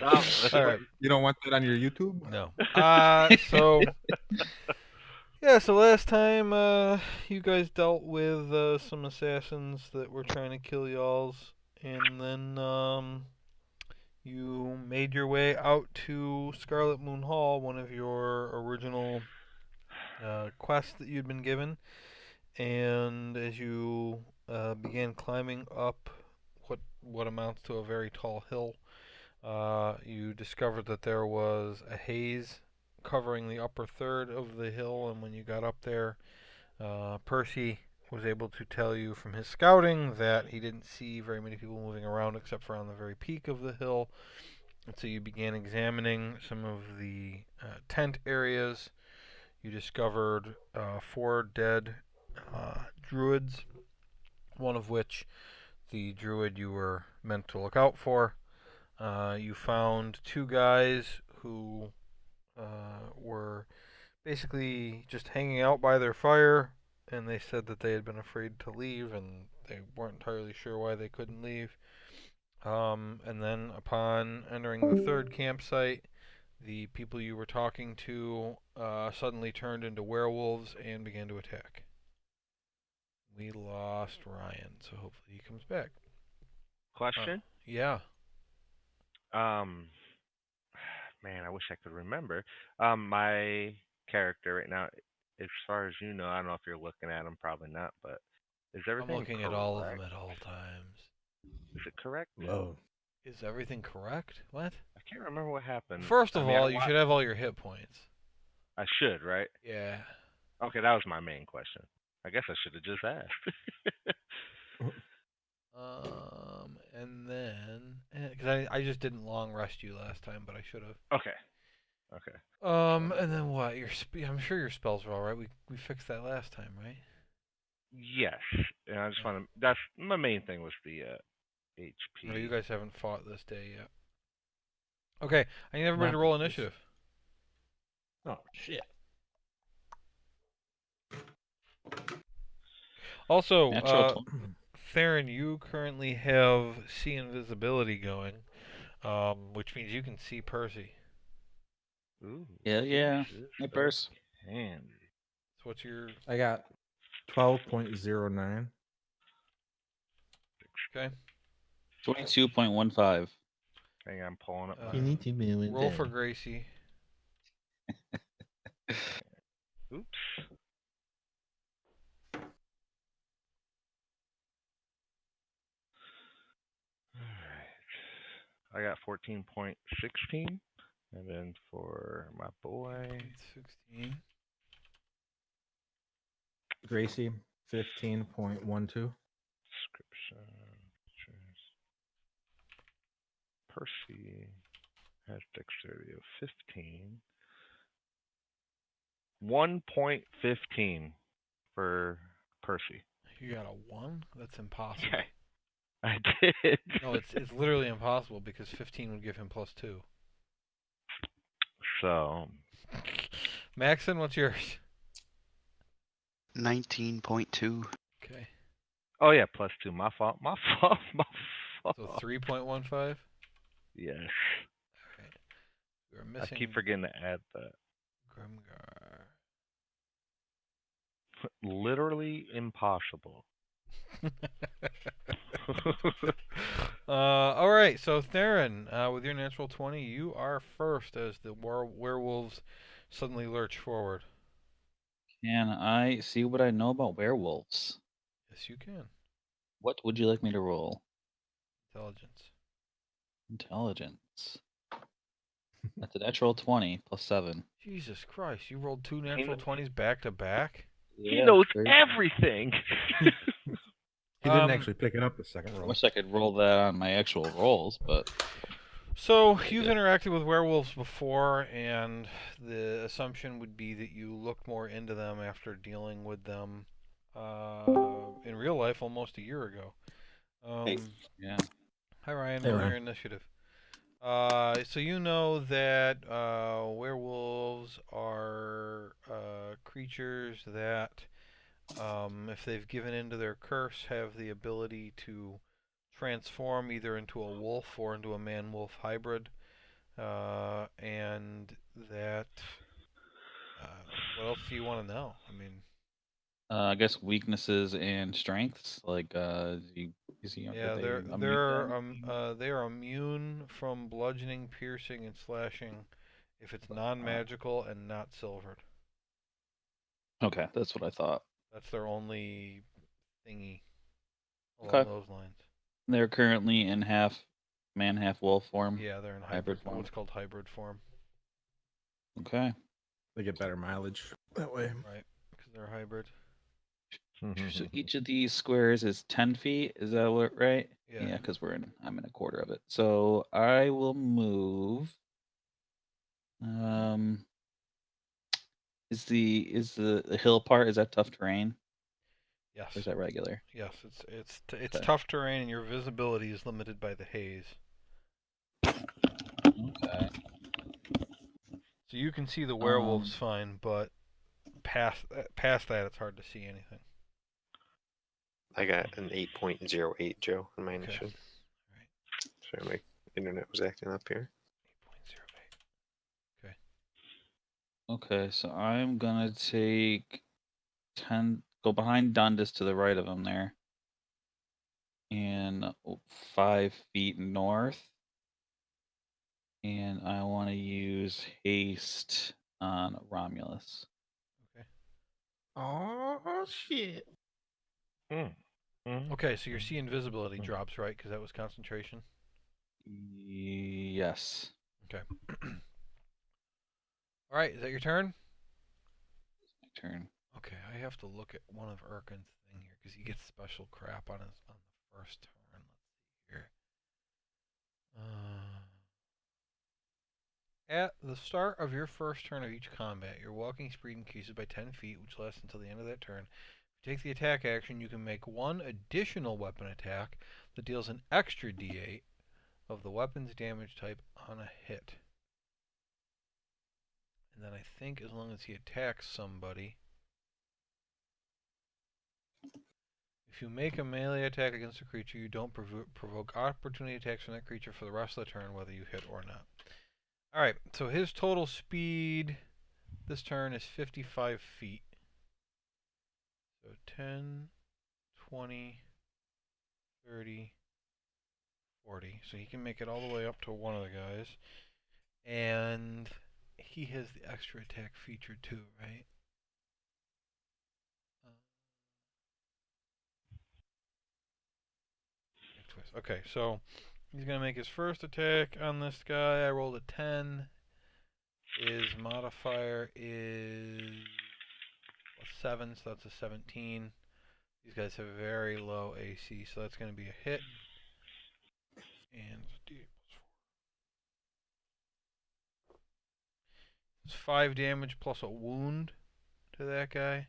All right. You don't want that on your YouTube? No. So yeah, so last time you guys dealt with some assassins that were trying to kill y'all's, and then you made your way out to Scarlet Moon Hall, one of your original quests that you'd been given. And as you began climbing up what amounts to a very tall hill, you discovered that there was a haze covering the upper third of the hill, and when you got up there, Percy was able to tell you from his scouting that he didn't see very many people moving around except for on the very peak of the hill. And so you began examining some of the tent areas. You discovered 4 dead druids, one of which the druid you were meant to look out for. You found 2 guys who were basically just hanging out by their fire, and they said that they had been afraid to leave, and they weren't entirely sure why they couldn't leave. And then upon entering the third campsite, the people you were talking to suddenly turned into werewolves and began to attack. We lost Ryan, so hopefully he comes back. Question. Yeah. Um, man, I wish I could remember. My character right now, as far as you know, I don't know if you're looking at him, probably not, but is I'm everything looking at all of them at all times. Is it correct? Whoa. Is everything correct? What? I can't remember what happened. First of I mean, all, you should have all your hit points. I should, right? Yeah. Okay, that was my main question. I guess I should have just asked. And then because I just didn't long rest you last time, but I should have. Okay. Okay. And then what? I'm sure your spells are all right. We fixed that last time, right? Yes. And I just want to. That's my main thing was the HP. No, you guys haven't fought this day yet. Okay, I need everybody to roll initiative. Oh shit. Also, Theron, you currently have see invisibility going, which means you can see Percy. Ooh. Yeah. Hey, Purse. Handy. So what's your? I got 12.09. Okay. 22.15. Hang on, I'm pulling up. Roll for Gracie. Oops. Alright. I got 14.16. And then for my boy. 16. Gracie, 15.12. Description. Percy has dexterity of 15. 1.15 for Percy. You got a 1? That's impossible. Okay. I did. No, it's literally impossible because 15 would give him +2. So. Maxon, what's yours? 19.2. Okay. Oh yeah, +2. My fault. My fault. So 3.15. Yes. Okay. We're missing. I keep forgetting to add that. Grimgar. Literally impossible. All right. So Theron, with your natural 20, you are first as the werewolves suddenly lurch forward. Can I see what I know about werewolves? Yes, you can. What would you like me to roll? Intelligence. That's a natural 20 plus 7. Jesus Christ! You rolled 2 natural 20s back to back. He knows everything. He didn't actually pick it up the second roll. I wish I could roll that on my actual rolls, but. So you've interacted with werewolves before, and the assumption would be that you look more into them after dealing with them in real life almost a year ago. Yeah. Hi Ryan, Hey, roll Ryan. your initiative. So you know that werewolves are creatures that, if they've given into their curse, have the ability to transform either into a wolf or into a man-wolf hybrid. And that. What else do you want to know? I mean, I guess weaknesses and strengths. Like, are yeah, they immune to anything? they are immune from bludgeoning, piercing, and slashing if it's Uh, non-magical and not silvered. okay, that's what I thought. That's their only thingy along Okay. those lines. They're currently in half man, half wolf form, Yeah, they're in hybrid form. what's called hybrid form, Okay. They get better mileage that way. right? Because they're hybrid. So each of these squares is 10 feet. Is that right? Yeah. Yeah, because I'm in a quarter of it. So I will move. Um, is the hill part, is that tough terrain Yes. or is that regular? Yes. It's Okay. tough terrain, and your visibility is limited by the haze. Okay. So you can see the werewolves fine, but past that, it's hard to see anything. I got an 8.08, Joe, in my Okay. initiative. Right. Sorry, my internet was acting up here. 8.08. Okay, so I'm gonna take 10, go behind Dundas to the right of him there, and 5 feet north. And I want to use haste on Romulus. Okay. Oh shit! Okay, so your see invisibility drops, right? Because that was concentration. Yes. Okay. All right, is that your turn? My turn. Okay, I have to look at one of Urkin's thing here because he gets special crap on the first turn. Let's see here. At the start of your first turn of each combat, your walking speed increases by 10 feet, which lasts until the end of that turn. If you take the attack action, you can make one additional weapon attack that deals an extra d8 of the weapon's damage type on a hit. And then I think as long as he attacks somebody, if you make a melee attack against a creature, you don't provoke opportunity attacks from that creature for the rest of the turn, whether you hit or not. Alright, so his total speed this turn is 55 feet. So 10, 20, 30, 40. So he can make it all the way up to one of the guys. And he has the extra attack feature too, right? Okay, so he's going to make his first attack on this guy. I rolled a 10. His modifier is 7, so that's a 17. These guys have very low AC, so that's going to be a hit. And D+4. It's 5 damage plus a wound to that guy.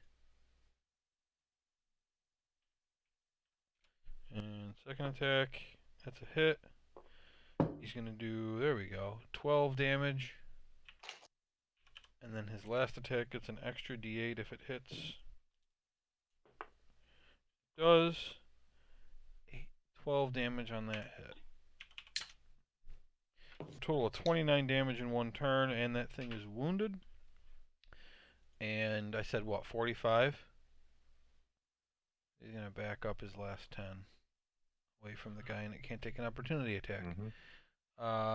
And second attack, that's a hit. He's going to do, there we go, 12 damage. And then his last attack gets an extra d8 if it hits. Does 12 damage on that hit. Total of 29 damage in one turn, and that thing is wounded. And I said, what, 45? He's going to back up his last 10 away from the guy, and it can't take an opportunity attack.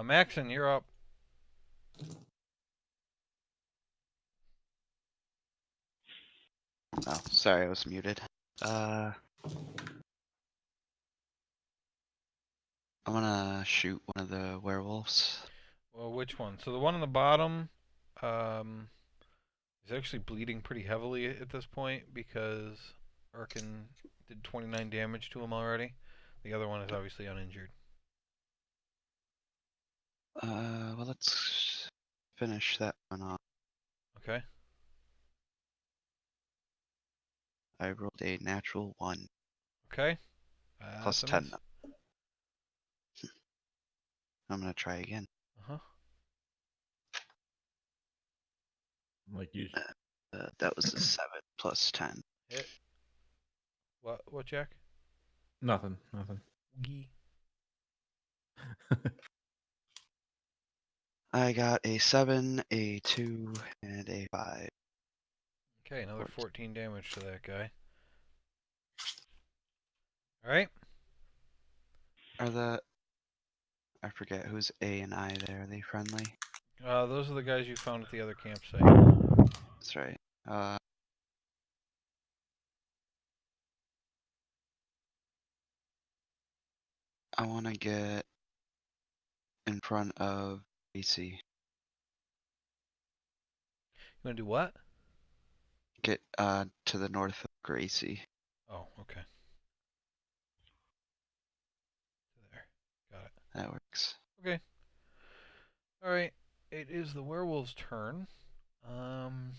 Maxon, you're up. Oh, sorry, I was muted. I'm gonna shoot one of the werewolves. Well, which one? So the one on the bottom is actually bleeding pretty heavily at this point because Erkin did 29 damage to him already. The other one is obviously uninjured. Well, let's finish that one off. Okay. I rolled a natural 1. Okay. Plus 10. I'm gonna try again. Uh-huh. Like you. That was a 7 plus 10. Hit. What, Jack? Nothing. Gee. I got a 7, a 2, and a 5. Okay, another 14. 14 damage to that guy. Alright. Are the... I forget who's A and I there. Are they friendly? Those are the guys you found at the other campsite. That's right. I want to get in front of AC. You want to do what? Get to the north of Gracie. Oh, okay. There. Got it. That works. Okay. Alright. It is the werewolf's turn. Alright.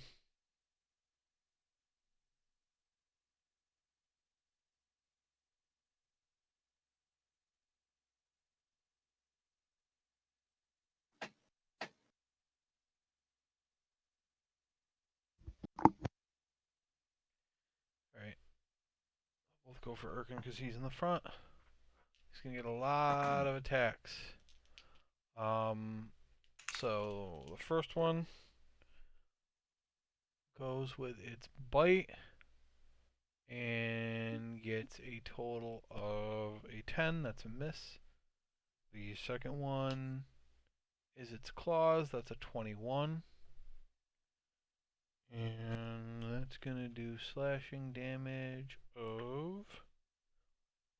Both go for Urkin because he's in the front. He's gonna get a lot of attacks. So the first one goes with its bite and gets a total of a 10. That's a miss. The second one is its claws. That's a 21. And that's gonna do slashing damage of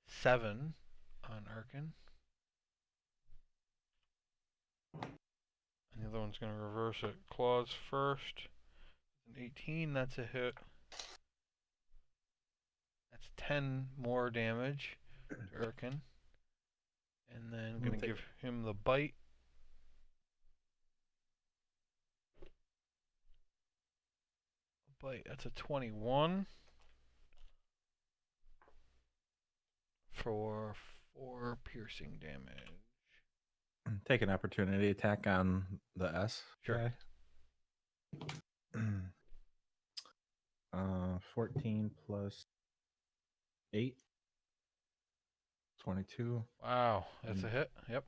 7 on Arkin. And the other one's gonna reverse it. Claws first. An 18, that's a hit. That's 10 more damage to Urkin. And then I'm gonna give him the bite. Bite, that's a 21 for 4 piercing damage. Take an opportunity attack on the S. Sure. Guy. 14 plus 8. 22. Wow, that's a hit. Yep.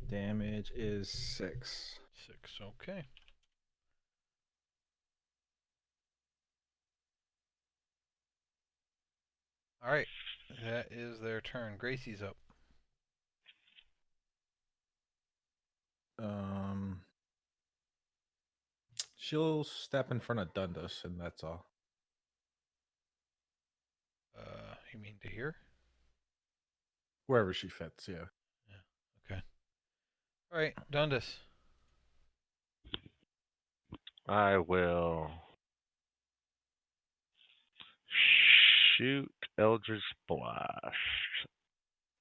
Damage is 6. 6, okay. Alright, that is their turn. Gracie's up. She'll step in front of Dundas, and that's all. You mean to here? Wherever she fits, yeah. Okay. Alright, Dundas. I will shoot Eldritch Blast.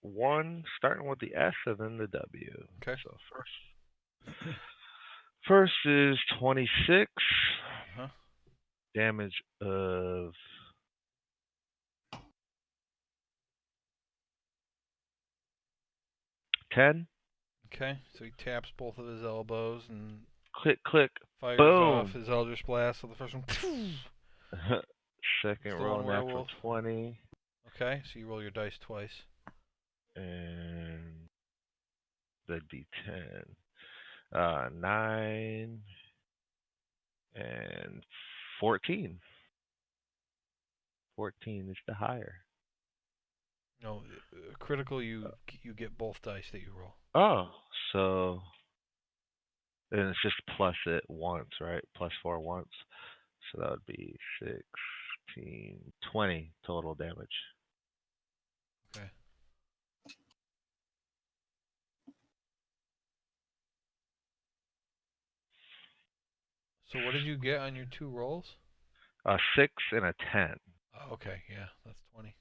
One, starting with the S and then the W. Okay. So first is 26. Uh-huh. Damage of 10. Okay, so he taps both of his elbows and Click, click. fires Boom. off his Eldritch Blast. So the first one. Second Still roll, on natural werewolf. 20. Okay, so you roll your dice twice. And the D10. 9 and 14. 14 is the higher. No, critical. You get both dice that you roll. Oh, so and it's just plus it once, right? Plus 4 once. So that would be 16, 20 total damage. Okay. So what did you get on your 2 rolls? A 6 and a 10. Oh, okay, yeah, that's 20.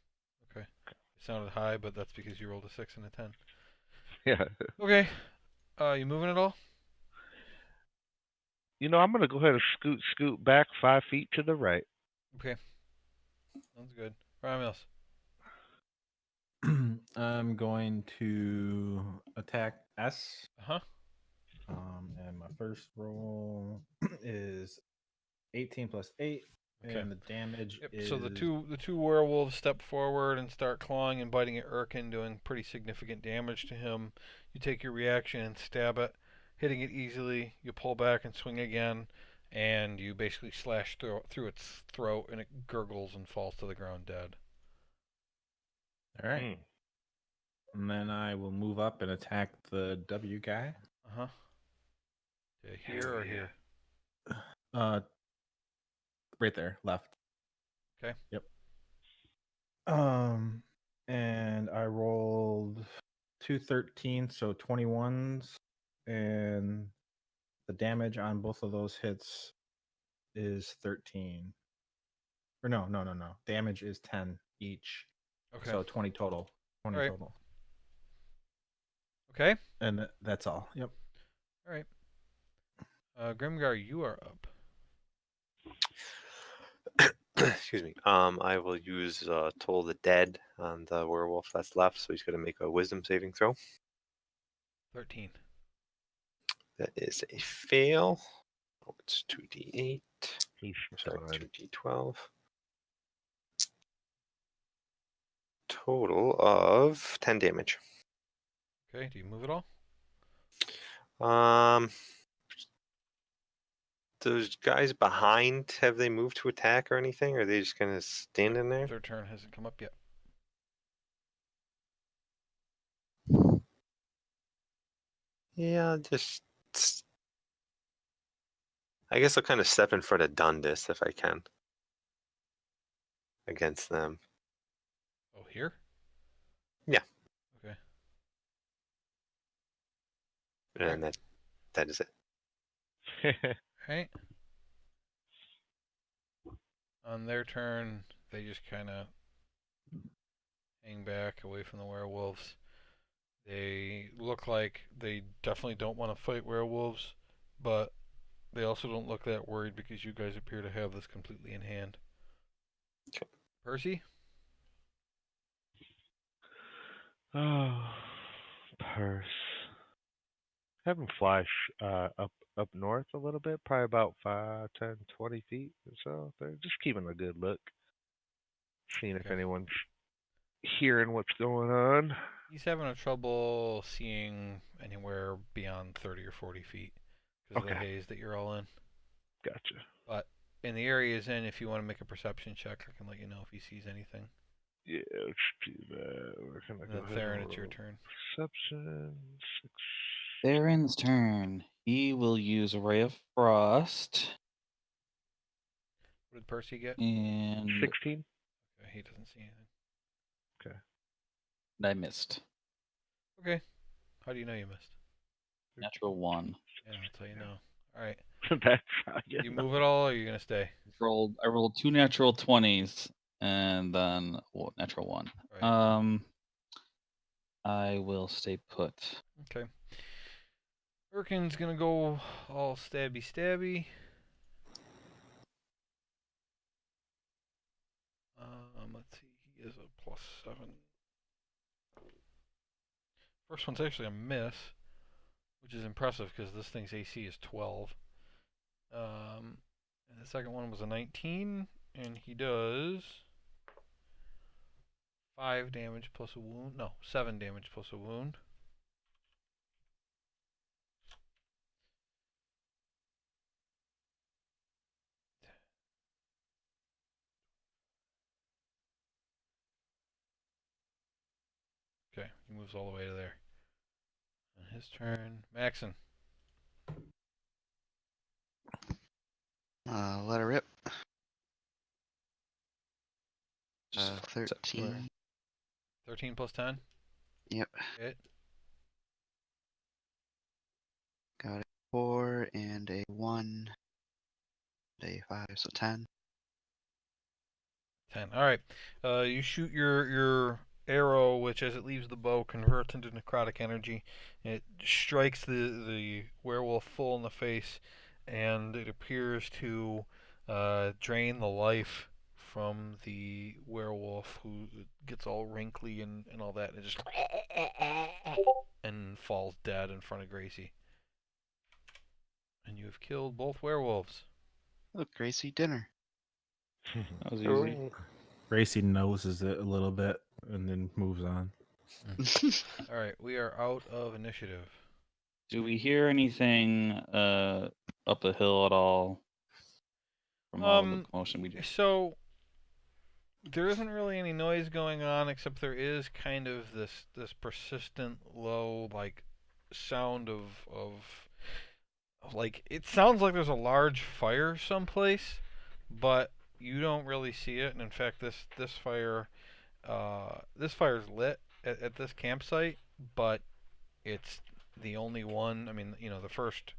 Okay. It sounded high, but that's because you rolled a 6 and a 10. Yeah. Okay. You moving at all? You know, I'm going to go ahead and scoot back 5 feet to the right. Okay. Sounds good. Ramios. I'm going to attack S. Uh-huh. And my first roll is 18 plus 8. Okay. And the damage is. So the two werewolves step forward and start clawing and biting at Urkin, doing pretty significant damage to him. You take your reaction and stab it, hitting it easily. You pull back and swing again, and you basically slash through its throat, and it gurgles and falls to the ground dead. All right. And then I will move up and attack the W guy. Uh huh. Here or here? Right there, left. Okay. Yep. And I rolled 2 13, so 21s, and the damage on both of those hits is 13. Or no. Damage is 10 each. Okay. So 20 total. 20 All right. total. Okay. And that's all. Yep. All right. Grimgar, you are up. Excuse me. I will use Toll the Dead on the werewolf that's left, so he's going to make a Wisdom saving throw. 13. That is a fail. Oh, it's 2d8. He's Sorry, fine. 2d12. Total of 10 damage. Okay. Do you move at all? Those guys behind, have they moved to attack or anything? Or are they just going to stand in there? Their turn hasn't come up yet. Yeah, just. I guess I'll kind of step in front of Dundas if I can. Against them. Oh, here? Yeah. Okay. And that is it. Right. On their turn, they just kind of hang back away from the werewolves. They look like they definitely don't want to fight werewolves, but they also don't look that worried because you guys appear to have this completely in hand. Okay. Percy? Oh, purse. Have him flash up north a little bit, probably about 5, 10, 20 feet or so. They're just keeping a good look, seeing if Okay. anyone's hearing what's going on. He's having a trouble seeing anywhere beyond 30 or 40 feet because of the Okay. haze that you're all in. Gotcha. But in the area he's in, if you want to make a perception check, I can let you know if he sees anything. Yeah, let's do that. Where can I And go then ahead Theron, and it's your roll? turn. Perception 6. Theron's turn. He will use a Ray of Frost. What did Percy get? And 16. Okay, he doesn't see anything. Okay. I missed. Okay. How do you know you missed? Natural 1. Yeah, that's how you know. All right. That's how You move it all, or are you gonna stay? I rolled 2 natural 20s and then natural 1. Right. I will stay put. Okay. Urkin's gonna go all stabby. Let's see. He is a +7. First one's actually a miss, which is impressive because this thing's AC is 12. And the second one was a 19, and he does 5 damage plus a wound. No, 7 damage plus a wound. Okay, he moves all the way to there. On his turn, Maxon. Let her rip. Just 13. 13 plus 10. Yep. Hit. Got a 4 and a 1. And a 5, so 10. 10. All right. You shoot your arrow, which as it leaves the bow converts into necrotic energy. It strikes the werewolf full in the face, and it appears to drain the life from the werewolf, who gets all wrinkly and all that, and just and falls dead in front of Gracie. And you have killed both werewolves. Look, Gracie, dinner. That was easy. Hooray. Gracie noses it a little bit and then moves on. All right, we are out of initiative. Do we hear anything up the hill at all from all the commotion we just? So there isn't really any noise going on, except there is kind of this persistent low like sound of like it sounds like there's a large fire someplace, but you don't really see it. And in fact, this fire's lit at this campsite, but it's the only one. I mean, the first.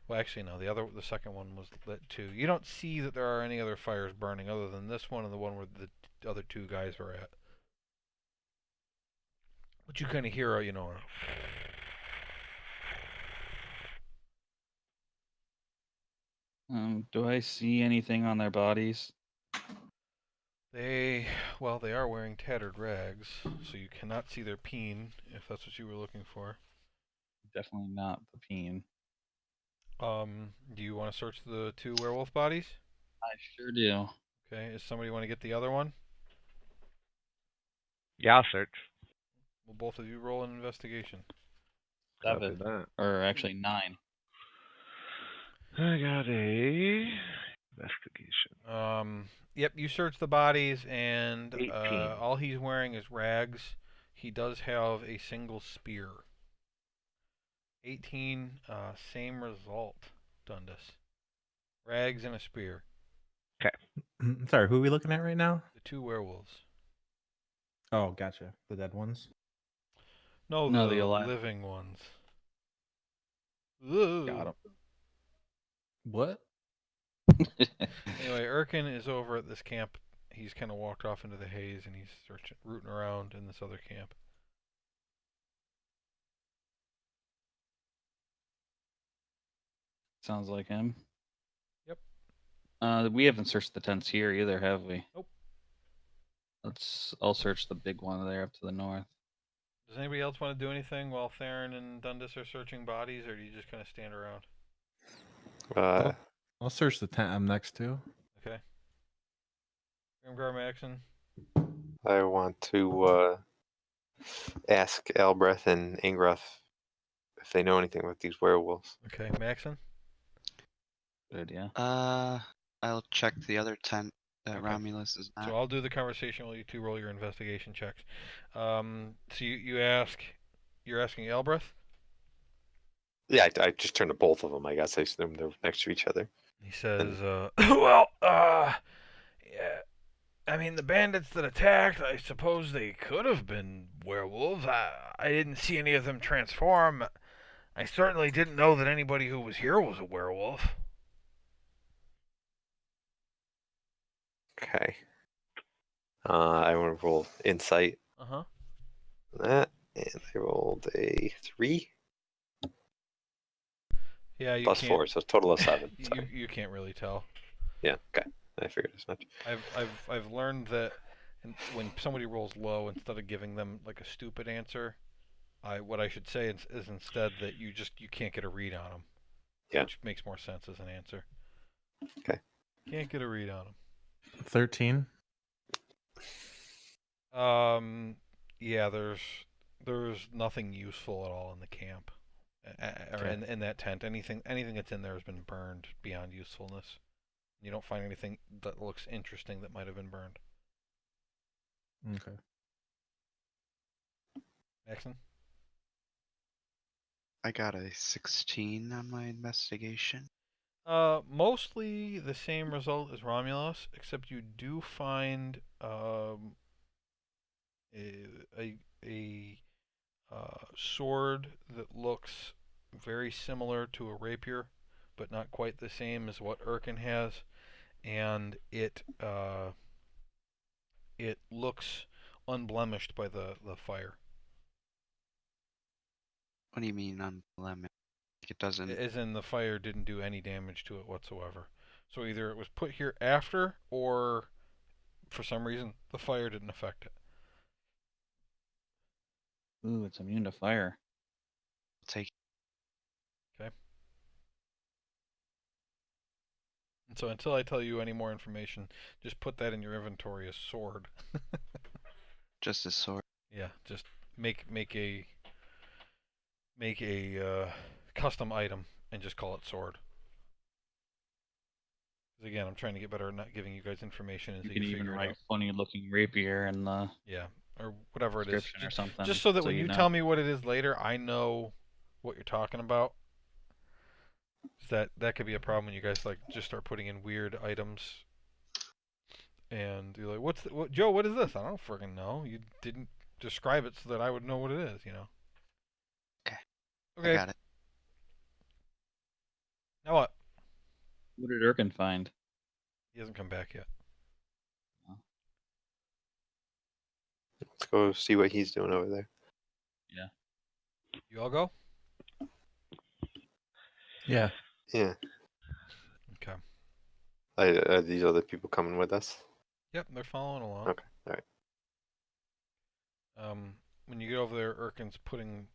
Well, actually, no. The second one was lit too. You don't see that there are any other fires burning other than this one and the one where the other two guys were at. But you kind of hear, Do I see anything on their bodies? they are wearing tattered rags, so you cannot see their peen if that's what you were looking for. Definitely not the peen. Do you want to search the two werewolf bodies? I sure do. Okay. Does somebody want to get the other one? Yeah, I'll search. Will both of you roll an investigation? Copy 7, that. or actually 9. I got a investigation. Yep, you search the bodies, and 18. all he's wearing is rags. He does have a single spear. 18, same result, Dundas. Rags and a spear. Sorry, who are we looking at right now? The two werewolves. Oh, gotcha. The dead ones. No, No, the the alive. living ones. Ugh. Got him. What? Anyway, Erkin is over at this camp. He's kind of walked off into the haze, and he's rooting around in this other camp. Sounds like him. Yep. We haven't searched the tents here either, have we? Nope. I'll search the big one there up to the north. Does anybody else want to do anything while Theron and Dundas are searching bodies, or do you just kind of stand around? I'll search the tent I'm next to. Okay. Grimgar Maxon. I want to ask Albrecht and Ingroth if they know anything about these werewolves. Okay, Maxon. Good, yeah. I'll check the other tent that Okay. Romulus is not. So I'll do the conversation while you two roll your investigation checks. So you ask, you're asking Albrecht? Yeah, I just turned to both of them. I guess I assume they're next to each other. He says, yeah. I mean, the bandits that attacked, I suppose they could have been werewolves. I didn't see any of them transform. I certainly didn't know that anybody who was here was a werewolf. Okay. I want to roll insight. Uh-huh. That, and I rolled a 3 Yeah, you plus can't, 4, so a total of 7. you can't really tell. Yeah, okay. I figured as much. I've learned that when somebody rolls low, instead of giving them like a stupid answer, what I should say is instead that you can't get a read on them. Yeah. Which makes more sense as an answer. Okay. Can't get a read on them. 13. Yeah, there's nothing useful at all in the camp, or Okay. in that tent. Anything that's in there has been burned beyond usefulness. You don't find anything that looks interesting that might have been burned. Okay. Maxon? I got a 16 on my investigation. Mostly the same result as Romulus, except you do find a sword that looks very similar to a rapier, but not quite the same as what Erkin has, and it looks unblemished by the fire. What do you mean unblemished? It doesn't. As in the fire didn't do any damage to it whatsoever. So either it was put here after, or for some reason the fire didn't affect it. Ooh, it's immune to fire. Take. Okay. So until I tell you any more information, just put that in your inventory as sword. Just a sword. Yeah, just make a custom item and just call it sword. 'Cause again, I'm trying to get better at not giving you guys information You until can you even figure it write out. funny looking rapier in the Yeah, or whatever it is. description or something. Just so that when you you know. tell me what it is later, I know what you're talking about. That could be a problem when you guys like just start putting in weird items, and you're like, what, Joe? What is this? I don't freaking know. You didn't describe it so that I would know what it is. You know. Okay. I Okay. got it. Now what? What did Erkin find? He hasn't come back yet. Let's go see what he's doing over there. Yeah. You all go. Yeah. Yeah. Okay. Are these other people coming with us? Yep, they're following along. Okay. All right. When you get over there, Erkin's putting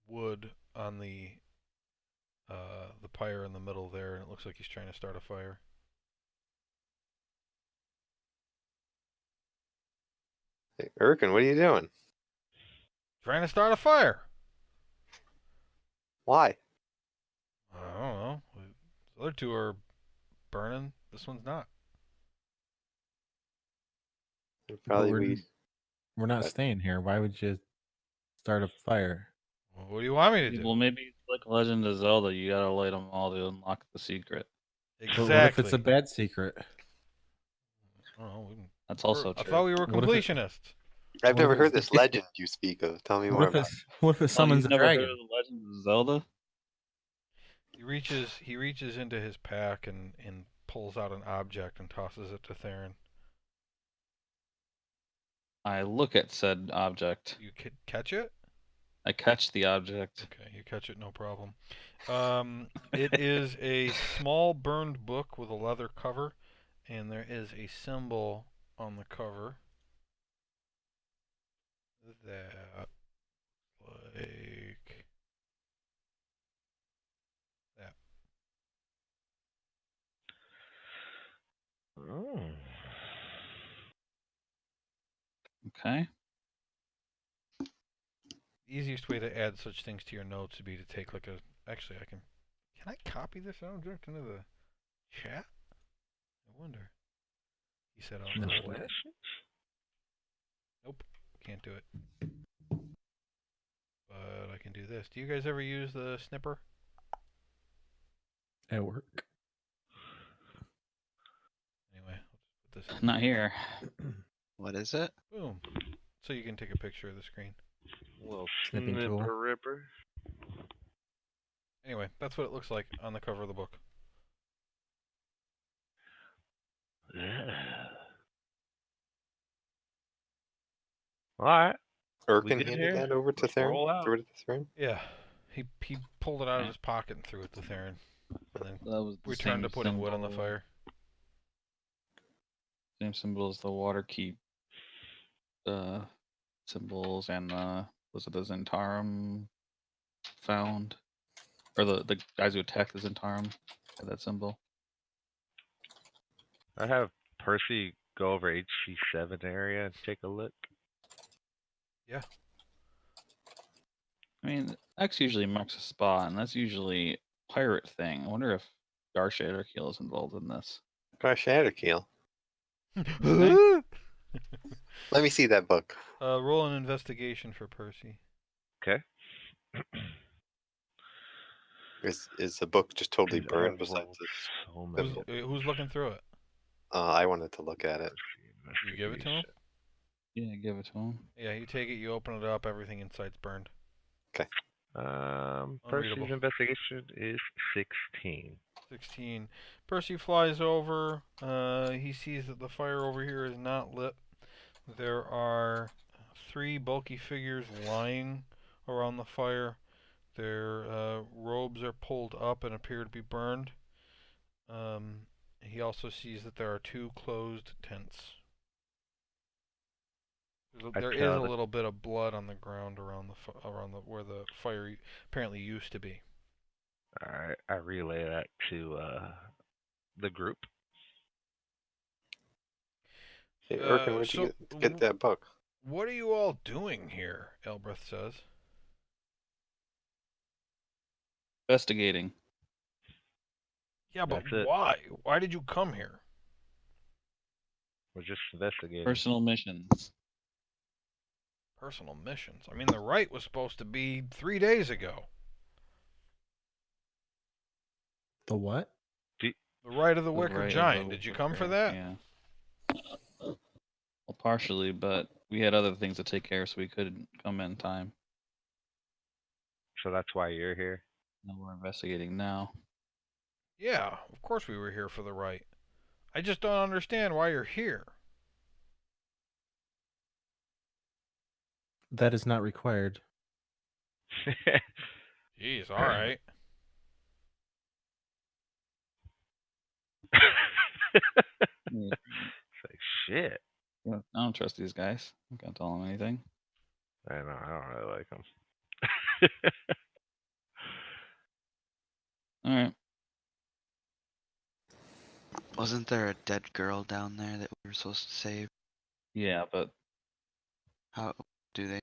wood on the pyre in the middle there, and it looks like he's trying to start a fire. Hey, Erkin, what are you doing? Trying to start a fire. Why? I don't know. The other two are burning. This one's not. Probably We're not Right. staying here. Why would you start a fire? Well, what do you want me to do? Well, maybe it's like Legend of Zelda. You gotta light them all to unlock the secret. But what if it's Exactly. a bad secret? Oh, That's also I true. thought we were What if it- completionists. I've What never if heard it's- this legend you speak of. Tell me more about it. What if it Oh, summons you've a never dragon? heard of the Legend of Zelda? He reaches into his pack and pulls out an object and tosses it to Theron. I look at said object. You could catch it? I catch the object. Okay, you catch it, no problem. It is a small burned book with a leather cover, and there is a symbol on the cover that like that. Oh. Okay. The easiest way to add such things to your notes would be to take like a. Actually, Can I copy this object into the chat? I wonder. He said out No loud. way. Nope, can't do it. But I can do this. Do you guys ever use the snipper? At work. Anyway, let's put this. Not here. What is it? Boom. So you can take a picture of the screen. Little Snipping tool. snipper ripper. Anyway, that's what it looks like on the cover of the book. Yeah. Alright. Erkin good handed here? that over to Let's Theron? roll out. Threw it to Theron? Yeah, he pulled it out of his pocket and threw it to Theron, and then That was the returned to same putting wood on the symbol- fire. Same symbol as the water keep symbols and was it the Zentarum found? Or the guys who attacked the Zentarum had that symbol. I have Percy go over HC7 area and take a look. Yeah. I mean, X usually marks a spot, and that's usually a pirate thing. I wonder if Garshader Keel is involved in this. Gosh, Shatterkeel. Okay. Let me see that book. Roll an investigation for Percy. Okay. Is the book just totally Dude, burned I've besides rolled this? so many. Who's looking through it? I wanted to look at it. You give it to him? Yeah, give it to him. Yeah, you take it, you open it up, everything inside's burned. Percy's Unreadable. investigation is 16. 16. Percy flies over. He sees that the fire over here is not lit. There are 3 bulky figures lying around the fire. Their robes are pulled up and appear to be burned. He also sees that there are 2 closed tents. There is a little bit of blood on the ground around where the fire apparently used to be. Alright, I relay that to the group. Hey, Urkin, where'd you get that book? What are you all doing here? Elbreth says. Investigating. Yeah, but That's it. why? Why did you come here? We're just investigating. Personal missions. Personal missions. I mean, the rite was supposed to be 3 days ago. The what? The rite of the The Wicker right of Giant. the Did you come for Wicker, that? Yeah. Well, partially, but we had other things to take care of, so we couldn't come in time. So that's why you're here. And we're investigating now. Yeah, of course we were here for the rite. I just don't understand why you're here. That is not required. Jeez, all right. Yeah. It's like shit. I don't trust these guys. I can't tell them anything. I know. I don't really like them. All right. Wasn't there a dead girl down there that we were supposed to save? Yeah, but How do they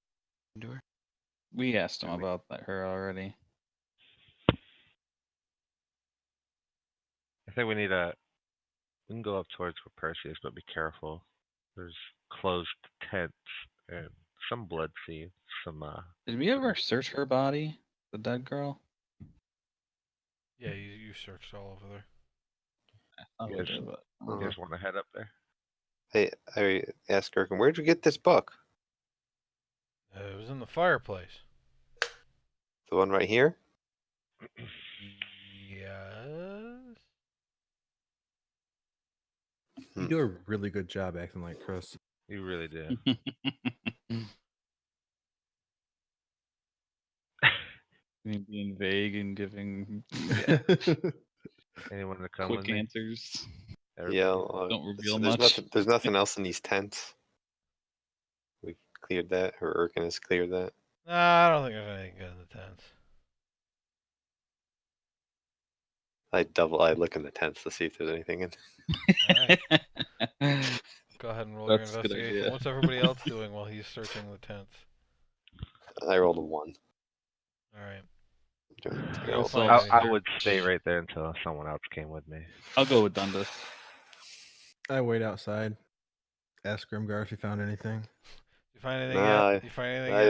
do her? we asked them Yeah, we- about her already. I think we can go up towards where Percy is, but be careful. There's closed tents and some blood seen. Some Did we ever search her body, the dead girl? Yeah, you searched all over there. I You we guys- did, but you guys want to head up there? Hey, I asked Urkin, where'd you get this book? It was in the fireplace. The one right here? Yes. You do a really good job acting like Chris. You really did. being vague and giving Anyone to come with quick me? answers. Everybody? Yeah. Don't reveal there's much. There's nothing else in these tents. We cleared that, or Urkin has cleared that. Nah, I don't think there's anything good in the tents. I look in the tents to see if there's anything in. Alright. Go ahead and roll your That's a good investigation. idea. What's everybody else doing while he's searching the tents? I rolled a 1. Alright. Doing You don't terrible. find I anything. would stay right there until someone else came with me. I'll go with Dundas. I wait outside. Ask Grimgar if he found anything. You find anything No, yet? You find anything I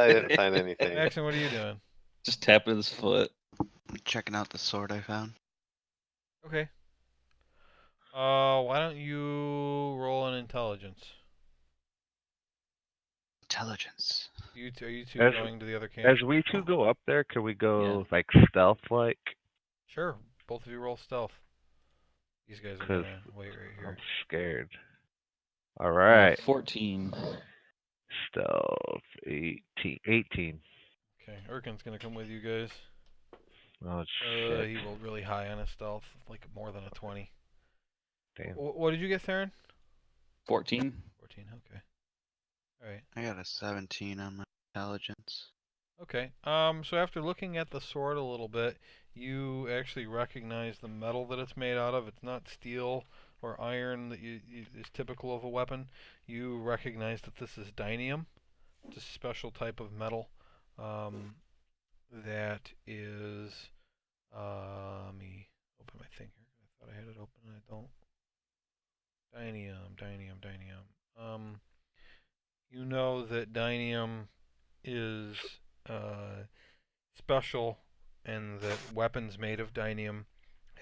yet? didn't find anything. Maxon, what are you doing? Just tapping his foot. I'm checking out the sword I found. Okay. Why don't you roll an intelligence? Intelligence. Are you two As- going to the other camp? As we two go up there, can we go like stealth like? Sure. Both of you roll stealth. These guys are 'Cause gonna wait right I'm here. scared. All right. 14. Stealth 18. Okay, Urkin's gonna come with you guys. Oh shit. He rolled really high on his stealth, like more than a 20. Damn. What did you get, Theron? 14. 14. Okay. All right. I got a 17 on my intelligence. Okay. So after looking at the sword a little bit, you actually recognize the metal that it's made out of. It's not steel or iron that is typical of a weapon. You recognize that this is dynium. It's a special type of metal that is. Let me open my thing here. I thought I had it open and I don't. Dynium. You know that dynium is special, and that weapons made of dynium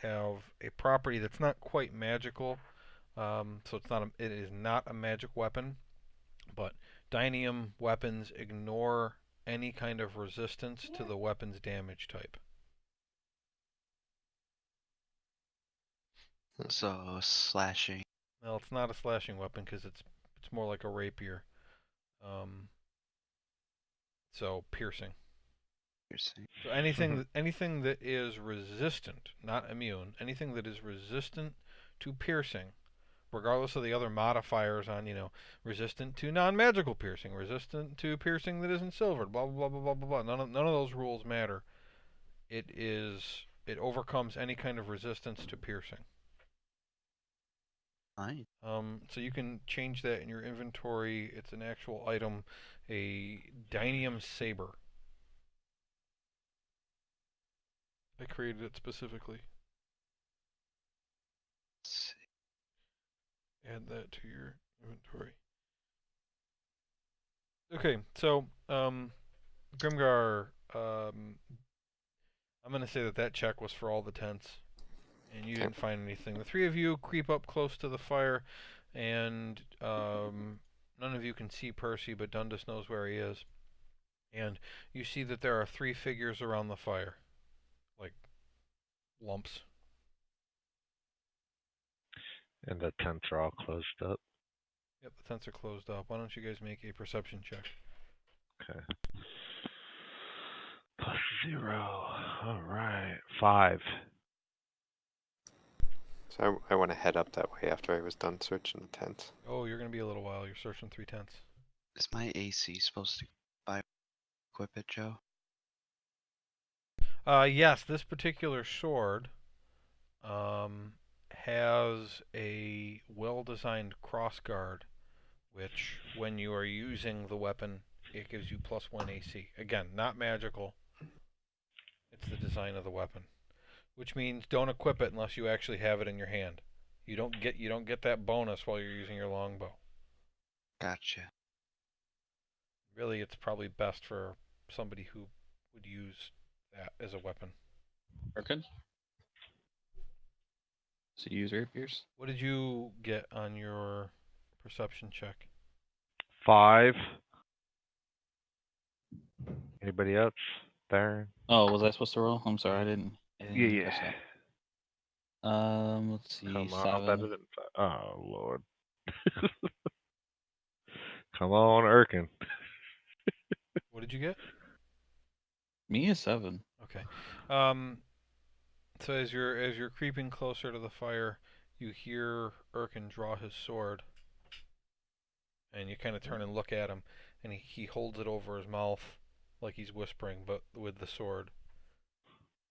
have a property that's not quite magical. So it is not a magic weapon, but dynium weapons ignore any kind of resistance to the weapon's damage type. So slashing. Well, it's not a slashing weapon because it's more like a rapier. So piercing. Piercing. So anything that is resistant, not immune, anything that is resistant to piercing, regardless of the other modifiers on, resistant to non-magical piercing, resistant to piercing that isn't silvered, blah blah blah blah blah blah. None of those rules matter. It overcomes any kind of resistance to piercing. Fine. So you can change that in your inventory. It's an actual item, a Dynium Saber. I created it specifically. Let's see. Add that to your inventory. Okay, so Grimgar, I'm gonna say that check was for all the tents, and you Okay. didn't find anything. The three of you creep up close to the fire, and none of you can see Percy, but Dundas knows where he is. And you see that there are three figures around the fire, like lumps. And the tents are all closed up. Yep, the tents are closed up. Why don't you guys make a perception check? Okay. +0. All right. 5. So I want to head up that way after I was done searching the tents. Oh, you're gonna be a little while. You're searching three tents. Is my AC supposed to buy equip it, Joe? Yes, this particular sword has a well-designed crossguard, which, when you are using the weapon, it gives you +1 AC. Again, not magical. It's the design of the weapon, which means don't equip it unless you actually have it in your hand. You don't get that bonus while you're using your longbow. Gotcha. Really, it's probably best for somebody who would use that as a weapon. Arkin? So you use rapiers? What did you get on your perception check? 5. Anybody else? There? Oh, was I supposed to roll? I'm sorry, I didn't Yeah. catch that. Let's see, Come on. I'm better 7. than 5. Oh, Lord. Come on, Erkin. What did you get? Me is 7. Okay. So as you're creeping closer to the fire, you hear Erkin draw his sword, and you kind of turn and look at him, and he holds it over his mouth like he's whispering, but with the sword,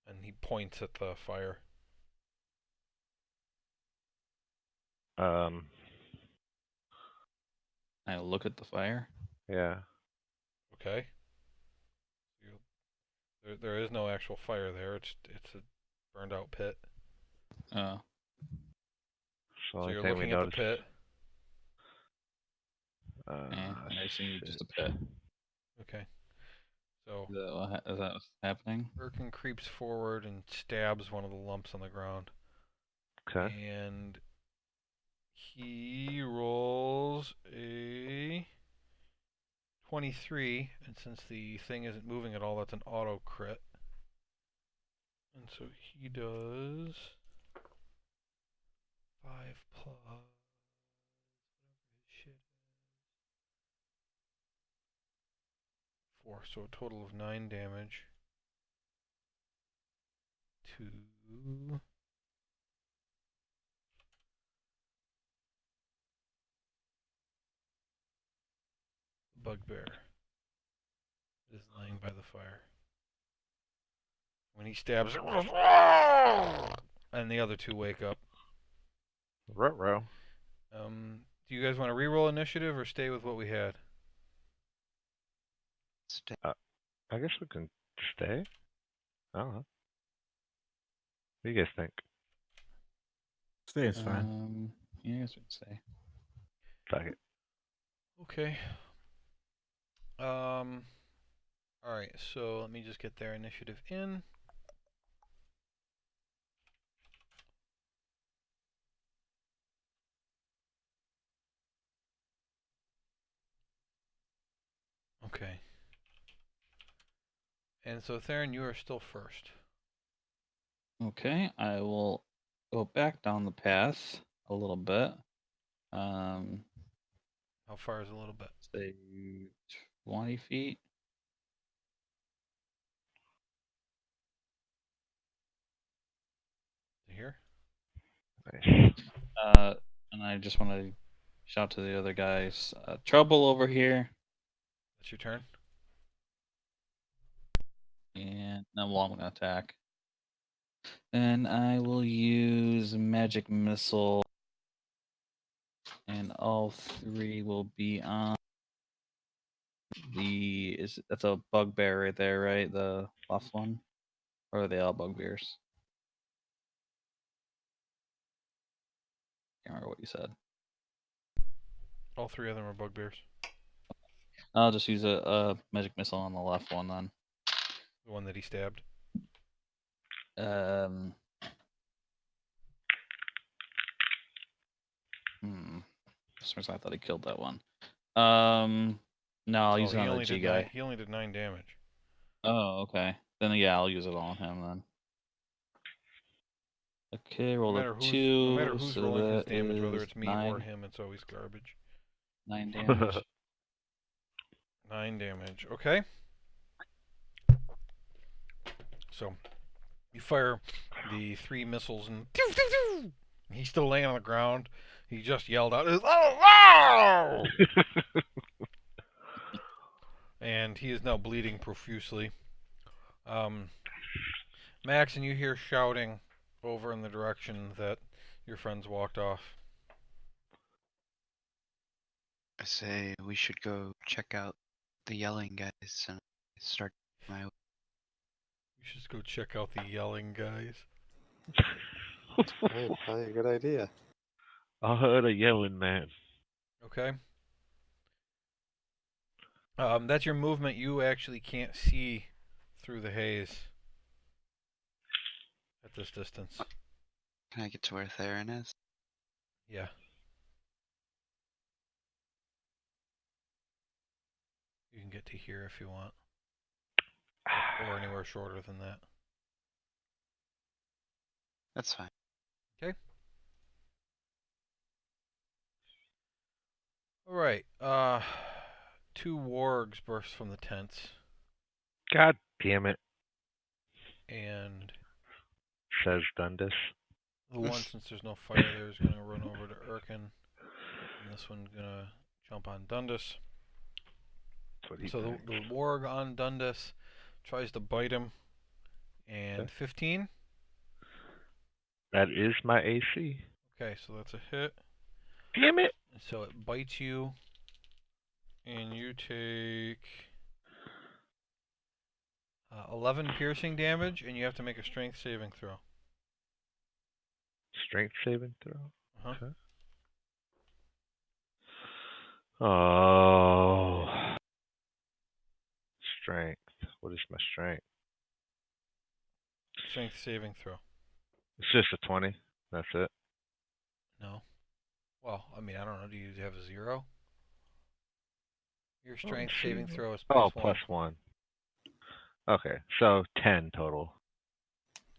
and he points at the fire. I look at the fire. Yeah. Okay. There is no actual fire there. It's a burned out pit. Oh, So So only you're thing we looking at the noticed. pit. I see just a Shit. pit. Okay. So Is that what's happening? Erkin creeps forward and stabs one of the lumps on the ground. Okay. And he rolls a 23, and since the thing isn't moving at all, that's an auto crit. And so he does 5 plus whatever his shit is. 4, so a total of 9 damage to the bugbear that is lying by the fire. When he stabs it, and the other two wake up. Ruh-roh. Do you guys want to reroll initiative or stay with what we had? Stay. I guess we can stay. I don't know. What do you guys think? Stay is fine. Yeah, I guess we can say. Fuck it. Okay. Alright, so let me just get their initiative in. Okay. And so Theron, you are still first. Okay, I will go back down the path a little bit. How far is a little bit? Say 20 feet. To here? Nice. And I just want to shout to the other guys, trouble over here. That's your turn? And then I'm gonna attack. And I will use magic missile all 3 will be on that's a bugbear right there, right? The last one, or are they all bugbears? Can't remember what you said. All 3 of them are bugbears. I'll just use a magic missile on the left one then. The one that he stabbed. For some reason I thought he killed that one. No, I'll use it on the G guy. He only did 9 damage. Oh, okay. Then yeah, I'll use it all on him then. Okay, roll No a matter 2. who's So rolling his that damage, whether is it's me 9, or him, it's always garbage. 9 damage. 9 damage. Okay. So you fire the 3 missiles and he's still laying on the ground. He just yelled out, "Oh!" And he is now bleeding profusely. Max, and you hear shouting over in the direction that your friends walked off. I say we should go check out the yelling guys and start my way. You should just go check out the yelling guys. Probably a good idea. I heard a yelling man. Okay. That's your movement. You actually can't see through the haze at this distance. Can I get to where Theron is? Yeah. You can get to here if you want. Or anywhere shorter than that. That's fine. Okay. Alright. 2 wargs burst from the tents. God damn it, And says Dundas. the one, since there's no fire there, is going to run over to Erkin. And this one's going to jump on Dundas. That's what he So thinks. the warg on Dundas tries to bite him. And Okay. 15. That is my AC. Okay, so that's a hit. Damn it! And so it bites you. And you take 11 piercing damage, and you have to make a strength saving throw. Strength saving throw. Uh-huh. Okay. Oh. Strength. What is my strength? Strength saving throw. It's just a 20. That's it. No. Well, I mean, I don't know. Do you have a 0? Your strength saving throw is Oh, +1. +1. Okay, so 10 total.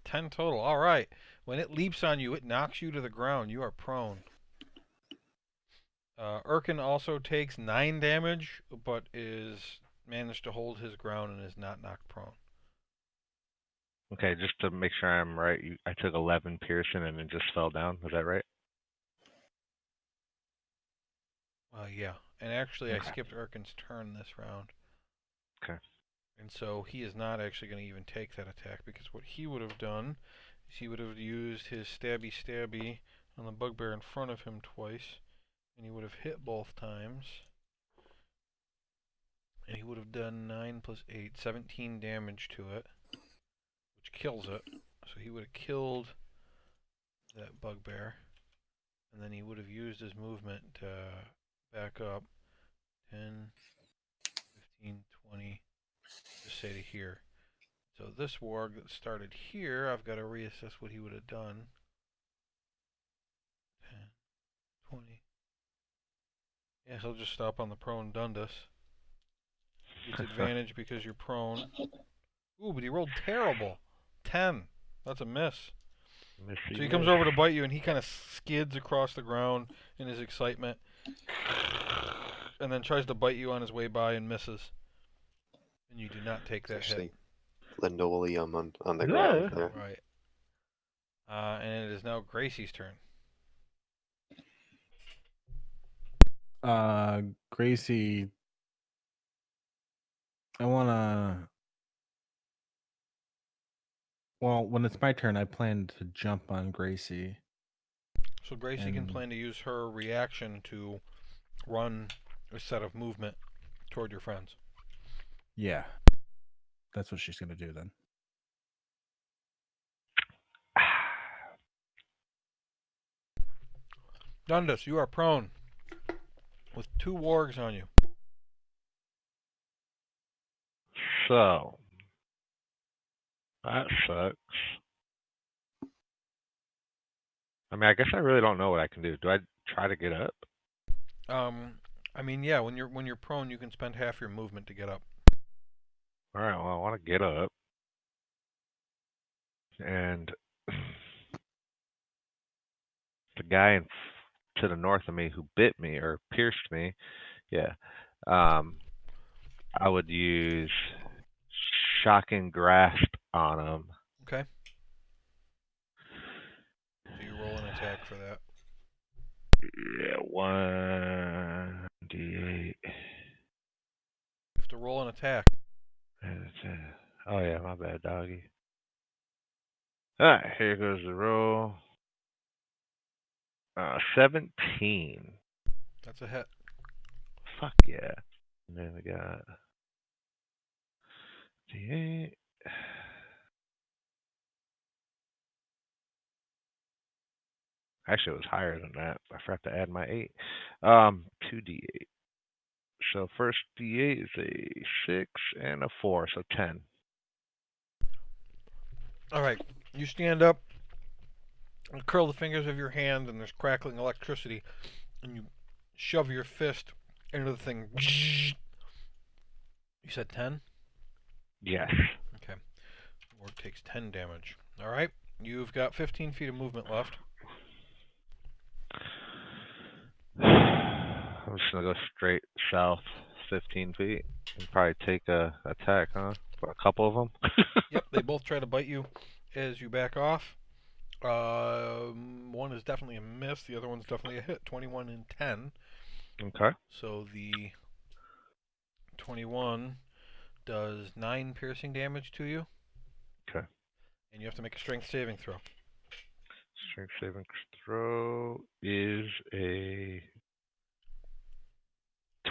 10 total. All right. When it leaps on you, it knocks you to the ground. You are prone. Erkin also takes 9 damage, but is managed to hold his ground and is not knocked prone. Okay, just to make sure I'm right, I took 11 piercing and it just fell down. Is that right? Yeah. And actually, I Okay. skipped Erkin's turn this round. Okay. And so he is not actually going to even take that attack, because what he would have done is he would have used his stabby on the bugbear in front of him twice, and he would have hit both times. And he would have done 9 plus 8, 17 damage to it, which kills it. So he would have killed that bugbear, and then he would have used his movement to back up 10, 15, 20, just say to here. So this warg that started here, I've got to reassess what he would have done. 10, 20. Yeah, he'll just stop on the prone Dundas. Gets advantage because you're prone. Ooh, but he rolled terrible. 10. That's a miss. Missy So he comes over to bite you, and he kind of skids across the ground in his excitement, and then tries to bite you on his way by and misses. And you do not take that hit. Actually, linoleum on the ground there. Right. And it is now Gracie's turn. Gracie, I wanna. Well, when it's my turn, I plan to jump on Gracie. So Gracie can And plan to use her reaction to run a set of movement toward your friends. yeah, that's what she's gonna do then. Dundas, you are prone with 2 wargs on you. So that sucks. I mean, I guess I really don't know what I can do. Do I try to get up? I mean, yeah, when you're prone, you can spend half your movement to get up. All right. Well, I want to get up, and the guy to the north of me who bit me or pierced me, yeah. Um, I would use shocking grasp on him. Okay. So you roll an attack for that. Yeah, 1d8. You have to roll an attack. Oh yeah, my bad, doggy. Alright, here goes the roll. 17. That's a hit. Fuck yeah. And then we got d8. Actually, it was higher than that. I forgot to add my 8. 2d8. So first d8 is a 6 and a 4, so 10. All right. You stand up and curl the fingers of your hand, and there's crackling electricity, and you shove your fist into the thing. You said 10? Yes. Okay. Orc takes 10 damage. All right. You've got 15 feet of movement left. I'm just gonna go straight south 15 feet and probably take a attack, huh? For a couple of them. Yep, they both try to bite you as you back off. One is definitely a miss. The other one's definitely a hit. 21 and 10. Okay. So the 21 does 9 piercing damage to you. Okay. And you have to make a strength saving throw. Strength saving throw is a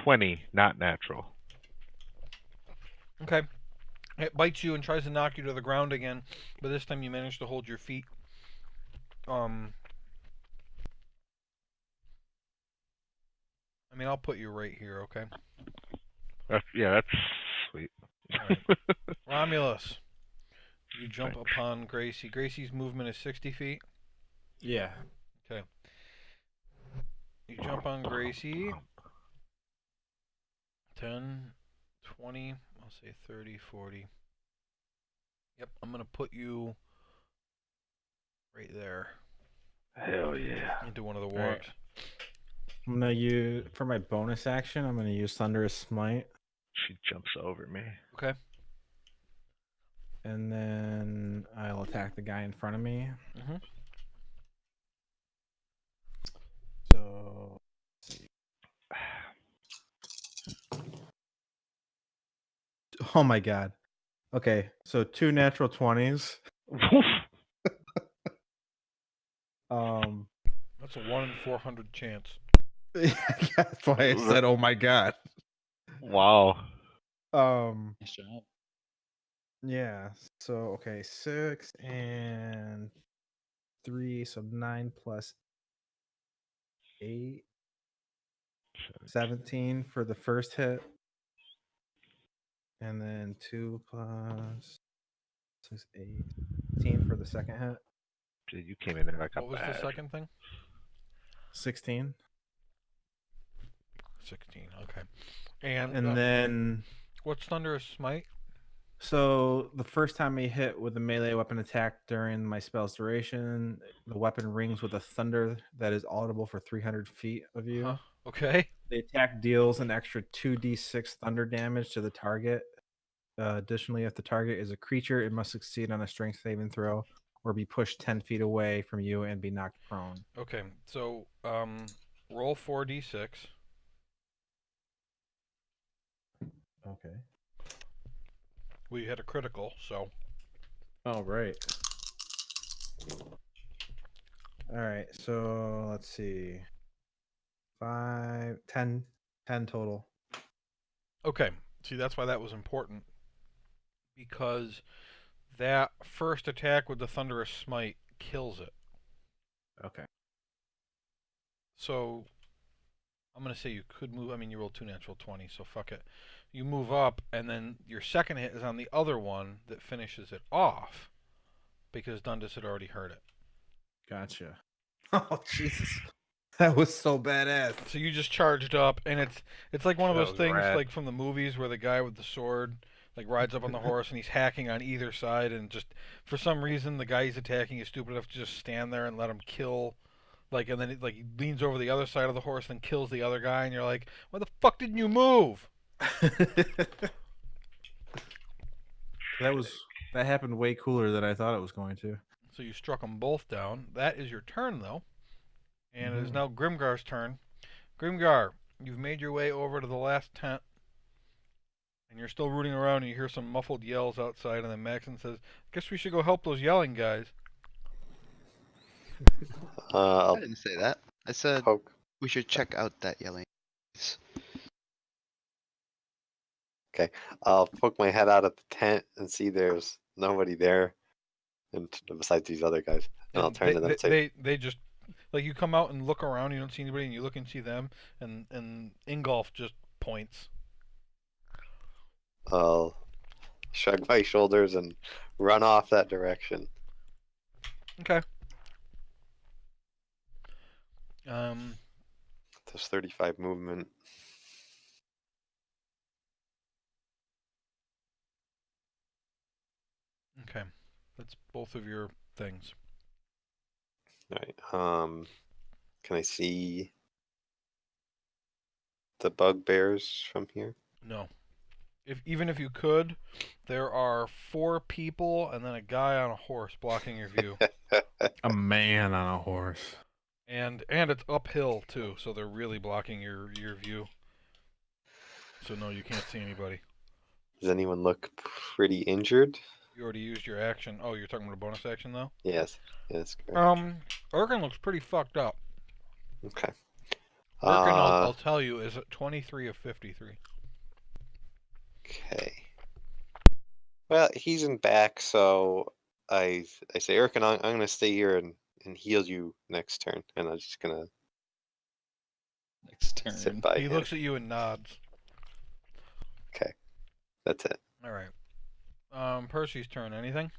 20, not natural. Okay. It bites you and tries to knock you to the ground again, but this time you manage to hold your feet. I mean, I'll put you right here, okay? That's sweet. Alright. Romulus, you jump Thanks. upon Gracie. Gracie's movement is 60 feet. Yeah. Okay. You jump on Gracie. 10, 20, I'll say 30, 40. Yep, I'm going to put you right there Hell yeah. into one of the All right. wargs. I'm gonna use for my bonus action. I'm gonna use Thunderous Smite, She jumps over me. Okay. and then I'll attack the guy in front of me. Mm-hmm. So, let's see. Oh my god. Okay, so 2 natural 20s. Um, That's a 1 in 400 chance. that's why I said, "Oh my god." Wow. Nice job. Yeah. So okay, 6 and 3, so 9 plus 8, 17 for the first hit, and then 2 plus 6, 18 for the second hit. Dude, you came in there like a What was the bad. second thing? 16. 16, okay. And then what's Thunderous Smite? so the first time I hit with a melee weapon attack during my spell's duration, the weapon rings with a thunder that is audible for 300 feet of you. Huh? Okay. The attack deals an extra 2d6 thunder damage to the target. Additionally, if the target is a creature, it must succeed on a strength saving throw or be pushed 10 feet away from you and be knocked prone. Okay, so roll 4d6. Okay. We had a critical, so Oh, right. All right, so let's see. 5, 10, 10 total. Okay. See, that's why that was important. Because that first attack with the Thunderous Smite kills it. Okay. So I'm going to say you could move. I mean, you rolled 2 natural 20, so fuck it. You move up, and then your second hit is on the other one that finishes it off because Dundas had already heard it. Gotcha. Oh, Jesus. That was so badass. So you just charged up, and it's like one of That those was things rad. like from the movies where the guy with the sword like rides up on the horse and he's hacking on either side, and just for some reason the guy he's attacking is stupid enough to just stand there and let him kill. Like, and then like he leans over the other side of the horse and kills the other guy, and you're like, why the fuck didn't you move? That happened way cooler than I thought it was going to. So you struck them both down. That is your turn, though. And it is Mhm. now Grimgar's turn. Grimgar, you've made your way over to the last tent. And you're still rooting around, and you hear some muffled yells outside. And then Maxon says, guess we should go help those yelling guys. I I'll didn't say that. I said poke. we should check out that yelling. I'll poke my head out of the tent and see there's nobody there, and besides these other guys, and I'll And turn to them and say, they just, like, you come out and look around, you don't see anybody, and you look and see them. And Ingolf just points. I'll shrug my shoulders and run off that direction. Okay. Um, There's 35 movement. okay. That's both of your things. All right. Can I see the bugbears from here? No. Even if you could, there are 4 people and then a guy on a horse blocking your view. A man on a horse. And it's uphill too, so they're really blocking your view. So no, you can't see anybody. Does anyone look pretty injured? You already used your action. Oh, you're talking about a bonus action though? Yes, correct. Erkin looks pretty fucked up. Okay. Erkin, I'll Uh, tell you, is at 23 of 53. okay. Well, he's in back, so I say, Erkin, I'm gonna stay here and heal you next turn, and I'm just gonna Next sit turn. by He him. looks at you and nods. Okay, that's it. All right. Percy's turn. Anything?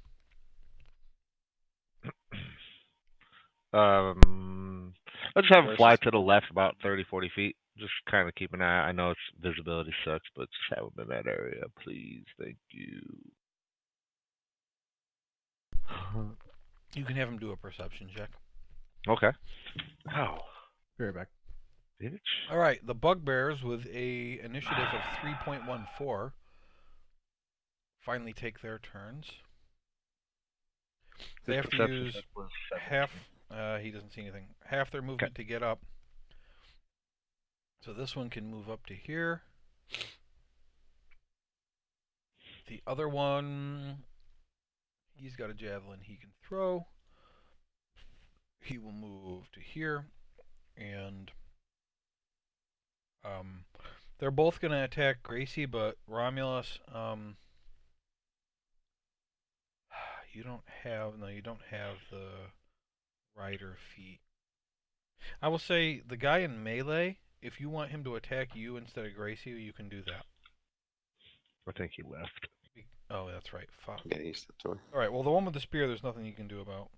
Let's have him fly Versus- to the left about 30, 40 feet. Just kind of keep an eye. I know its visibility sucks, but just have him in that area, please. Thank you. You can have him do a perception check. Okay. Wow. Be right back. Bitch. All right. The bugbears with a initiative of 3.14 finally take their turns. They His have to perception use check was half. 17. He doesn't see anything. Half their movement to get up. So this one can move up to here. The other one, he's got a javelin he can throw. He will move to here, and they're both gonna attack Gracie, but Romulus, you don't have the rider feat. I will say the guy in melee, if you want him to attack you instead of Gracie, you can do that. I think he left. Oh, that's right. Fuck. Okay, he stepped away. All right. Well, the one with the spear, there's nothing you can do about.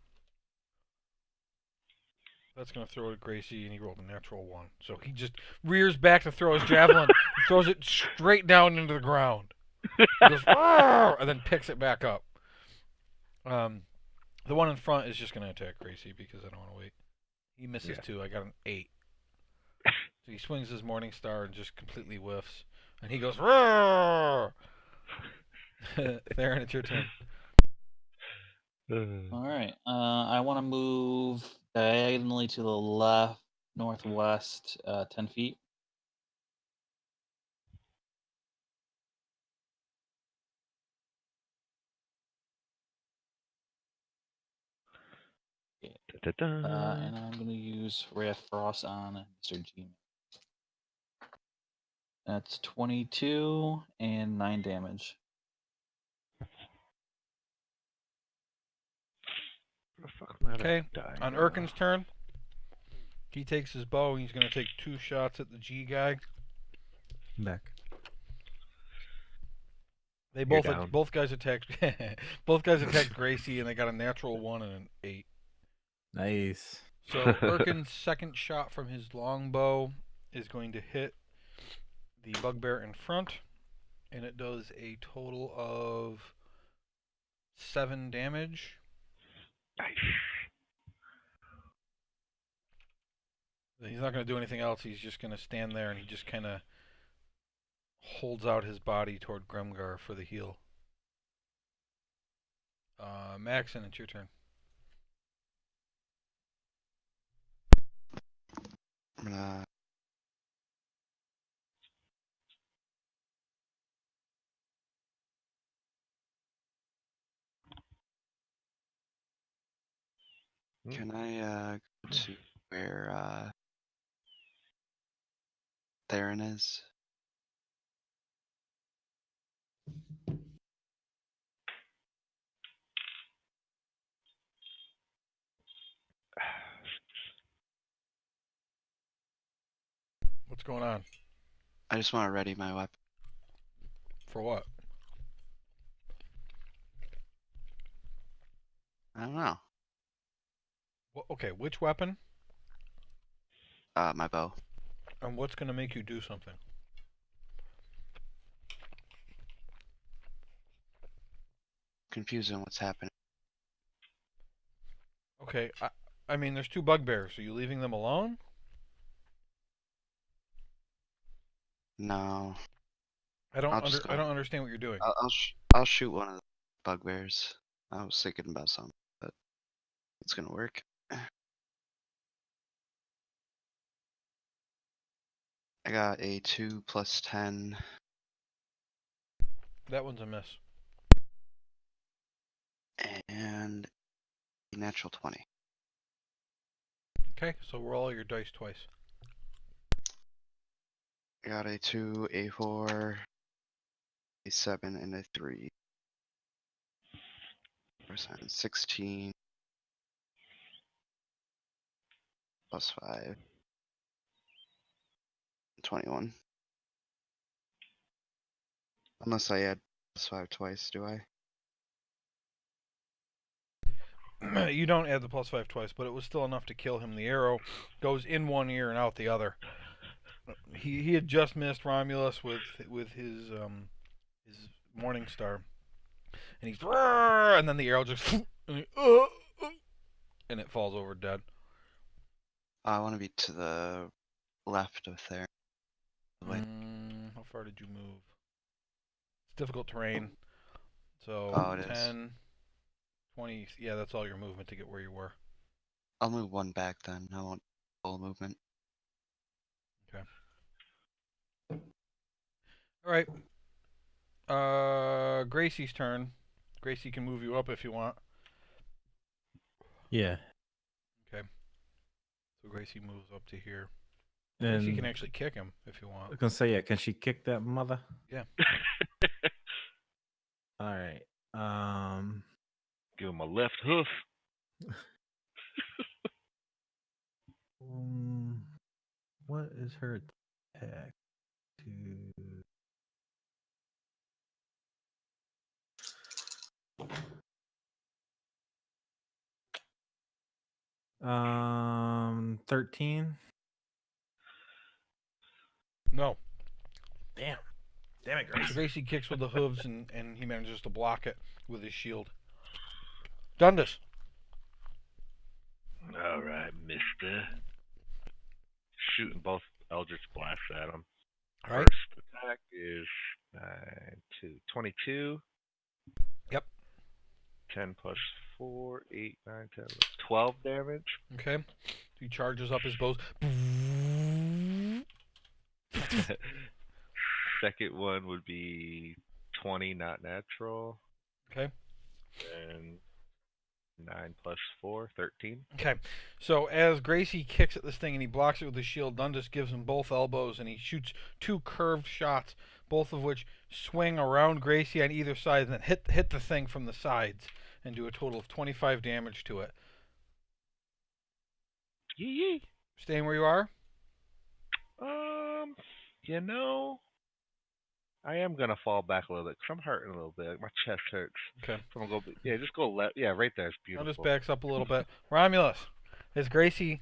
That's going to throw it at Gracie, and he rolled a natural 1. So he just rears back to throw his javelin, throws it straight down into the ground. He goes, and then picks it back up. The one in front is just going to attack Gracie because I don't want to wait. He misses 2. I got an 8. So he swings his Morning Star and just completely whiffs. And he goes, Theron, it's your turn. All right. I want to move diagonally to the left, northwest, 10 feet. Da-da-da. And I'm gonna use Ray of Frost on Mr. G. That's 22 and 9 damage. Where the fuck am I Okay, die on now? Urkin's turn, he takes his bow and he's going to take 2 shots at the G guy. Back. They You're both down. both guys attacked both guys attacked Gracie and they got a natural 1 and an 8. Nice. So Urkin's second shot from his longbow is going to hit the bugbear in front, and it does a total of 7 damage. Nice. He's not going to do anything else. He's just going to stand there and he just kind of holds out his body toward Gremgar for the heal. Maxon, it's your turn. I'm gonna Hmm. Can I go to where Theron is? What's going on? I just want to ready my weapon. For what? I don't know. Okay, which weapon? My bow. And what's going to make you do something? Confused on what's happening. Okay, I mean, there's 2 bugbears. Are you leaving them alone? No, I don't I'll just go. I don't understand what you're doing. I'll shoot one of the bugbears. I was thinking about something, but it's gonna work. I got a 2 plus 10 That one's a miss. and a natural 20. Okay, so roll your dice twice. I got a 2, a 4, a 7, and a 3. 16 plus 5. 21. Unless I add plus 5 twice, do I? You don't add the +5 twice, but it was still enough to kill him. The arrow goes in one ear and out the other. He had just missed Romulus with his Morning Star, and he's and then the arrow just and it falls over dead. I want to be to the left of there. How far did you move? It's difficult terrain. So Oh, it is. 10, 20. Yeah, that's all your movement to get where you were. I'll move one back then. I won't full movement. Okay. All right. Gracie's turn. Gracie can move you up if you want. Yeah. Okay. So Gracie moves up to here. Gracie And can actually kick him if you I want. was gonna say, yeah, can she kick that mother? Yeah. All right. Give him a left hoof. What is her attack? To 13. No. Damn it, So Grace. Gracie kicks with the hooves and he manages to block it with his shield. Dundas. All right, mister. Shooting both Eldritch Blasts at him. All right. First attack is 22. Yep. 10 plus 4, 8, 9, 10, 12 damage. Okay. He charges up his bows. Second one would be 20, not natural. Okay. And 9 plus 4, 13. Okay, so as Gracie kicks at this thing and he blocks it with his shield, Dundas gives him both elbows and he shoots two curved shots, both of which swing around Gracie on either side and then hit the thing from the sides and do a total of 25 damage to it. Yee. Staying where you are? You know, I am gonna fall back a little bit because I'm hurting a little bit. Like my chest hurts. Okay. So I'm gonna go. Yeah, just go left. Yeah, right there is Dundas beautiful. backs up a little bit. Romulus, as Gracie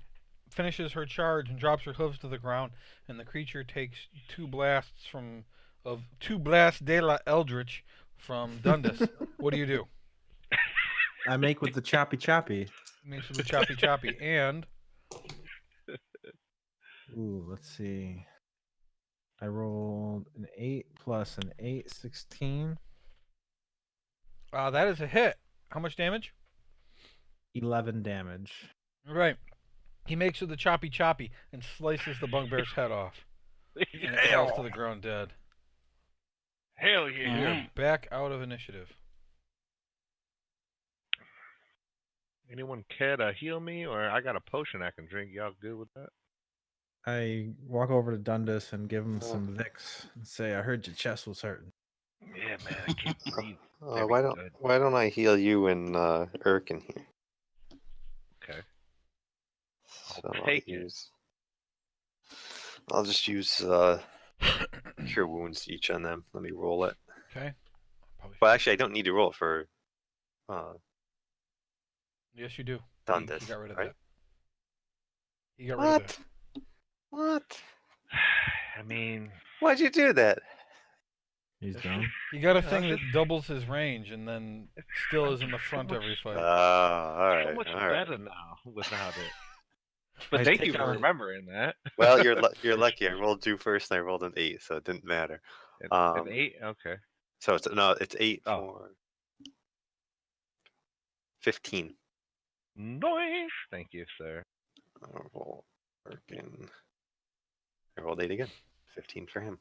finishes her charge and drops her hooves to the ground, and the creature takes two blasts de la Eldritch from Dundas. What do you do? I make with the choppy choppy. Makes with the choppy choppy, and Ooh, let's see. I rolled an 8 plus an 8, 16. that is a hit. How much damage? 11 damage. Right. He makes with the choppy choppy and slices the bugbear's head off, and it falls to the ground dead. Hell yeah! You're back out of initiative. Anyone care to heal me, or I got a potion I can drink? Y'all good with that? I walk over to Dundas and give him some Vicks and say, "I heard your chest was hurting." Yeah, man, I can't breathe. Why don't I heal you and Erkin here? Okay. So take it. I'll just use cure wounds each on them. Let me roll it. Okay. Well, actually, I don't need to roll it for Yes, you do. Dundas. He got rid of right? that. He got rid of that. What? I mean, Why'd you do that? He's done. He got a thing that doubles his range and then still is in the so front much- every fight. All right. so much all right. better now without it. But I thank take you for out- remembering that. Well, you're lucky. I rolled 2 first, and I rolled an 8, so it didn't matter. An 8? Okay. So it's 8 Oh. for 15. Nice. Thank you, sir. I'll roll Erkin. I rolled 8 again. 15 for him.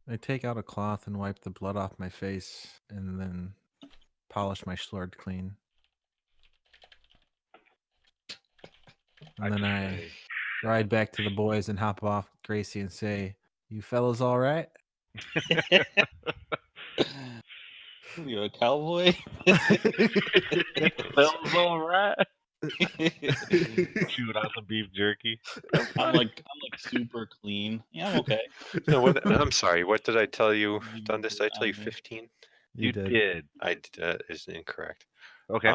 I take out a cloth and wipe the blood off my face and then polish my sword clean. And then I ride back to the boys and hop off Gracie and say, "You fellas all right?" You a cowboy? Smells all right. Chewing on some beef jerky. I'm like super clean. Yeah, I'm okay. No, I'm sorry. What did I tell you, Dundas? Did I tell you 15? You did. I that is incorrect. Okay.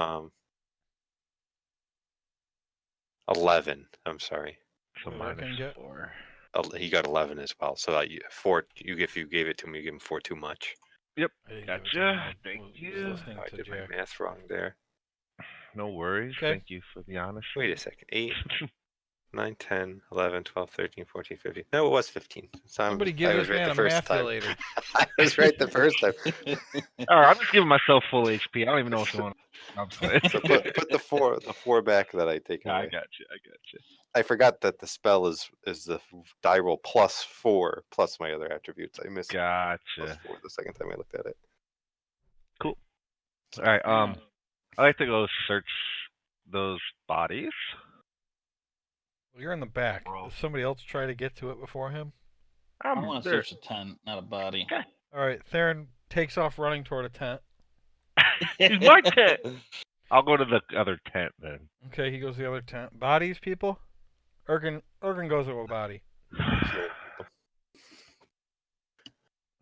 11. I'm sorry. So What did Erkin minus get? 4. He got 11 as well. So 4. If you gave it to me, you gave him 4 too much. Yep. I didn't give it to Gotcha. him. I Thank was you. listening I to did Jack. my math wrong there. No worries. Okay. Thank you for the honesty. Wait a second. 8, 9, 10, 11, 12, 13, 14, 15. No, it was 15. So Somebody I give was this right man the a first math time. later. I was right the first time. All right, I'm just giving myself full HP. I don't even know what's going on. I'm sorry. So put the four back that I take No, away. I got you. I forgot that the spell is the die roll plus 4 plus my other attributes. I missed plus Gotcha. 4 the second time I looked at it. Cool. All right. I like to go search those bodies. Well, you're in the back. Bro. Does somebody else try to get to it before him? I want to search a tent, not a body. All right, Theron takes off running toward a tent. He's my tent. I'll go to the other tent then. Okay, he goes to the other tent. Bodies, people? Erkin goes to a body. Healing people.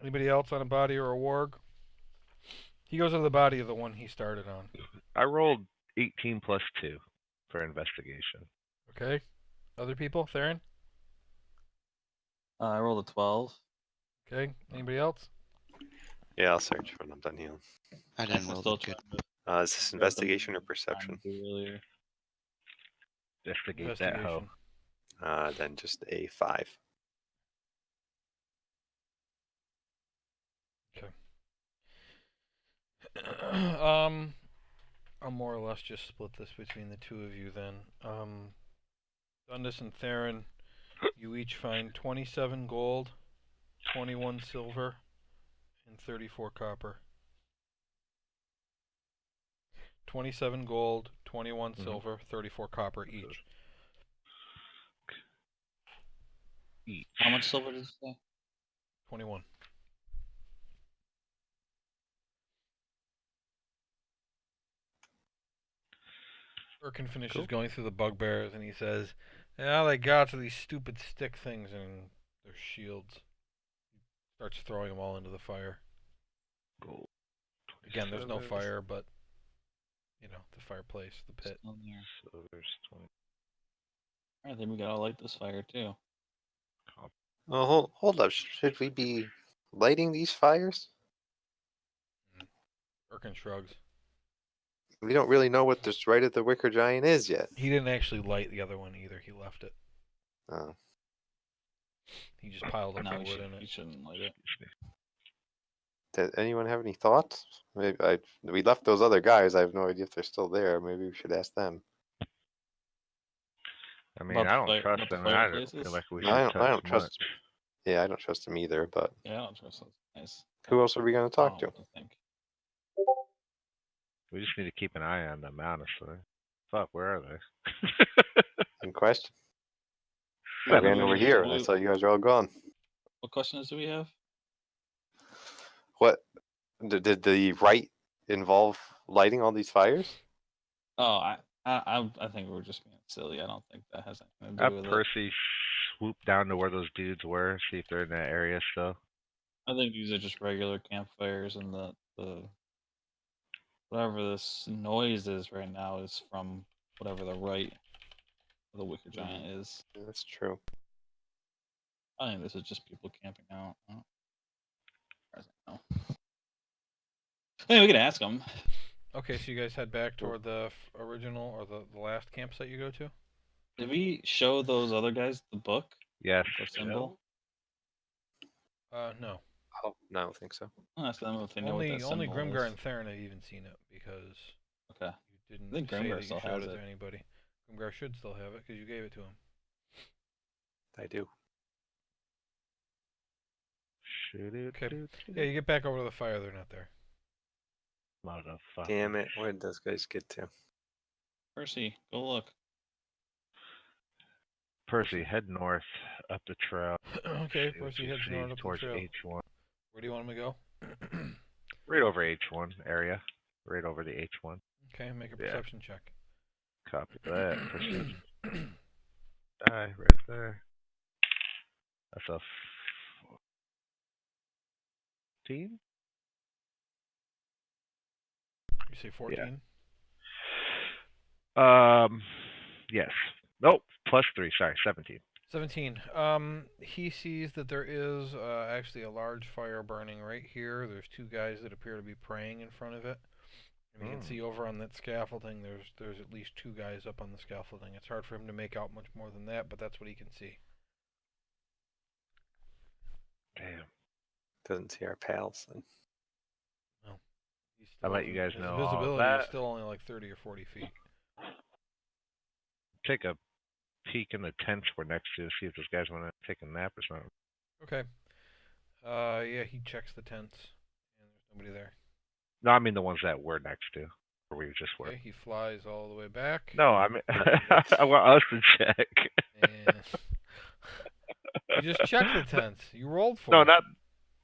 Anybody else on a body or a warg? He goes to the body of the one he started on. I rolled 18 plus 2 for investigation. Okay. Other people? Theron? I rolled a 12. Okay. Anybody else? Yeah, I'll search when I'm done healing. I didn't I'm roll still the good. trying to Is this investigation or perception? earlier. Investigate that hoe. Investigation. Then just a 5. I'll more or less just split this between the two of you then. Dundas and Theron, you each find 27 gold, 21 silver, and 34 copper. 27 gold, 21 Mhm. silver, 34 copper each. Each. How much silver did you say? 21. Urkin finishes Cool. going through the bugbears and he says, "All they got are these stupid stick things and their shields." He starts throwing them all into the fire. Gold. Again, there's no 27. fire, but the fireplace, the pit. Still there. So there's 20. I think we gotta light this fire too. Well, hold up. Should we be lighting these fires? Urkin shrugs. We don't really know what this right at the Wicker Giant is yet. He didn't actually light the other one either. He left it. Oh. He just piled up No, the wood in we it. shouldn't light it. Does anyone have any thoughts? Maybe we left those other guys. I have no idea if they're still there. Maybe we should ask them. I mean, About I the don't fire, trust about the them, and I don't fireplaces. feel like we No, should I touch don't much. trust. Yeah, I don't trust them either. But Yeah, I don't trust those guys. who else are we going to talk to? What to think. We just need to keep an eye on them, honestly. Fuck, where are they? Good question. I Yeah, ran over here and I saw you guys are all gone. What questions do we have? What did the rite involve lighting all these fires? Oh, I think we're just being silly. I don't think that has anything to do with it. Percy swoop down to where those dudes were, see if they're in that area still. I think these are just regular campfires, and the whatever this noise is right now is from whatever the rite of the Wicker Giant is. Yeah, that's true. I think this is just people camping out. I don't- as I know. Anyway, we can ask them. Okay, so you guys head back toward the original or the last campsite you go to? Did we show those other guys the book? Yes. The symbol? No. Oh, no, I don't think so. I'll ask them if they know what that Only symbol Grimgar is. and Theron have even seen it because Okay. you didn't I think say Grimgar that you still showed has it it. to anybody. Grimgar should still have it because you gave it to him. I do. Okay. Yeah, you get back over to the fire. They're not there. Motherfucker. Damn it! Where did those guys get to? Percy, go look. Percy, head north up the trail. Okay, See what Percy you heads see north up the towards trail. H1. Where do you want him to go? Right over H1 area. Right over the H1. Okay, make a Yeah. perception check. Copy that. Perception. Die right there. That's a 14? You say 14? Yes. Nope. +3. Sorry, 17. 17. He sees that there is actually a large fire burning right here. There's two guys that appear to be praying in front of it. And you can see over on that scaffolding, there's at least two guys up on the scaffolding. It's hard for him to make out much more than that, but that's what he can see. Damn. Doesn't see our pals. Then. No. I'll let you guys his know all of visibility that. is still only like 30 or 40 feet. Take a peek in the tents we're next to, see if those guys want to take a nap or something. Okay. Yeah, he checks the tents, and there's nobody there. No, I mean the ones that we're next to, where we just were. Okay, he flies all the way back. No, I mean I want us to check. And you just checked the tents. You rolled for No, it. not.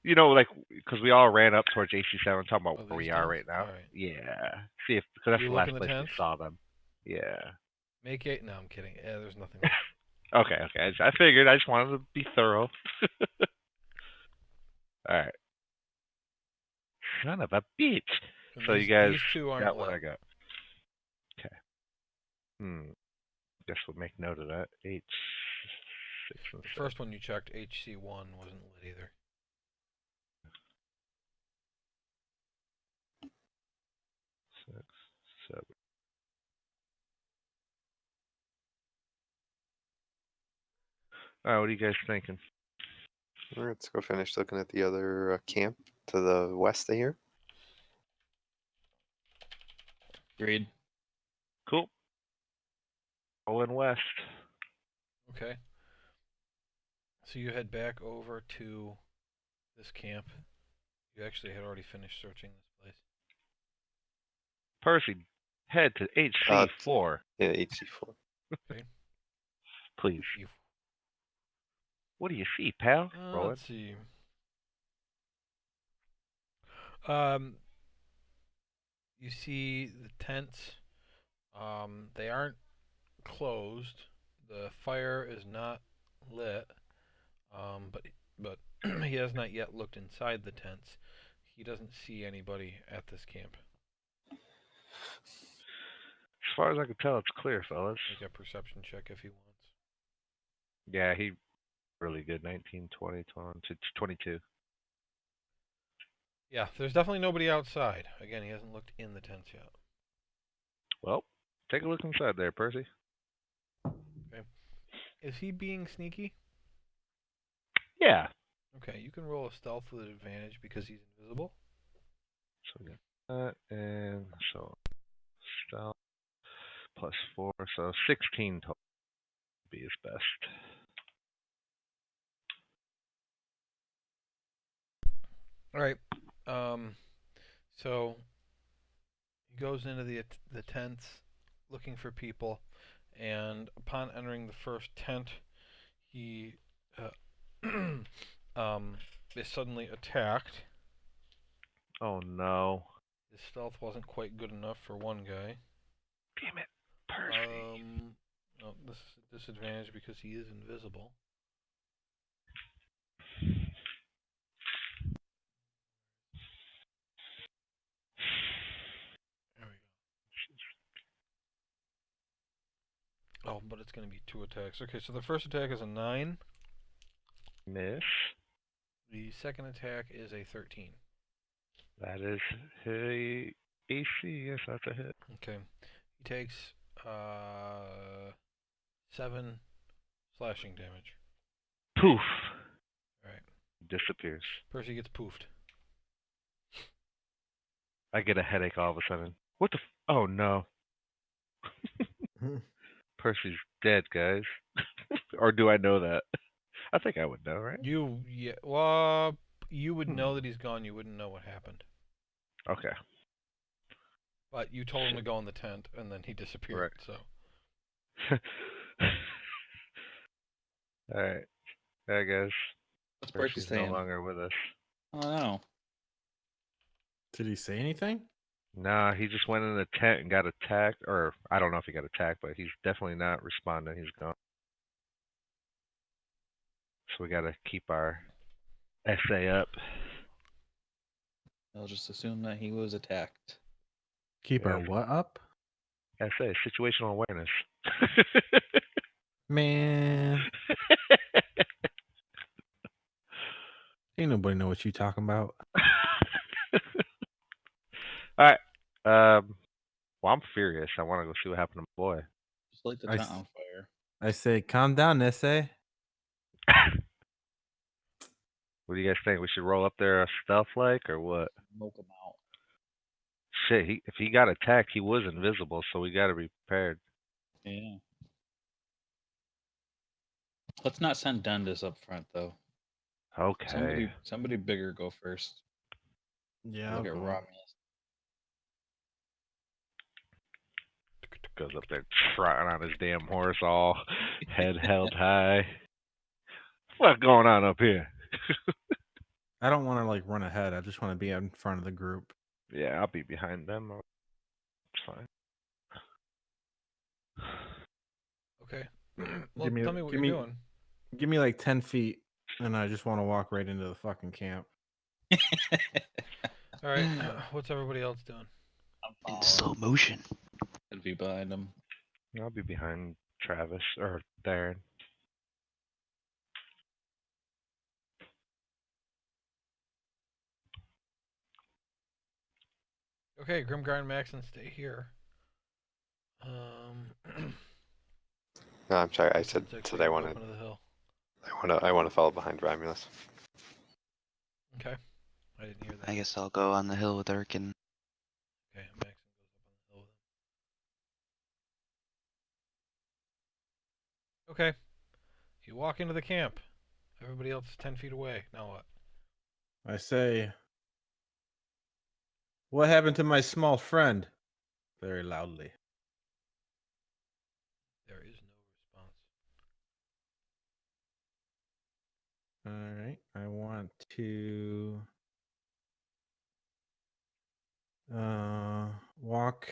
Like because we all ran up towards HC7, talking about where we are tents? right now. Alright. Yeah. See if because that's You the look last in the place tents? we saw them. Yeah. Make it. No, I'm kidding. Yeah, there's nothing. Okay. I figured. I just wanted to be thorough. All right. Son of a bitch. And So you guys these two aren't got what lit. I got. Okay. Guess we'll make note of that. H6 and The first one you checked, HC1, wasn't lit either. 6, 7. All right. What are you guys thinking? Let's go finish looking at the other camp to the west of here. Agreed. Cool. Going west. Okay. So you head back over to this camp. You actually had already finished searching this place. Percy, Head to HC4, Yeah, HC4. Okay. please. You- What do you see, pal? Roll it. let's see. Um, you see the tents. They aren't closed. The fire is not lit. But he has not yet looked inside the tents. He doesn't see anybody at this camp. As far as I can tell, it's clear, fellas. Make a perception check if he wants. Yeah, he really good. 19, 20, 22. Yeah, there's definitely nobody outside. Again, he hasn't looked in the tents yet. Well, take a look inside there, Percy. Okay. Is he being sneaky? Yeah. Okay, you can roll a stealth with advantage because he's invisible. So we got that, and so stealth plus 4, so 16 total would be his best. All right. So he goes into the tents looking for people, and upon entering the first tent, he is suddenly attacked. Oh no. His stealth wasn't quite good enough for one guy. Damn it, Percy. No, this is a disadvantage because he is invisible. There we go. Oh, but it's going to be 2 attacks. Okay, so the first attack is a 9. Miss. The second attack is a 13. That is his AC. Yes, that's a hit. Okay. He takes 7 slashing damage. Poof. Alright. Disappears. Percy gets poofed. I get a headache all of a sudden. What the oh no. Percy's dead, guys. Or do I know that? I think I would know, right? You would know that he's gone. You wouldn't know what happened. Okay. But you told him to go in the tent, and then he disappeared. Right. So Alright. There, guys. What's Percy Percy's no saying? longer with us. Oh no. Did he say anything? Nah, he just went in the tent and got attacked. Or, I don't know if he got attacked, but he's definitely not responding. He's gone. So we gotta keep our essay up. I'll just assume that he was attacked. Keep our Yeah. what up? Essay, situational awareness. Man, ain't nobody know what you talking about. Alright. Well, I'm furious. I want to go see what happened to my boy. Just light the I tent s- on fire. I say, calm down, essay. What do you guys think? We should roll up there stealth like or what? Smoke him out. Shit, if he got attacked, he was invisible, so we gotta be prepared. Yeah. Let's not send Dundas up front though. Okay. Somebody bigger go first. Yeah, Look I'll at go. Romulus. Goes up there trotting on his damn horse, all head held high. What's going on up here? I don't want to like run ahead. I just want to be in front of the group. Yeah, I'll be behind them. It's fine. okay. Well, me- tell me what give you're me- doing. Give me like 10 feet, and I just want to walk right into the fucking camp. All right. What's everybody else doing? I'm In following. slow motion. I'd be behind him. I'll be behind Travis or Darren. Okay, Grimgar and Maxon stay here. Um, No, I'm sorry. I Looks said like that we I can want go up to. into the hill. I want to follow behind Romulus. Okay. I didn't hear that. I guess I'll go on the hill with Erkin. Okay, Maxon goes up on the hill with him. Okay. You walk into the camp. Everybody else is 10 feet away. Now what? I say, what happened to my small friend? very loudly. There is no response. All right. I want to walk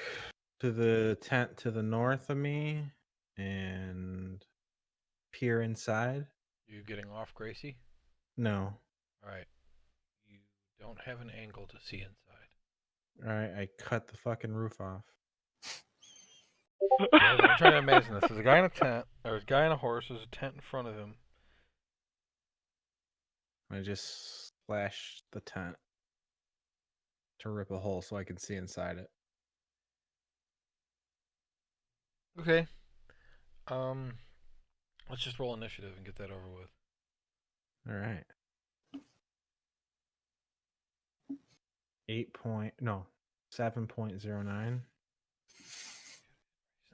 to the tent to the north of me and peer inside. You getting off, Gracie? No. All right. You don't have an angle to see inside. All right. I cut the fucking roof off. Okay, hold on, I'm trying to imagine this. There's a guy in a tent. There's a guy on a horse. There's a tent in front of him. I just slash the tent to rip a hole so I can see inside it. Okay. Let's just roll initiative and get that over with. All right. 7.09.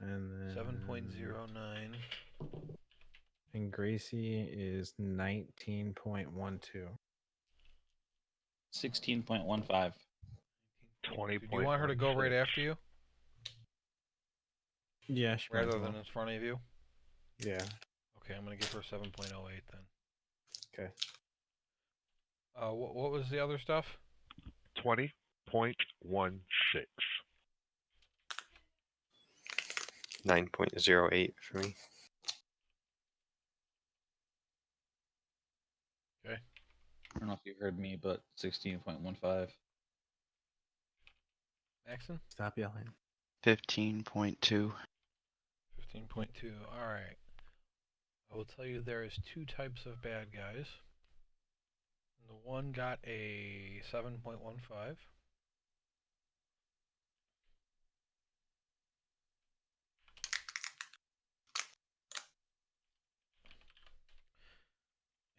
And then 7.09. And Gracie is 19.12. 16.15. 20. Do you want her to go right after you, Yeah, she might as rather well. than in front of you? Yeah. Okay, I'm gonna give her 7.08 then. Okay. What was the other stuff? 20.16. 9.08 for me. Okay. I don't know if you heard me, but 16.15. Maxon? Stop yelling. 15.2. 15.2. All right. I will tell you there is two types of bad guys. The one got a 7.15.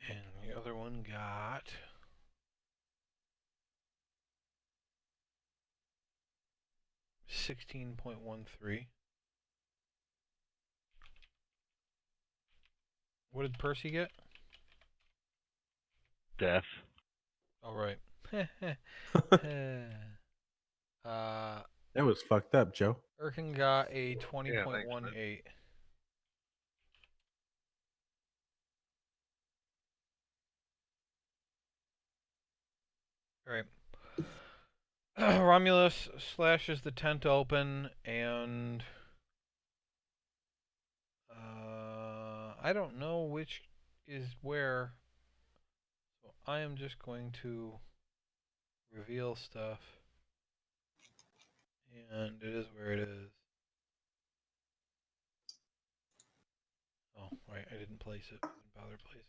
And the other one got 16.13. What did Percy get? Death. All right. That was fucked up, Joe. Erkin got a Yeah, thanks, 20.18. All right. Romulus slashes the tent open, and I don't know which is where, so I am just going to reveal stuff, and it is where it is. Oh, right, I didn't place it. I didn't bother placing it.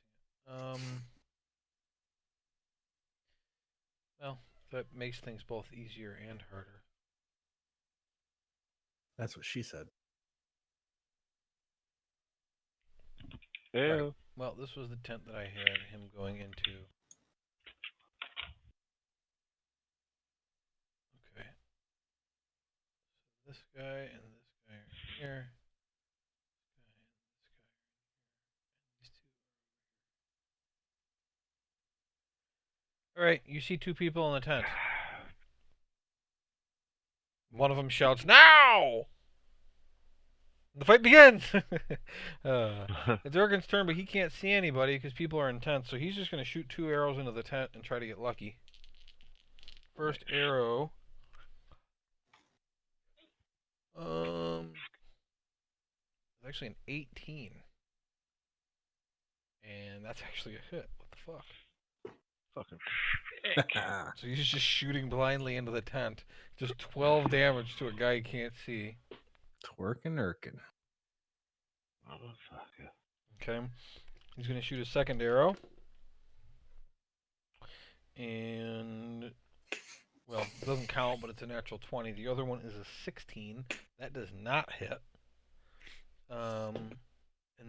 Well, that makes things both easier and harder. That's what she said. Ew. Right. Well, this was the tent that I had him going into. Okay. So this guy and this guy are here. This guy and this guy are in here. And these two. All right, you see two people in the tent. One of them shouts, "Now!" The fight begins! It's Urgen's turn, but he can't see anybody because people are in tents, so he's just going to shoot 2 arrows into the tent and try to get lucky. First arrow. It's actually an 18. And that's actually a hit. What the fuck? Fucking So he's just shooting blindly into the tent. Just 12 damage to a guy he can't see. Twerking Erkin. motherfucker. Okay. He's going to shoot a second arrow. And, well, it doesn't count, but it's a natural 20. The other one is a 16. That does not hit. And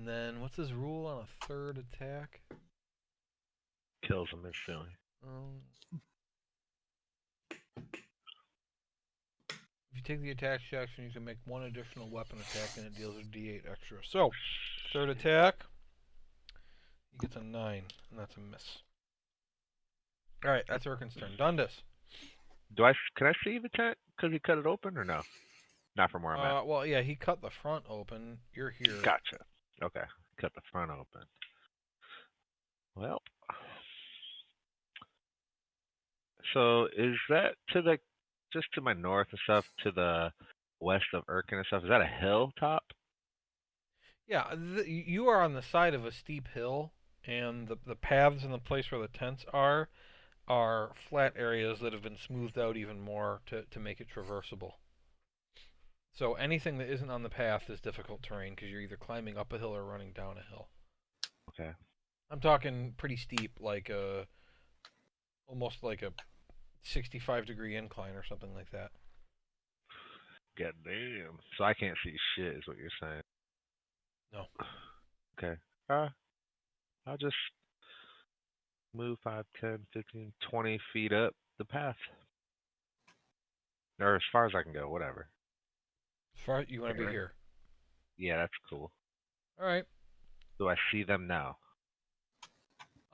then, what's his rule on a third attack? Kills him instantly. If you take the attack action, you can make one additional weapon attack, and it deals a d8 extra. So, third attack, he gets a 9, and that's a miss. All right, that's Urkin's turn. Dundas. Can I see the tent? Because he cut it open or no? Not from where I'm at. Well, yeah, he cut the front open. You're here. Gotcha. Okay. Cut the front open. Well, so is that to the just to my north and stuff, to the west of Erkin and stuff? Is that a hilltop? Yeah, you are on the side of a steep hill, and the paths and the place where the tents are flat areas that have been smoothed out even more to make it traversable. So anything that isn't on the path is difficult terrain because you're either climbing up a hill or running down a hill. Okay. I'm talking pretty steep, like almost like a 65-degree incline or something like that. God damn. So I can't see shit, is what you're saying. No. Okay. I'll just move 5, 10, 15, 20 feet up the path. Or as far as I can go, whatever. As far you want to be Right. here. Yeah, that's cool. All right. Do I see them now?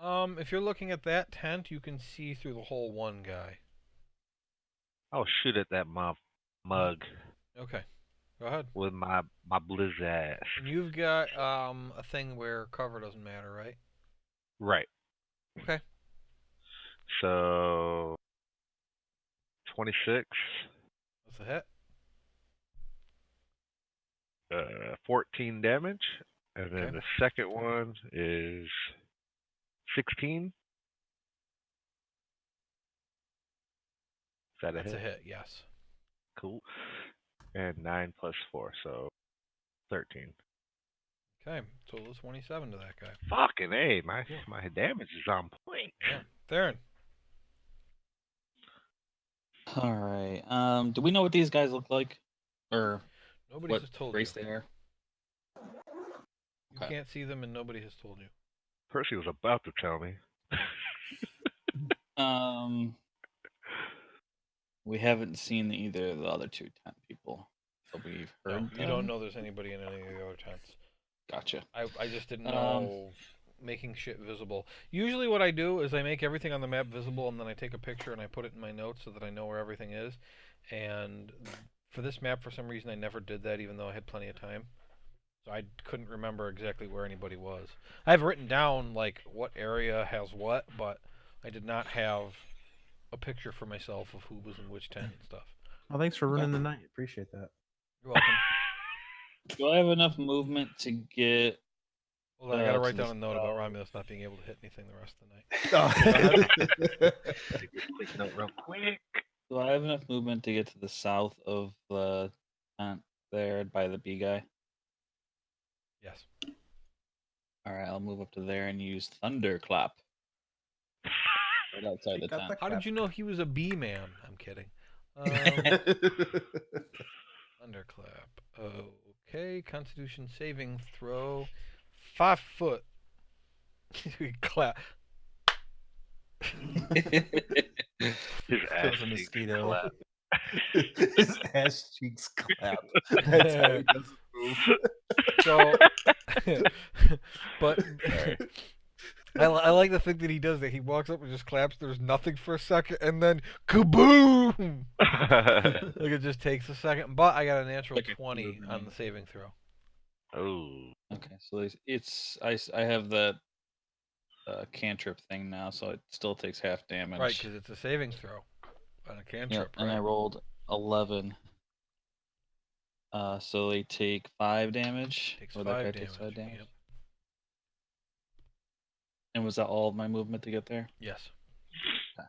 If you're looking at that tent, you can see through the whole one guy. I'll shoot at that mug Okay. Go ahead. with my blizz ass. And you've got a thing where cover doesn't matter, right? Right. Okay. So 26, That's a hit. 14 damage, and then Okay. the second one is 16. Is that a That's hit? a hit. Yes. Cool. And 9 plus 4, so 13. Okay. Total is 27 to that guy. Fucking A, my damage is on point. Yeah. Theron. All right. Do we know what these guys look like, or Nobody what has told race you. they are? You Okay. can't see them, and nobody has told you. Percy was about to tell me. We haven't seen either of the other two tent people, but we've No, heard you don't them. know there's anybody in any of the other tents. Gotcha. I just didn't know making shit visible. Usually what I do is I make everything on the map visible, and then I take a picture and I put it in my notes so that I know where everything is. And for this map, for some reason, I never did that, even though I had plenty of time. So I couldn't remember exactly where anybody was. I have written down like what area has what, but I did not have a picture for myself of who was in which tent and stuff. Oh, thanks for ruining the night. Appreciate that. You're welcome. Do I have enough movement to get? Hold on, I gotta to write the down a note about south? Romulus not being able to hit anything the rest of the night. Take this quick note real quick. Do I have enough movement to get to the south of the tent there by the B guy? Yes. All right, I'll move up to there and use Thunderclap right outside the tent. How did you know he was a bee man? I'm kidding. Thunderclap. Okay, Constitution saving throw. 5 foot. Clap. His ass Kills a cheeks mosquito. clap. His ass cheeks clap. That's how he does his move. So, but I like the thing that he does that he walks up and just claps. There's nothing for a second, and then kaboom! Like it just takes a second. But I got a natural Like a 20 fever on dream. the saving throw. Oh. Okay, so I have that cantrip thing now, so it still takes half damage. Right, because it's a saving throw on a Yep, cantrip. and right? I rolled 11. So they take 5 damage. Takes or that 5 guy damage. takes 5 damage. Yep. And was that all of my movement to get there? Yes. Okay.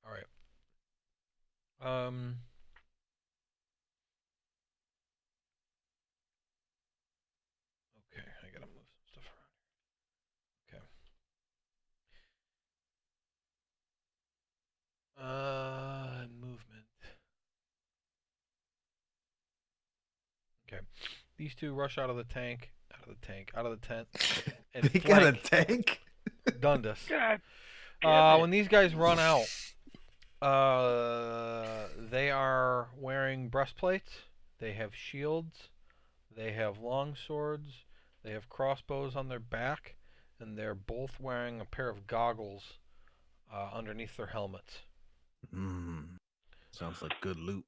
All right. Okay, I gotta move some stuff around. Okay. Movement. Okay. These two rush out of the tent, and They got a flank tank? Dundas. God. When these guys run out, they are wearing breastplates. They have shields. They have long swords. They have crossbows on their back, and they're both wearing a pair of goggles underneath their helmets. Sounds like good loot.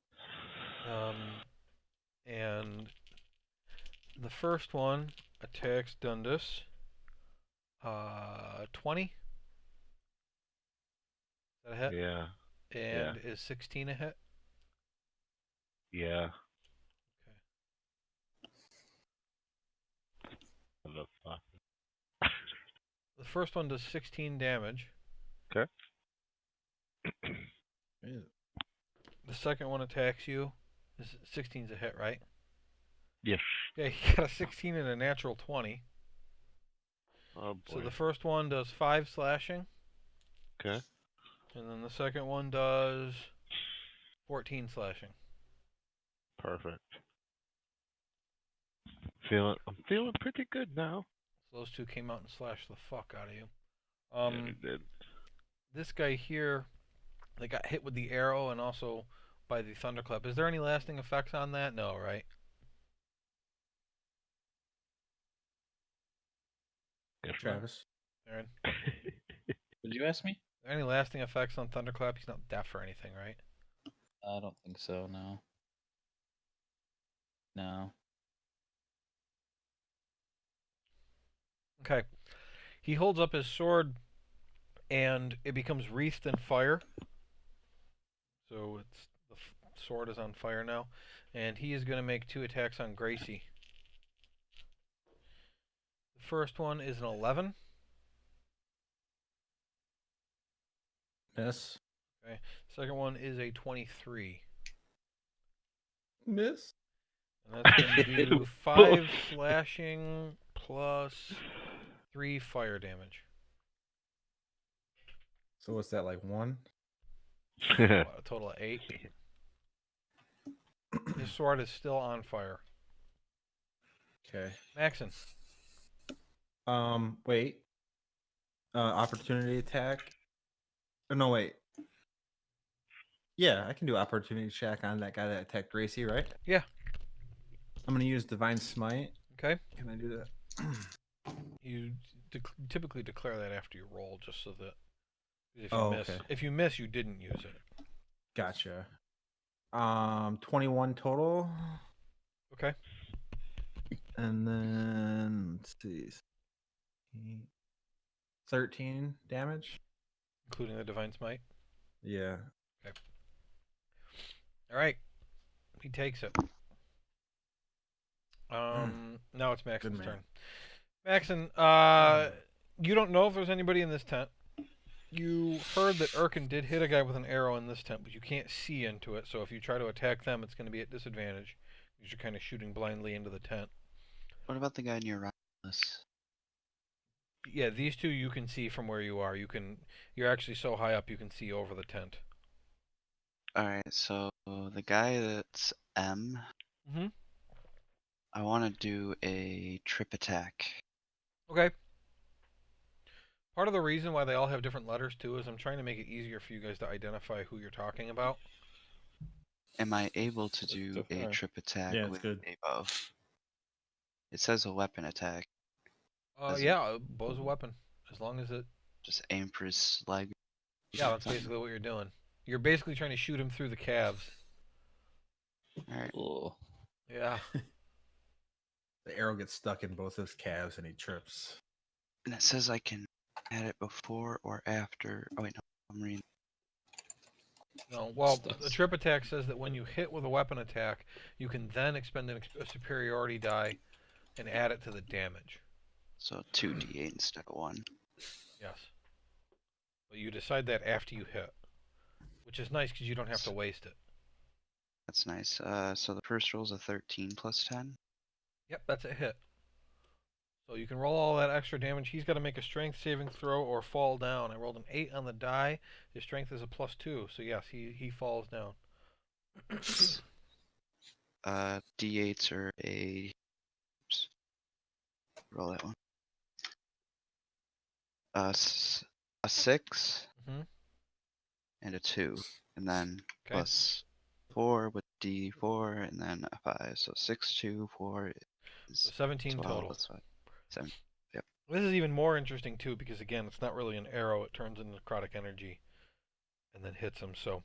And the first one attacks Dundas. 20. Is that a hit? Yeah. And is 16 a hit? Yeah. Okay. What the fuck? The first one does 16 damage. Okay. The second one attacks you. 16's a hit, right? Yes. Yeah, he got a 16 and a natural 20. Oh So boy. the first one does 5 slashing. Okay. And then the second one does 14 slashing. Perfect. I'm feeling pretty good now. So those two came out and slashed the fuck out of you. Yeah, we did. This guy here, they got hit with the arrow and also by the thunderclap. Is there any lasting effects on that? No, right? Guess not. Travis. Aaron? Did you ask me? Are there any lasting effects on thunderclap? He's not deaf or anything, right? I don't think so. No. No. Okay. He holds up his sword and it becomes wreathed in fire. So it's the sword is on fire now, and he is going to make 2 attacks on Gracie. The first one is an 11. Miss. Okay. Second one is a 23. Miss. And that's going to do 5 slashing plus 3 fire damage. So what's that, like 1? What, a total of 8. His sword is still on fire. Okay. Maxon. Wait. Opportunity attack. Oh, no, wait. Yeah, I can do opportunity attack on that guy that attacked Gracie, right? Yeah. I'm gonna use Divine Smite. Okay. Can I do that? You typically declare that after you roll, just so that Okay. If you miss, you didn't use it. Gotcha. 21 total. Okay. And then let's see. 13 damage. Including the divine smite. Yeah. Okay. All right. He takes it. Now it's Maxon's turn. Maxon, you don't know if there's anybody in this tent. You heard that Erkin did hit a guy with an arrow in this tent, but you can't see into it. So if you try to attack them, it's going to be at disadvantage because you're kind of shooting blindly into the tent. What about the guy near Romulus? Yeah, these two you can see from where you are. You're actually so high up you can see over the tent. Alright, so the guy that's M, Mm-hmm. I want to do a trip attack. Okay. Part of the reason why they all have different letters too is I'm trying to make it easier for you guys to identify who you're talking about. Am I able to do a trip attack Yeah, it's with good. a bow? It says a weapon attack. Yeah, a bow's a weapon. As long as it... Just aim for his leg. Yeah, that's basically what you're doing. You're basically trying to shoot him through the calves. Alright. Cool. Yeah. The arrow gets stuck in both his calves and he trips. And it says I can add it before or after. Oh wait, no, I'm reading. No, well, the trip attack says that when you hit with a weapon attack, you can then expend a superiority die and add it to the damage. So 2d8 instead of 1. Yes. But you decide that after you hit, which is nice because you don't have to waste it. That's nice. So the first roll is a 13 plus 10. Yep, that's a hit. So you can roll all that extra damage. He's got to make a strength saving throw or fall down. I rolled an 8 on the die. His strength is a +2. So yes, he falls down. D8s are a... Oops. Roll that one. A 6 Mhm. and a 2. And then Okay. plus 4 with D4 and then a 5. So 6, 2, 4 is So 17 12. total. That's 7. Yep. This is even more interesting too because again, it's not really an arrow. It turns into necrotic energy. and then hits him. So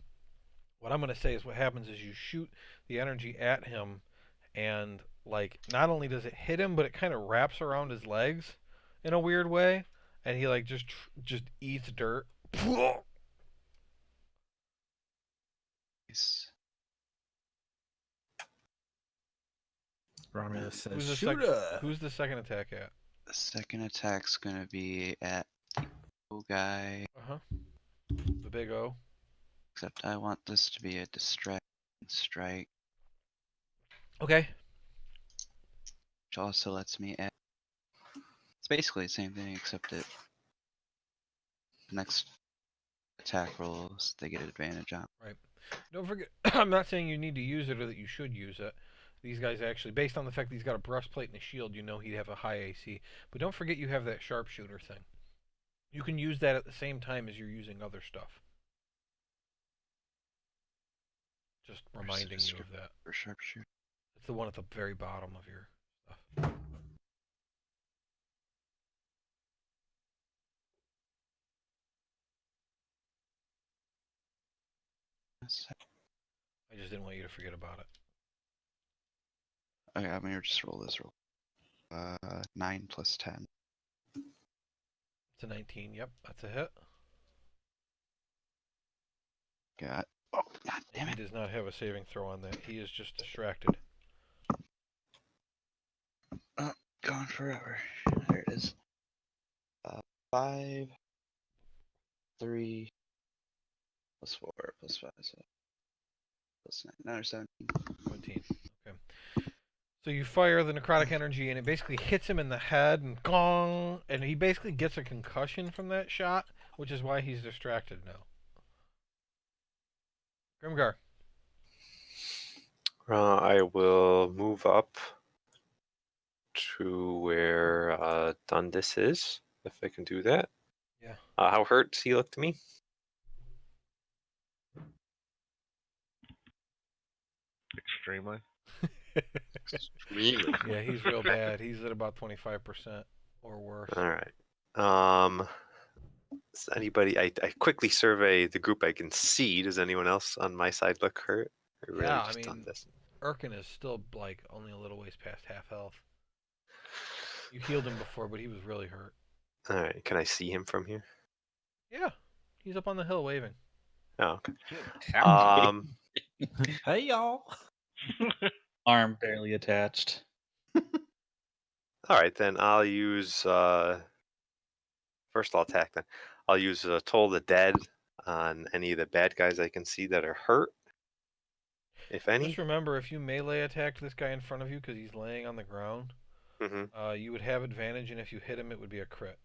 what I'm going to say is what happens is you shoot the energy at him, and like not only does it hit him, but it kind of wraps around his legs in a weird way, and he like just eats dirt. Nice. Romulus says, Who's the "Shooter." Who's the second attack at? The second attack's gonna be at the guy, Uh huh. The big O. except I want this to be a distract strike, Okay. which also lets me add. It's basically the same thing, except it the next attack rolls they get advantage on. Right. Don't forget. I'm not saying you need to use it or that you should use it. These guys actually, based on the fact that he's got a breastplate and a shield, you know he'd have a high AC. But don't forget you have that sharpshooter thing. You can use that at the same time as you're using other stuff. Just reminding you of that. For sharpshooter. It's the one at the very bottom of your stuff. I just didn't want you to forget about it. Okay, I'm gonna just roll this roll. 9 plus 10. It's a 19. Yep, that's a hit. Got. Oh, god damn He it. does not have a saving throw on that. He is just distracted. Oh, gone forever. There it is. 5, 3, plus 4, plus 5, so plus 9, another 17. 17. Okay. So you fire the necrotic energy, and it basically hits him in the head, and gong, and he basically gets a concussion from that shot, which is why he's distracted now. Grimgar. I will move up to where Dundas is, if I can do that. Yeah. How hurt does he look to me? Extremely. Extremely. Yeah, he's real bad. He's at about 25% or worse. All right. Does anybody? I quickly survey the group I can see. Does anyone else on my side look hurt? Or really Yeah, I just mean, Dundas? Erkin is still like only a little ways past half health. You healed him before, but he was really hurt. All right. Can I see him from here? Yeah, he's up on the hill waving. Oh, okay. Tapping. Hey, y'all. Arm barely attached. All right, then I'll use. First, I'll attack. Then I'll use Toll the Dead on any of the bad guys I can see that are hurt, if any. Just remember, if you melee attacked this guy in front of you because he's laying on the ground, you would have advantage, and if you hit him, it would be a crit.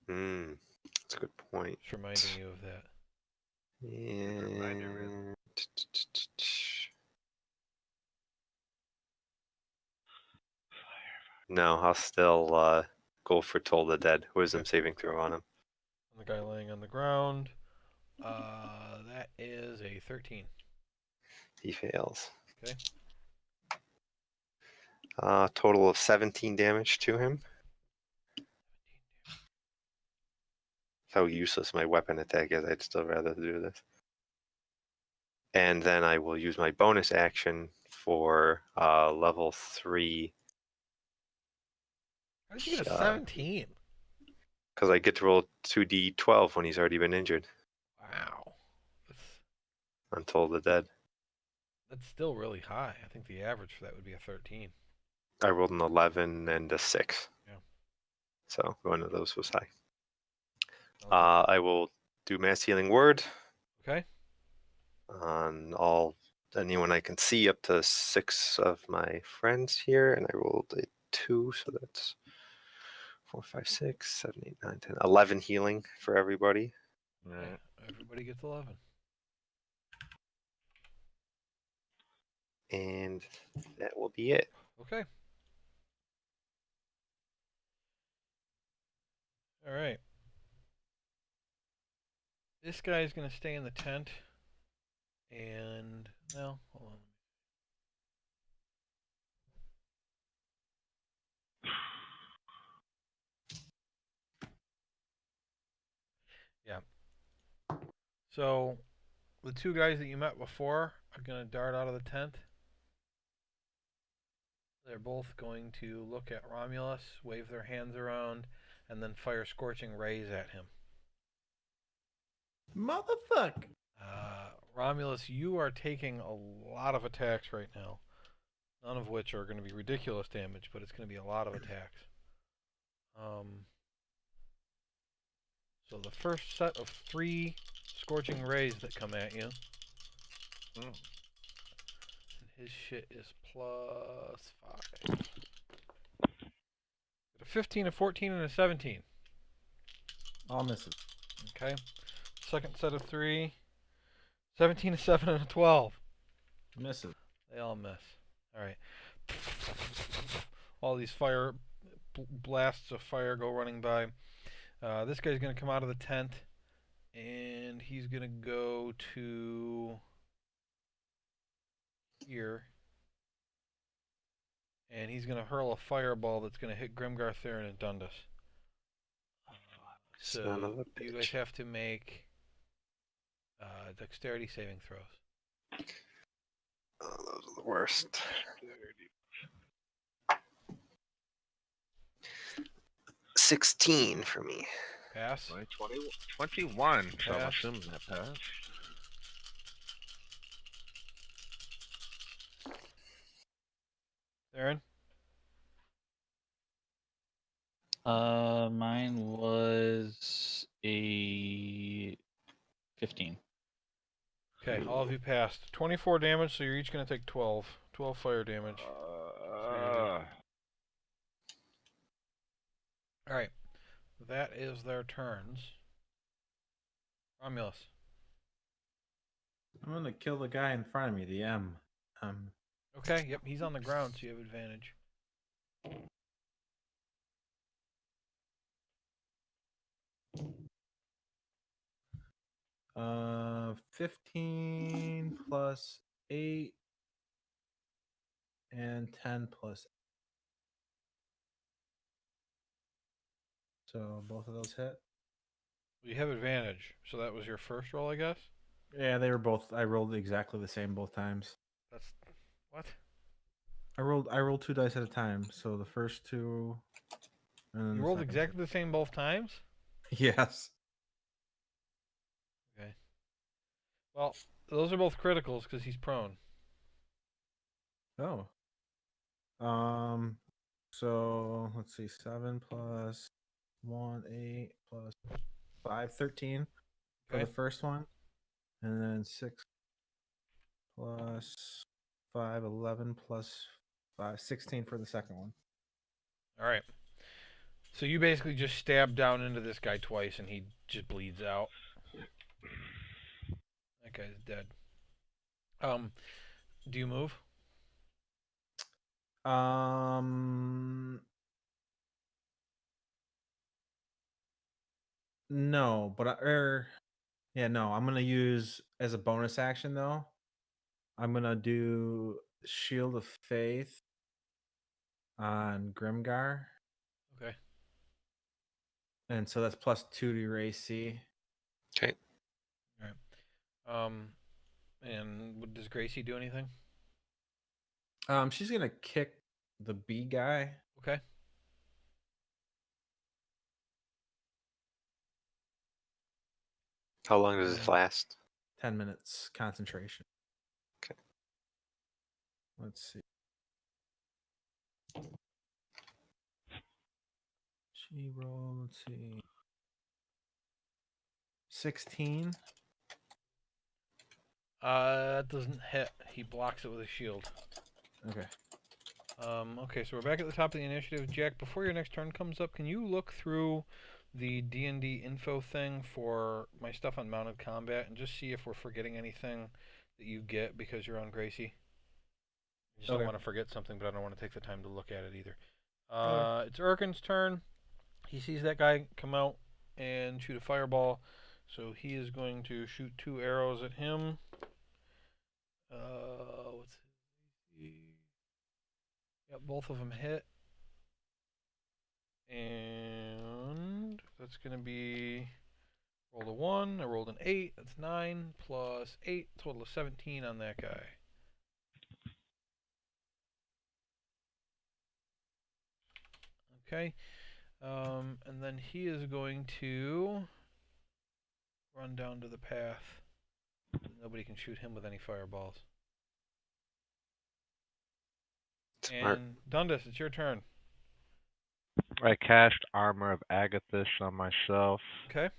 That's a good point. Just reminding you of that. And... No, I'll still go for Toll the Dead. Wisdom saving throw on him. And the guy laying on the ground, that is a 13. He fails. Okay. Total of 17 damage to him. How useless my weapon attack is, I'd still rather do this. And then I will use my bonus action for level 3. How did you get a 17? Because I get to roll 2d12 when he's already been injured. Wow. Until the dead. That's still really high. I think the average for that would be a 13. I rolled an 11 and a 6. Yeah. So one of those was high. Okay. I will do Mass Healing Word Okay. on anyone I can see up to 6 of my friends here. And I rolled a 2, so that's 4, 5, 6, 7, 8, 9, 10, 11 healing for everybody. Okay. Everybody gets 11. And that will be it. Okay. All right. This guy's going to stay in the tent. And, well, hold on. Yeah. So the two guys that you met before are going to dart out of the tent. They're both going to look at Romulus, wave their hands around, and then fire scorching rays at him. Motherfucker. Romulus, you are taking a lot of attacks right now. None of which are going to be ridiculous damage, but it's going to be a lot of attacks. So the first set of 3 scorching rays that come at you. And his shit is +5. A 15, a 14, and a 17. All misses. Okay. Second set of 3. 17, a 7, and a 12. Misses. They all miss. Alright. All these fire blasts of fire go running by. This guy's going to come out of the tent. And he's going to go to here. And he's going to hurl a fireball that's going to hit Grimgar, Theron, and Dundas. Son So of a you guys bitch. have to make dexterity saving throws. Oh, those are the worst. 16 for me. Pass. 21, so I'm Pass. assuming that pass. Theron? Mine was a 15. Okay, all of you passed. 24 damage, so you're each going to take 12. 12 fire damage. Alright. That is their turns. Romulus. I'm gonna kill the guy in front of me, the M. Okay, yep, he's on the ground, so you have advantage. 15 plus 8 and 10 plus. So both of those hit. You have advantage, so that was your first roll, I guess? Yeah, they were both. I rolled exactly the same both times. That's... what? I rolled 2 dice at a time. So the first 2. And then You the rolled second exactly the same both times? 2. Yes. Okay. Well, those are both criticals because he's prone. Oh. So let's see. 7 plus 1, 8 plus 5, 13 for Okay. the first one, and then 6 plus 5, 11 plus 5, 16 for the second one. Alright. So you basically just stab down into this guy twice and he just bleeds out. That guy's dead. Do you move? No, but no, I'm gonna use as a bonus action though. I'm gonna do Shield of Faith on Grimgar, Okay. and so that's +2 to your AC. Okay. Alright. And does Gracie do anything? She's gonna kick the B guy. Okay. How long does this last? 10 minutes concentration. Okay. Let's see. She rolled, let's see. 16. That doesn't hit. He blocks it with a shield. Okay. Okay, so we're back at the top of the initiative. Jack, before your next turn comes up, can you look through the D&D info thing for my stuff on mounted combat and just see if we're forgetting anything that you get because you're on Gracie? I just don't want to forget something, but I don't want to take the time to look at it either. It's Urkin's turn. He sees that guy come out and shoot a fireball, so he is going to shoot 2 arrows at him. What's it? Yep, both of them hit. And that's going to be Rolled a 1. I rolled an 8. That's 9 plus 8. Total of 17 on that guy. Okay. And then he is going to run down to the path. Nobody can shoot him with any fireballs. Smart. And Dundas, it's your turn. I cast Armor of Agathis on myself. Okay.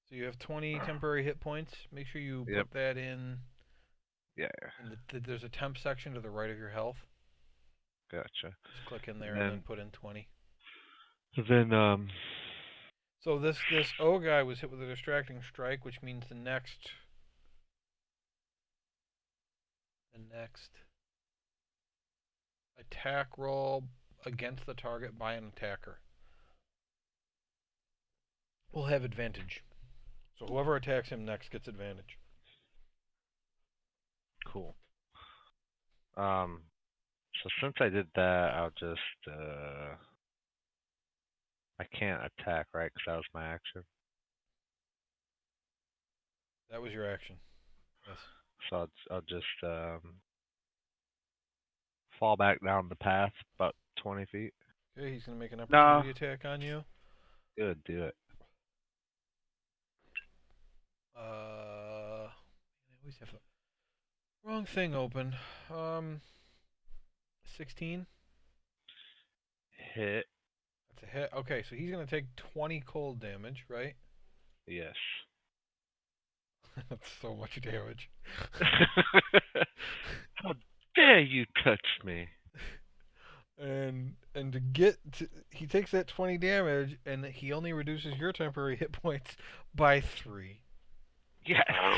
So you have 20 temporary hit points. Make sure you Yep. put that in. Yeah, There's a temp section to the right of your health. gotcha. Just click in there and then put in 20. Then So this O guy was hit with a distracting strike, which means the next attack roll against the target by an attacker will have advantage. So whoever attacks him next gets advantage. cool. So since I did that, I'll just I can't attack, right? Because that was my action. That was your action. Yes. So I'll just fall back down the path about 20 feet. Okay, he's going to make an No. opportunity attack on you. Good, do it. I always have the wrong thing open. 16. Hit. That's a hit. Okay, so he's going to take 20 cold damage, right? Yes. That's so much damage. How dare you touch me? And to get to, he takes that 20 damage, and he only reduces your temporary hit points by 3. Yes. Wow.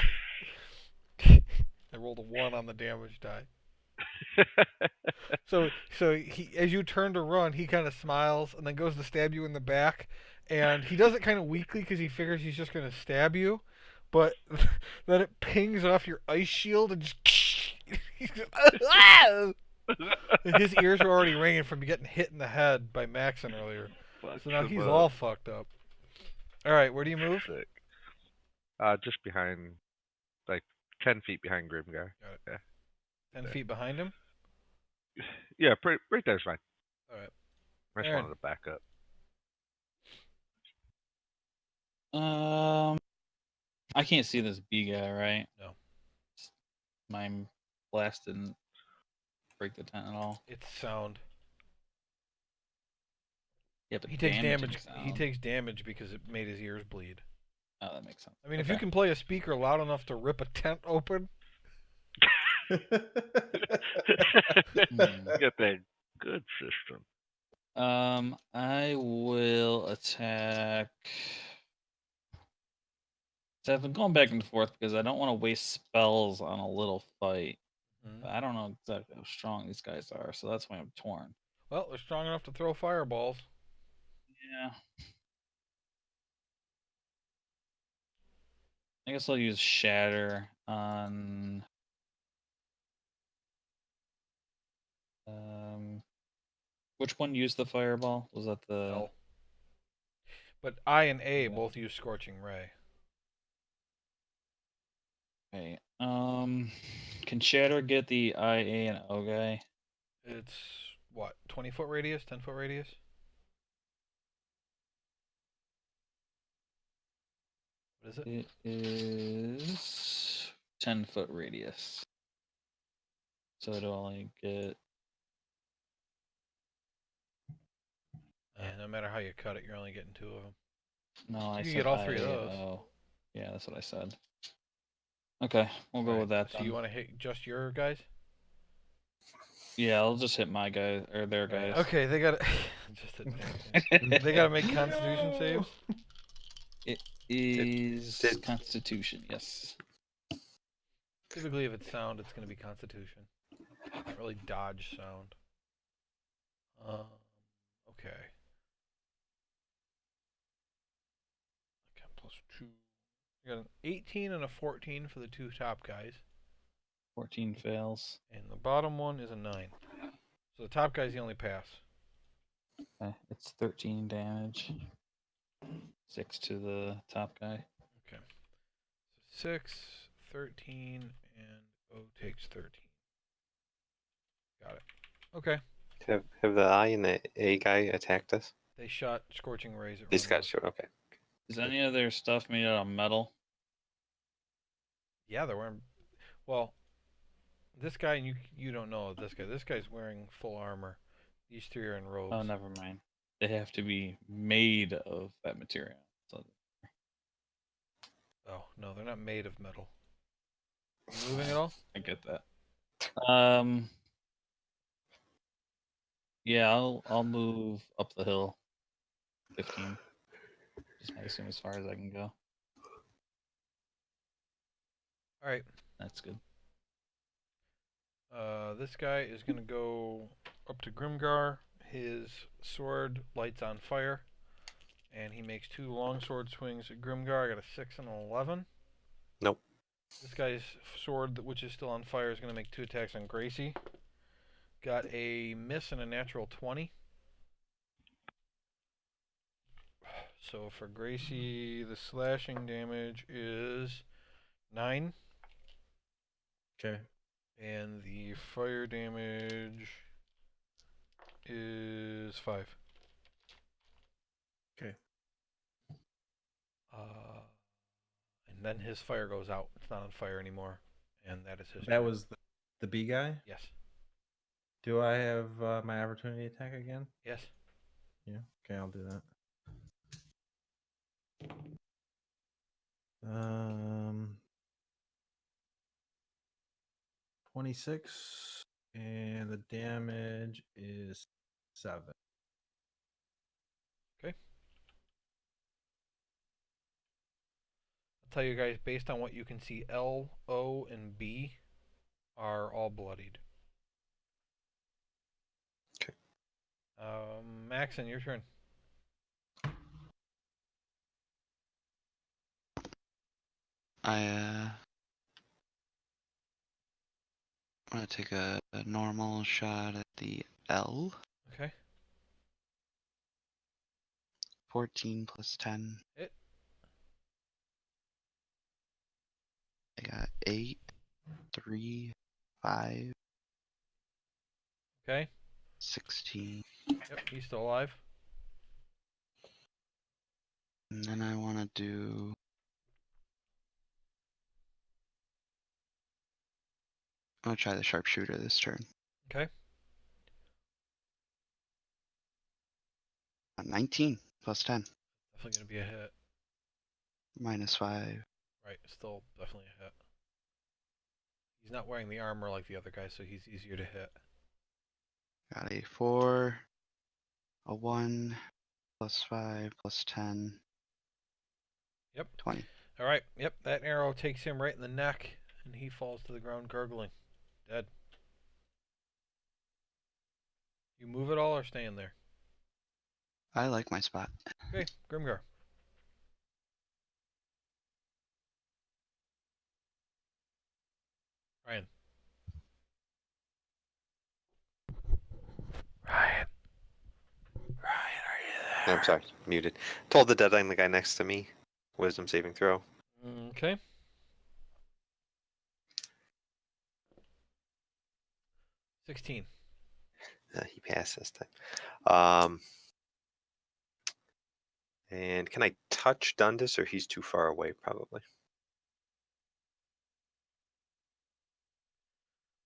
I rolled a 1 on the damage die. So he, as you turn to run, he kind of smiles and then goes to stab you in the back, and he does it kind of weakly because he figures he's just going to stab you, but then it pings off your ice shield and just his ears are already ringing from getting hit in the head by Maxon earlier. Fuck So now him he's up. all fucked up. All right, where do you move? Sick. Just behind, like 10 feet behind Grim Guy. Got it. Yeah. 10 There. feet behind him. Yeah, right there's fine. All right. I just Aaron. wanted to back up. I can't see this B guy, right? No. My blast didn't break the tent at all. It's sound. Yeah, but He takes damaging damage. He sound. takes damage because it made his ears bleed. Oh, that makes sense. I mean, if Okay. you can play a speaker loud enough to rip a tent open, You got that good system. I will attack. So I've been going back and forth because I don't want to waste spells on a little fight. But I don't know exactly how strong these guys are, so that's why I'm torn. well, they're strong enough to throw fireballs. Yeah. I guess I'll use Shatter on. Which one used the fireball? Was that the? L. But I and A Yeah. both use Scorching Ray. Okay. Can Shatter get the IA and O guy? It's what, 20-foot radius, 10-foot radius? What is it? It is 10-foot radius. So it'll only get. No matter how you cut it, you're only getting 2 of them. No, I You can said get all 3 of IA, those. O. Yeah, that's what I said. Okay, we'll go Right, with that so then. you want to hit just your guys? Yeah, I'll just hit my guy or their Right, guys. okay, they got to just hit they got to make Constitution saves. It is did- Constitution, yes. Typically, if it's sound, it's going to be Constitution. Not really dodge sound. Okay. Okay, +2. You got an 18 and a 14 for the 2 top guys, 14 fails. and the bottom one is a 9. So the top guy's the only pass. Okay, it's 13 damage. 6 to the top guy. Okay. So 6, 13, and O takes 13. Got it. Okay. Have the I and the A guy attacked us? They shot scorching rays at They got Rongo. shot. Okay. Is any of their stuff made out of metal? Yeah, they're wearing. Well, this guy, you don't know this guy. This guy's wearing full armor. These three are in robes. Oh, never mind. They have to be made of that material. So Oh no, they're not made of metal. You moving at all? I get that. Yeah, I'll move up the hill. 15. Just I assume as far as I can go. All right. That's good. This guy is gonna go up to Grimgar. His sword lights on fire, and he makes 2 long sword swings at Grimgar. I got a 6 and an 11. Nope. This guy's sword, which is still on fire, is gonna make 2 attacks on Gracie. Got a miss and a natural 20. So for Gracie, the slashing damage is 9. Okay. And the fire damage is 5. Okay. And then his fire goes out. It's not on fire anymore. And that is his That turn. was the B guy. Yes. Do I have my opportunity attack again? Yes. Yeah. Okay, I'll do that. 26, and the damage is 7. Okay. I'll tell you guys, based on what you can see, L, O, and B are all bloodied. Okay. Maxon, your turn. I'm gonna take a normal shot at the L. Okay. 14 plus 10. Hit. I got 8, 3, 5, Okay. 16. Yep, he's still alive. And then I want to do. I'm gonna try the sharpshooter this turn. Okay. 19 plus 10. Definitely going to be a hit. Minus 5. Right, still definitely a hit. He's not wearing the armor like the other guy, so he's easier to hit. Got a 4, a 1, plus 5, plus 10. Yep. 20. All right. Yep, that arrow takes him right in the neck, and he falls to the ground gurgling. Dead. You move at all or stay in there? I like my spot. Okay, Grimgar. Ryan. Ryan. Ryan, are you there? I'm sorry, muted. Told the deadline the guy next to me. Wisdom saving throw. Okay. 16. He passed this time. And can I touch Dundas, or he's too far away? Probably.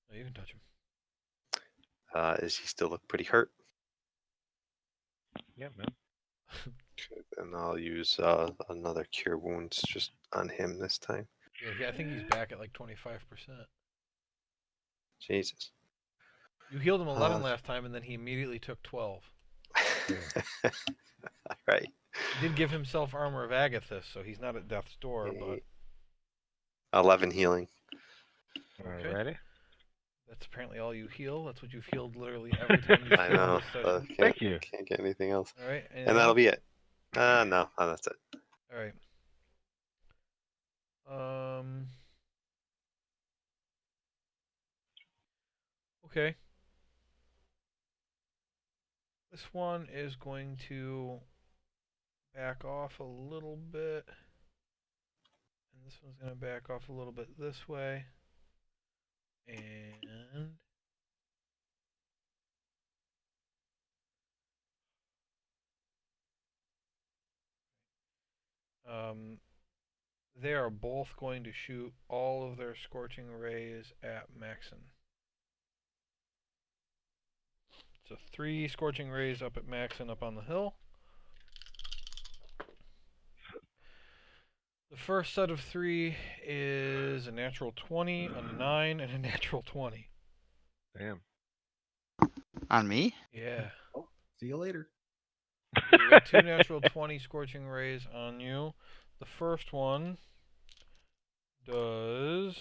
No, you can touch him. Does he still look pretty hurt? Yeah, man. And I'll use another cure wounds just on him this time. Yeah, I think he's back at like 25%. Jesus. You healed him 11 last time, and then he immediately took 12. All right. He did give himself armor of Agathis, so he's not at death's door, but 11 healing. okay. Alrighty. That's apparently all you heal. That's what you've healed literally every time you've I healed know. this session. Thank you. Can't get anything else. All right. And that'll be it. No, that's it. All right. Okay. This one is going to back off a little bit. And this one's going to back off a little bit this way. And they are both going to shoot all of their scorching rays at Maxon. So 3 scorching rays up at Maxon up on the hill. The first set of 3 is a natural 20, a 9, and a natural 20. Damn. On me? Yeah. Oh, see you later. So you got 2 natural 20 scorching rays on you. The first one does...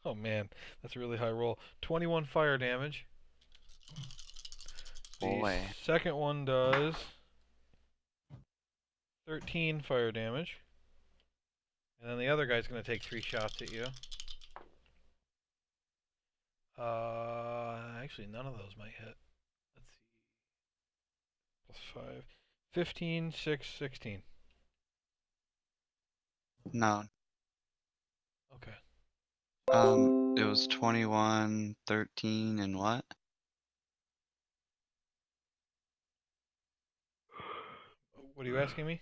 Oh man, that's a really high roll. 21 fire damage. The Boy. second one does 13 fire damage. And then the other guy's going to take 3 shots at you. Actually, none of those might hit. Let's see. Plus 5. 15, 6, 16. No. Okay. It was 21, 13, and what? What are you asking me?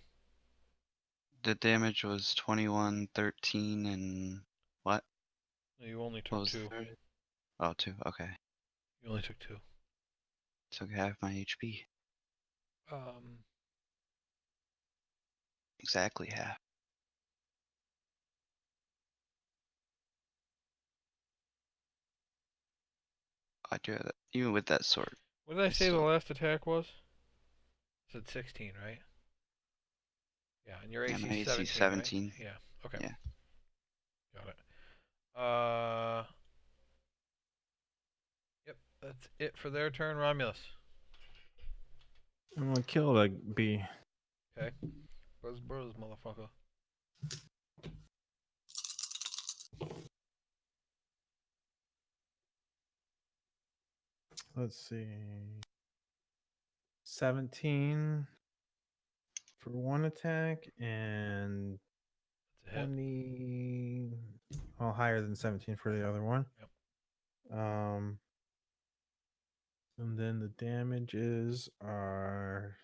The damage was 21, 13, and what? No, you only What took was the 2. third? Oh, 2. Okay. You only took 2. Took half my HP. Um, Exactly half. I do that. Even with that sword. what did I It's say the still, last attack was? I said 16, right? Yeah, and your yeah, AC my is AC 17, right? 17. Yeah. Okay. Yeah. Got it. Yep, that's it for their turn. Romulus. I'm gonna kill the bee. Okay. Buzz, motherfucker. Let's see. 17 for one attack and That's a hit. 20. Oh, higher than 17 for the other one. Yep. And then the damages are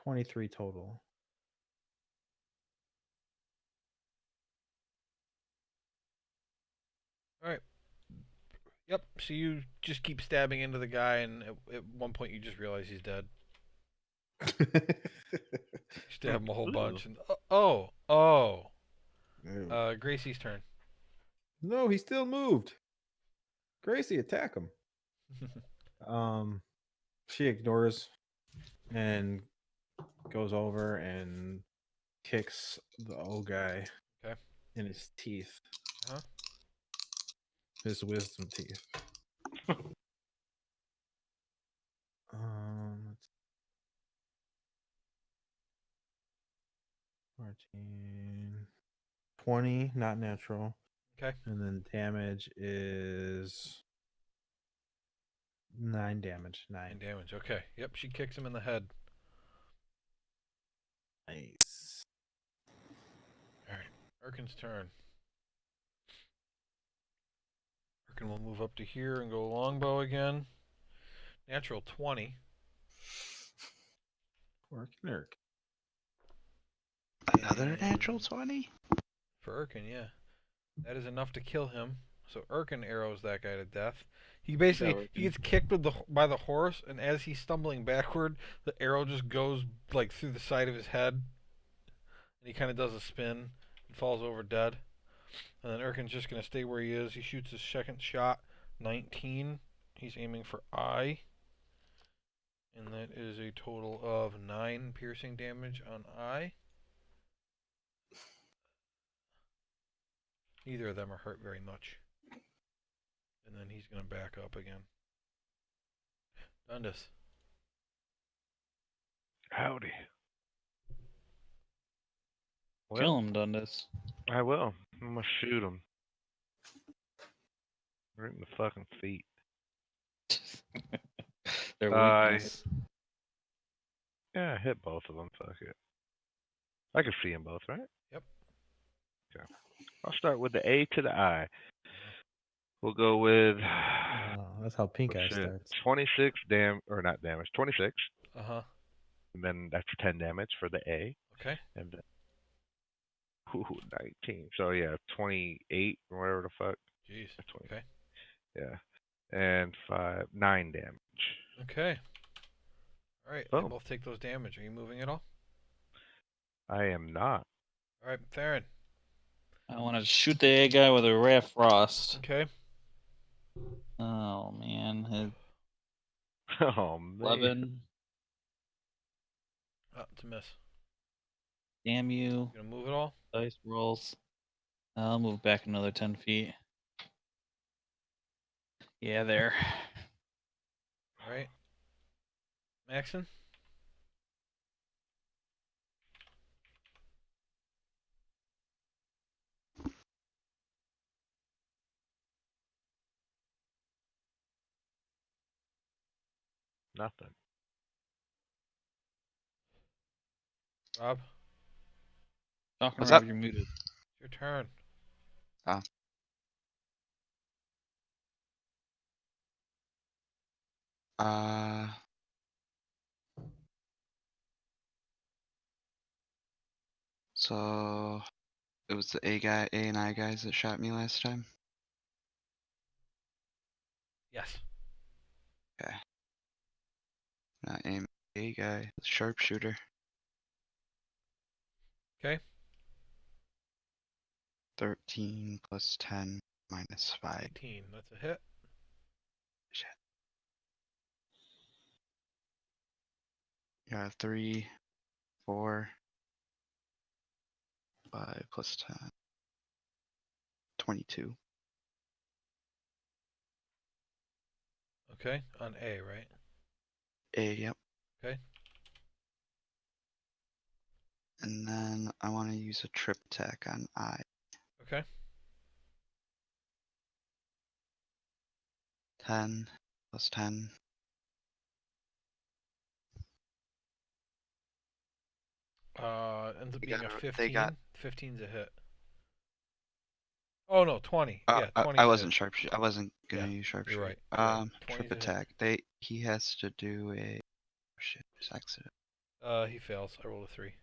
23 total. All right. Yep. So you just keep stabbing into the guy, and at one point you just realize he's dead. You stab him a whole bunch, and Gracie's turn. No, he still moved. Gracie, attack him. She ignores and goes over and kicks the old guy Okay. in his teeth. Uh-huh. His wisdom teeth. Let's 14, 20, not natural. Okay. And then damage is 9 damage. 9. 9 damage. Okay. Yep. She kicks him in the head. Nice. All right. Erkin's turn. Erkin will move up to here and go longbow again. Natural 20. Work Nerk. Another natural And 20? for Erkin, yeah. That is enough to kill him. So Erkin arrows that guy to death. He basically he gets kicked by the horse, and as he's stumbling backward, the arrow just goes like through the side of his head, and he kind of does a spin and falls over dead. And then Erkin's just gonna stay where he is. He shoots his second shot, 19. He's aiming for eye, and that is a total of 9 piercing damage on eye. Neither of them are hurt very much. And then he's gonna back up again. Dundas. Howdy. Kill Well, him, Dundas. I will. I'm gonna shoot him. Right in the fucking feet. Their I weakness. Yeah, hit both of them. Fuck it. I can see them both, right? Yep. Okay. I'll start with the A to the I. Uh-huh. We'll go with Oh, that's how pink eye shit. starts. 26 or not damage. 26, Uh-huh. and then that's 10 damage for the A, Okay. and then 19. So yeah, 28 or whatever the fuck. Jeez. 20. Okay. Yeah, and 9 damage. Okay. All right. They Boom. both take those damage. Are you moving at all? I am not. All right, Theron. I want to shoot the A guy with a ray of frost. Okay. Oh man, hit Oh man. 11. Oh, it's a miss. Damn you. You gonna move at all? Dice rolls. I'll move back another 10 feet. Yeah, there. All right. Maxon. Nothing. Rob. Talking What's Rob, up? you're muted. It's your turn. Oh. Uh. So it was the A and I guys that shot me last time. Yes. Okay. Not aim A guy, sharpshooter. Okay. 13 plus 10 minus 5. 18. That's a hit. Shit. Yeah, 3, 4, 5 plus 10. 22. Okay. On A, right? A, yep. Okay. And then I want to use a trip attack on I. Okay. 10 plus 10. Ends up They being a they 15. got 15's a hit. Oh no, 20. Yeah, I 20's a wasn't hit. sharpshooter. I wasn't gonna Yeah, use you're sharpshooter. right. You're right. Trip 20's a hit. attack. He has to do a oh shit, just accident. He fails. I rolled a 3.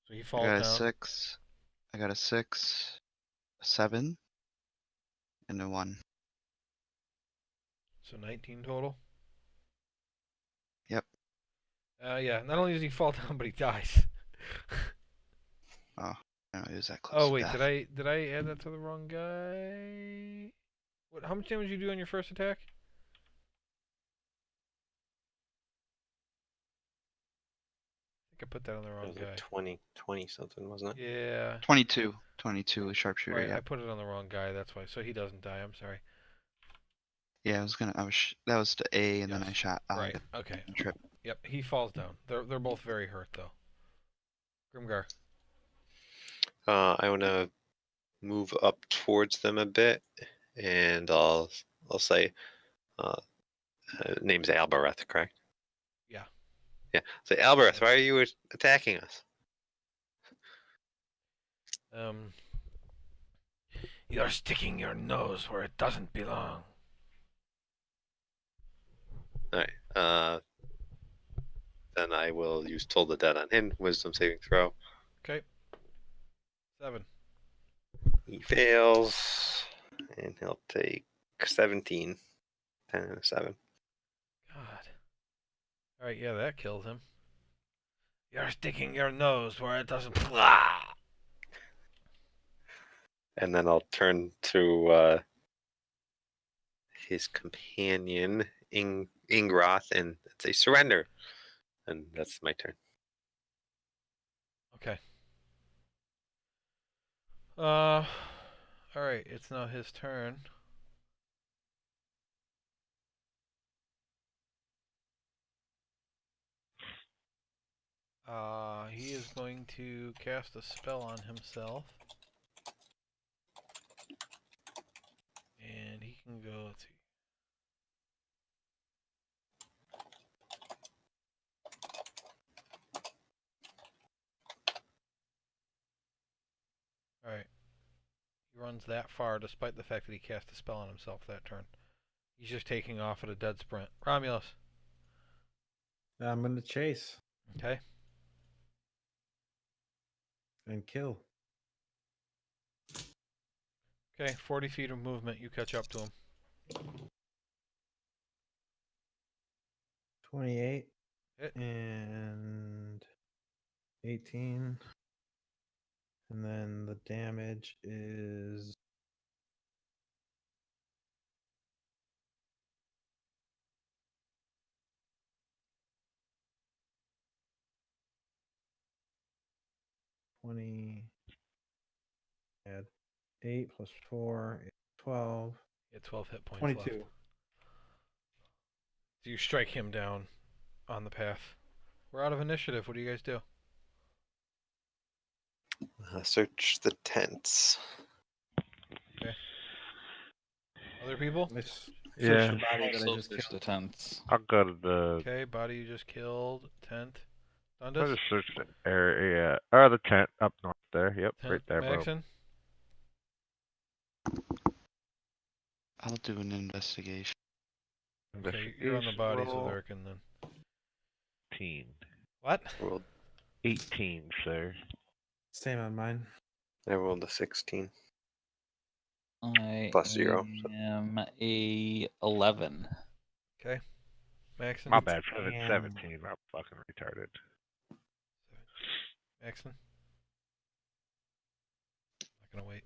So he I falls got a down. 6. I got a 6, a 7, and a 1. So 19 total. Yep. Yeah. Not only does he fall down, but he dies. Oh, I don't know, it was that close Oh to wait, death. did I add that to the wrong guy? What? How much damage did you do on your first attack? I think I put that on the it wrong was guy. like 20 something, wasn't it? Yeah. 22. 22 with sharpshooter, Right. I yeah. put it on the wrong guy. That's why. So he doesn't die. I'm sorry. Yeah, that was the A, and then I Yes. shot I Right. to Okay. trip. Yep. He falls down. They're both very hurt though. Grimgar. I want to move up towards them a bit, and I'll say, name's Albereth, correct? Yeah. Yeah. Say, Albereth, why are you attacking us? You're sticking your nose where it doesn't belong. All right. Then I will use Toll the Dead on him. Wisdom saving throw. Okay. 7. He fails, and he'll take 17. 10 and a 7. God. All right. Yeah, that killed him. You're sticking your nose where it doesn't. Blah! And then I'll turn to his companion, Ingroth, and say, surrender. And that's my turn. Okay. All right. It's now his turn. He is going to cast a spell on himself. And he can go, let's see. runs that far, despite the fact that he cast a spell on himself that turn. He's just taking off at a dead sprint. Romulus. I'm gonna chase Okay. and kill. Okay, 40 feet of movement. You catch up to him. 28 Hit. and 18. And then the damage is 20. Add 8 plus 4 is 12. You had 12 hit points 22. left. So you strike him down on the path. We're out of initiative. What do you guys do? Search the tents. Other people? I search Yeah. the body that I Also just search the killed. tents. I'll go to the. Okay, body you just killed. Tent. I'll Dundas? just search the area. Or the tent up north there. Yep, right Tent. there, boom. Maxon? I'll do an investigation. Okay, you're on the Investigation bodies with roll. Erkin then. 18. What? Rolled, 18, sir. Same on mine. I rolled a 16. I Plus 0, so. am a 11. Okay. Maxon? My bad, 17. Damn. I'm fucking retarded. Maxon? Not gonna wait.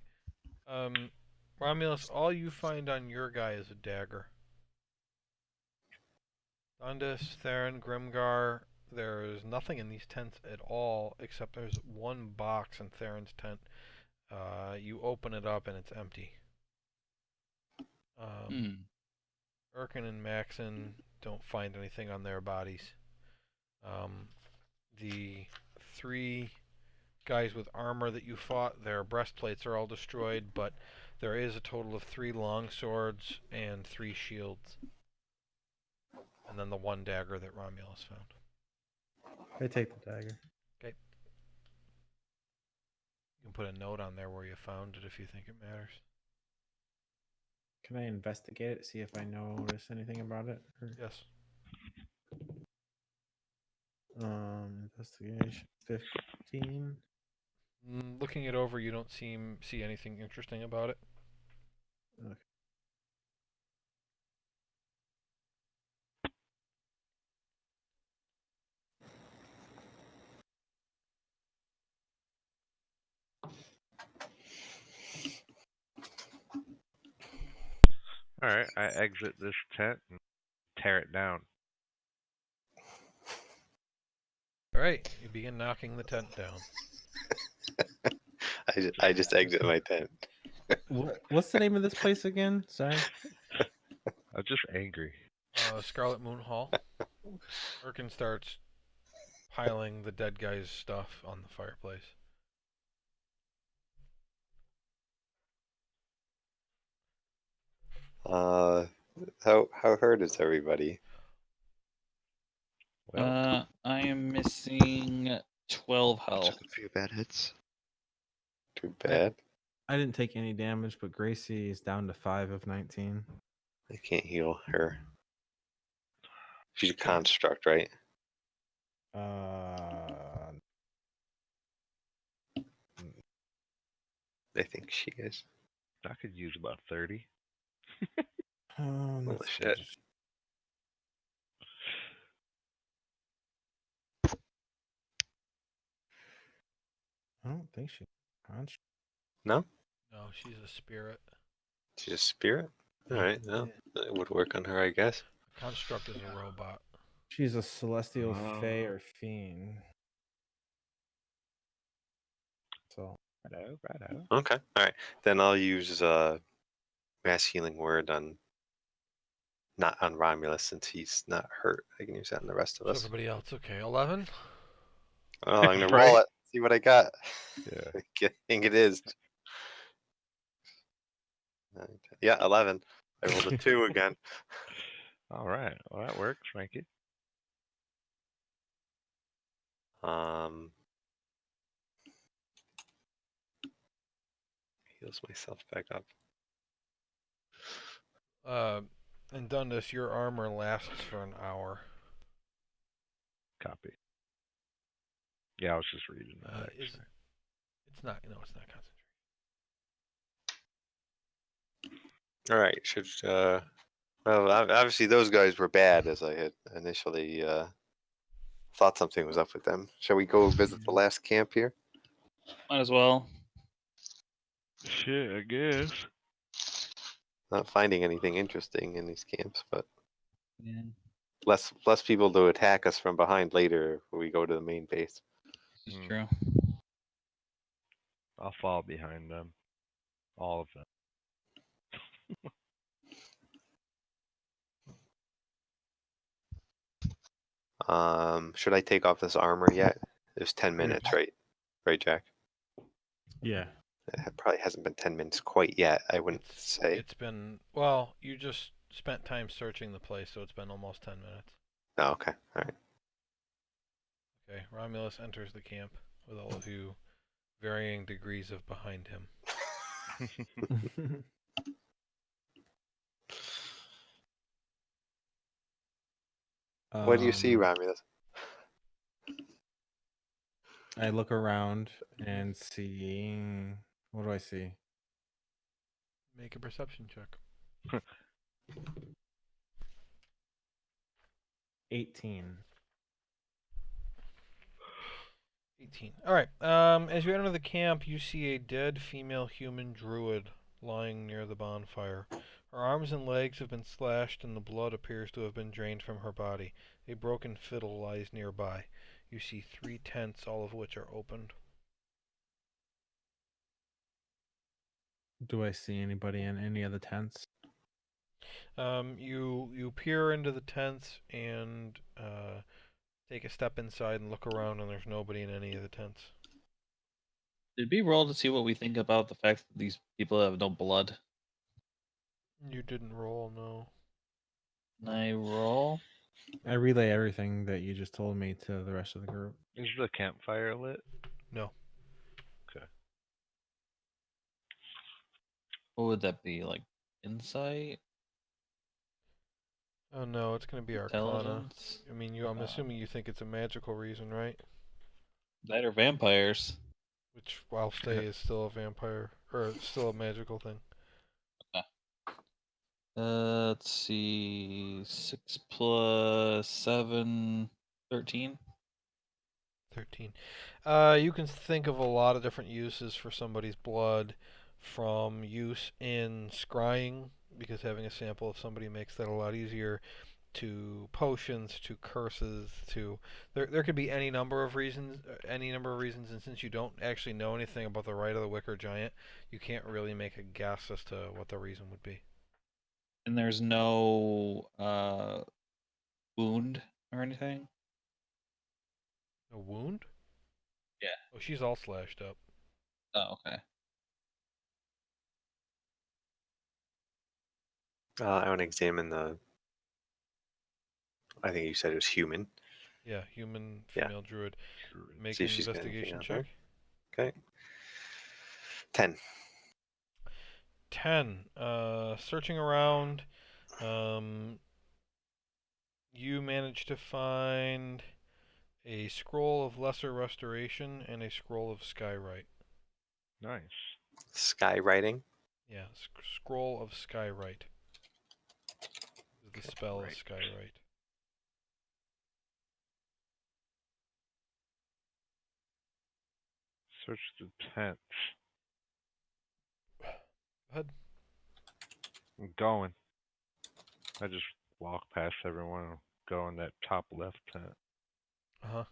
Romulus, all you find on your guy is a dagger. Dundas, Theron, Grimgar, there's nothing in these tents at all except there's one box in Theron's tent. You open it up and it's empty. Erkin and Maxon don't find anything on their bodies. The 3 guys with armor that you fought, their breastplates are all destroyed, but there is a total of 3 long swords and 3 shields. And then the 1 dagger that Romulus found. I take the dagger. Okay. You can put a note on there where you found it if you think it matters. Can I investigate it, see if I notice anything about it? Or, Yes. investigation 15. Looking it over, you don't see anything interesting about it. Okay. Alright, I exit this tent and tear it down. Alright, you begin knocking the tent down. I just exit my tent. What's the name of this place again? Sorry. I'm just angry. Scarlet Moon Hall. Erkin starts piling the dead guy's stuff on the fireplace. How hurt is everybody? Well, I am missing 12 health. Took a few bad hits. Too bad. I didn't take any damage, but Gracie is down to 5 of 19. I can't heal her. She's a construct, right? I think she is. I could use about 30. Holy Let's shit. just- I don't think she. No? No, she's a spirit. She's a spirit? Alright, no. Yeah. It would work on her, I guess. A construct is a robot. She's a celestial fae Oh. or fiend. So Righto. Okay, alright. Then I'll use mass healing word on not on Romulus since he's not hurt. I can use that on the rest of So us. everybody else, okay. 11? Oh, I'm gonna Right. roll it. See what I got. Yeah. I think it is. Yeah, 11. I rolled a 2 again. Alright, well that works, Frankie. heals myself back up. And Dundas, your armor lasts for an hour. Copy. Yeah, I was just reading that actually. It's not. No, it's not concentration. All right. Should well, obviously those guys were bad, as I had initially thought something was up with them. Shall we go visit the last camp here? Might as well. Shit, I guess. Not finding anything interesting in these camps, but Yeah, less people to attack us from behind later when we go to the main base. this is Hmm. true. I'll fall behind them. All of them. Should I take off this armor yet? It's 10 minutes, right? Right, Jack? Yeah. It probably hasn't been 10 minutes quite yet, I wouldn't say. It's been, well, you just spent time searching the place, so it's been almost 10 minutes. Oh, okay. All right. Okay, Romulus enters the camp with all of you varying degrees of behind him. What do you see, Romulus? I look around and see. What do I see? Make a perception check. 18. 18. All right. As you enter the camp, you see a dead female human druid lying near the bonfire. Her arms and legs have been slashed, and the blood appears to have been drained from her body. A broken fiddle lies nearby. You see 3 tents, all of which are opened. Do I see anybody in any of the tents? You peer into the tents and take a step inside and look around, and there's nobody in any of the tents. Did we roll to see what we think about the fact that these people have no blood? You didn't roll, no. Can I roll? I relay everything that you just told me to the rest of the group. Is the campfire lit? No. Okay. What would that be? Like insight? Oh no, it's gonna be Arcana. Intelligence? I mean, I'm assuming you think it's a magical reason, right? That are vampires. Which, while stay is still a vampire, or still a magical thing. Let's see. 6 plus 7, 13. 13. You can think of a lot of different uses for somebody's blood, from use in scrying, because having a sample of somebody makes that a lot easier, to potions, to curses, to there could be any number of reasons, and since you don't actually know anything about the rite of the Wicker Giant, you can't really make a guess as to what the reason would be. And there's no wound or anything? A wound? Yeah. Oh, she's all slashed up. Oh, okay. I want to examine the. I think you said it was human. Yeah, human Yeah. female druid. Make See an if she's got anything investigation on her. check. Okay. 10. 10. Searching around, you managed to find a scroll of lesser restoration and a scroll of skywrite. Nice. Skywriting. Yeah, scroll of skywrite. The spell is Right. skywrite. Search the tents. Go ahead. I'm going. I just walk past everyone and go in that top left tent. Uh-huh.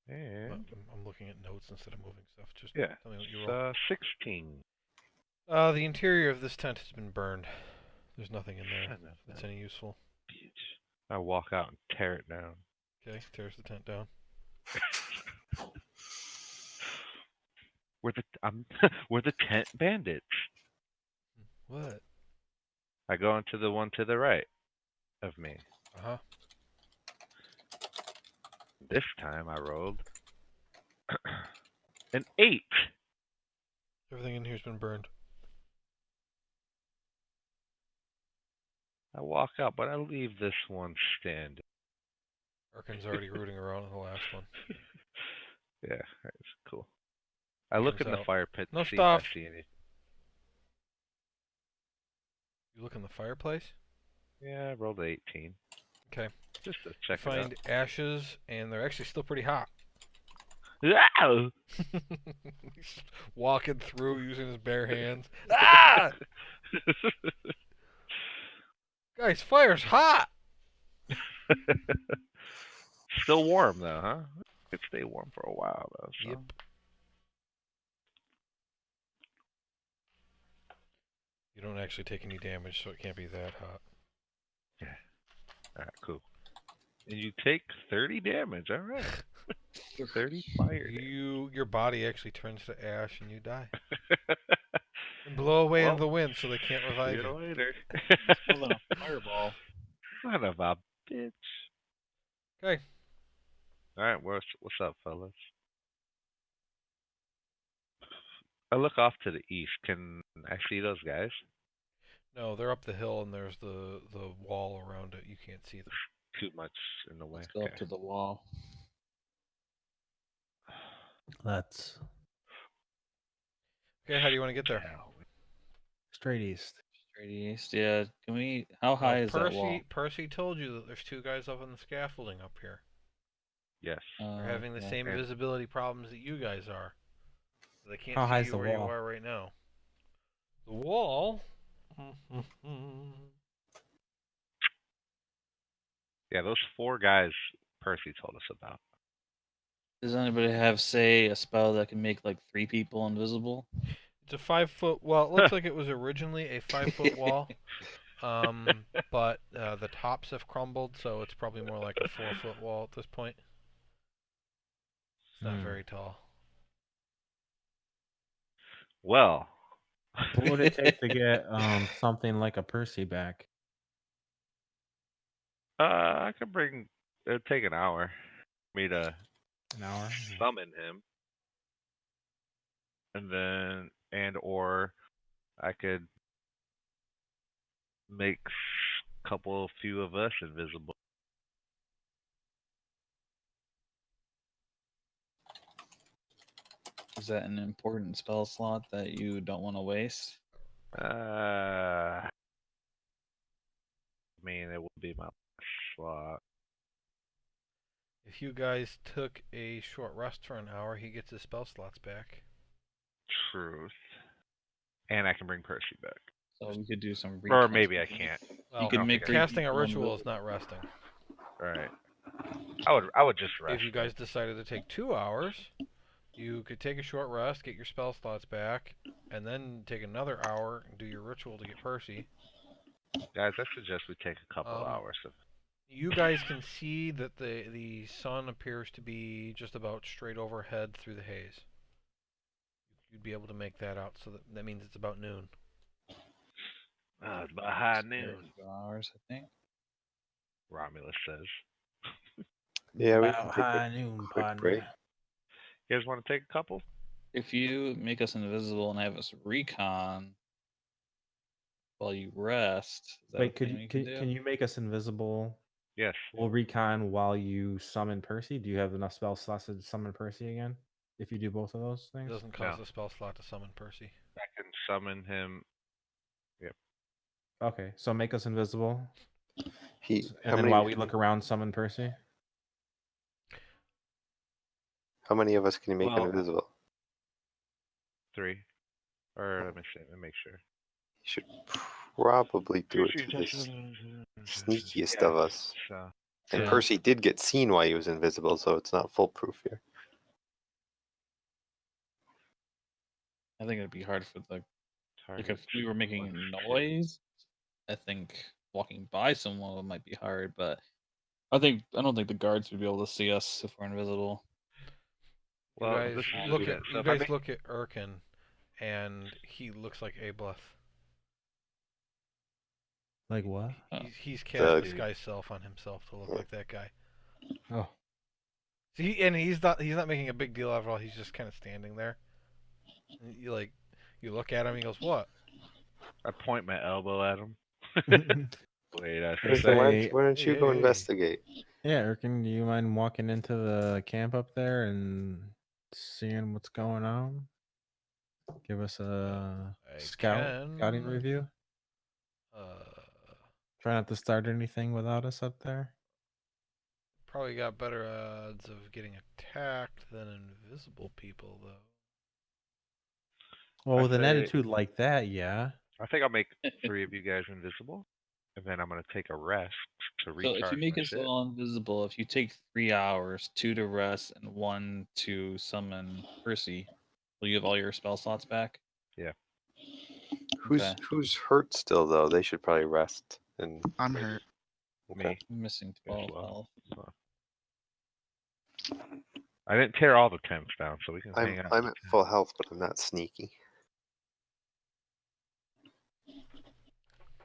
And I'm looking at notes instead of moving stuff. Just yeah, tell me what you roll. 16. The interior of this tent has been burned. There's nothing in there Son of that's a any useful. bitch. I walk out and tear it down. Okay, tears the tent down. We're the tent bandits. What? I go into the one to the right of me. Uh-huh. This time I rolled an 8. Everything in here's been burned. I walk out, but I leave this one standing. Arkin's already rooting around in the last one. Yeah, that's cool. I look Turns in the out, fire pit to no see if I stuff. see any. You look in the fireplace. Yeah, I rolled an 18. Okay. Just to You check it out. find ashes, and they're actually still pretty hot. Ow! He's walking through using his bare hands. Ah! Guys, fire's hot! Still warm though, huh? Could stay warm for a while though. So. Yep. You don't actually take any damage, so it can't be that hot. Yeah. All right, cool. And you take 30 damage. All right. 30 fire Your body actually turns to ash, and you die. And blow away Well, into the wind, so they can't See revive you you. later. More than a fireball. Son of a bitch. Okay. All right, what's up, fellas? I look off to the east. Can I see those guys? No, they're up the hill, and there's the wall around it. You can't see them. Too much in the way. Let's go up to the wall. Let's Okay, how do you want to get there? straight east. Straight east. Yeah. Can we? How high is that wall? Percy told you that there's two guys up on the scaffolding up here. Yes. They're having the Okay. same And- visibility problems that you guys are. They can't How high see is you the where you wall? are right now. The wall. Yeah, those 4 guys Percy told us about. Does anybody have, say, a spell that can make like 3 people invisible? It's a 5-foot. Well, it looks like it was originally a 5-foot wall. But the tops have crumbled, so it's probably more like a 4-foot wall at this point. It's not very tall. Well. What would it take to get something like a Percy back? I could bring. It'd take an hour for me to An hour? summon him, or I could make few of us invisible. Is that an important spell slot that you don't want to waste? I mean, it would be my last slot. If you guys took a short rest for an hour, he gets his spell slots back. Truth. And I can bring Percy back. So we could do some. Or maybe I can't. Well, could make three casting a people ritual is invisible. not resting. Right. I would just rest. If you guys decided to take 2 hours, you could take a short rest, get your spell slots back, and then take another hour and do your ritual to get Percy. Guys, I suggest we take a couple hours. You guys can see that the sun appears to be just about straight overhead through the haze. You'd be able to make that out, so that means it's about noon. It's about high noon. 2 hours, I think. Romulus says. Yeah, we About can take high a noon, quick partner. break. You guys want to take a couple? If you make us invisible and have us recon while you rest, is that Wait, a thing we can do? can you make us invisible? Yes. We'll recon while you summon Percy. Do you have enough spell slots to summon Percy again? If you do both of those It things? doesn't cost a spell slot to summon Percy. I can summon him. Yep. Okay, so make us invisible. How And then while we look around, summon Percy. How many of us can you make Well- invisible? 3. Or let me see. Let me make sure. You should probably do it to this sneakiest of us. So, And Yeah. Percy did get seen while he was invisible, so it's not foolproof here. I think it'd be hard for the. Like target if we were making one a shit. noise, I think walking by someone might be hard, but I don't think the guards would be able to see us if we're invisible. You Well, guys this is look gonna be at it. So you if I guys make- look at Erkin, and he looks like Ableth. Like what? He's cast The- disguise self on himself to look like that guy. Oh. See, and he's not making a big deal out of it all. He's just kind of standing there. And you like You look at him. He goes, "What?" I point my elbow at him. Wait, I I say, Why don't Hey, you go hey, hey. investigate? Yeah, Erkin, do you mind walking into the camp up there and seeing what's going on? Give us a I scouting can. review. Uh, Try not to start anything without us up there. probably got better odds of getting attacked than invisible people, though. Well, I with an say, attitude like that, yeah. I think I'll make 3 of you guys invisible, and then I'm gonna take a rest to So if you recharge make my us shit. all invisible, if you take 3 hours, 2 to rest and 1 to summon Percy, will you have all your spell slots back? Yeah. Okay. Who's hurt still though? They should probably rest and I'm hurt. okay. Me I'm missing as 12 well. health. So. I didn't tear all the tents down, so we can hang out. I'm at full health, but I'm not sneaky.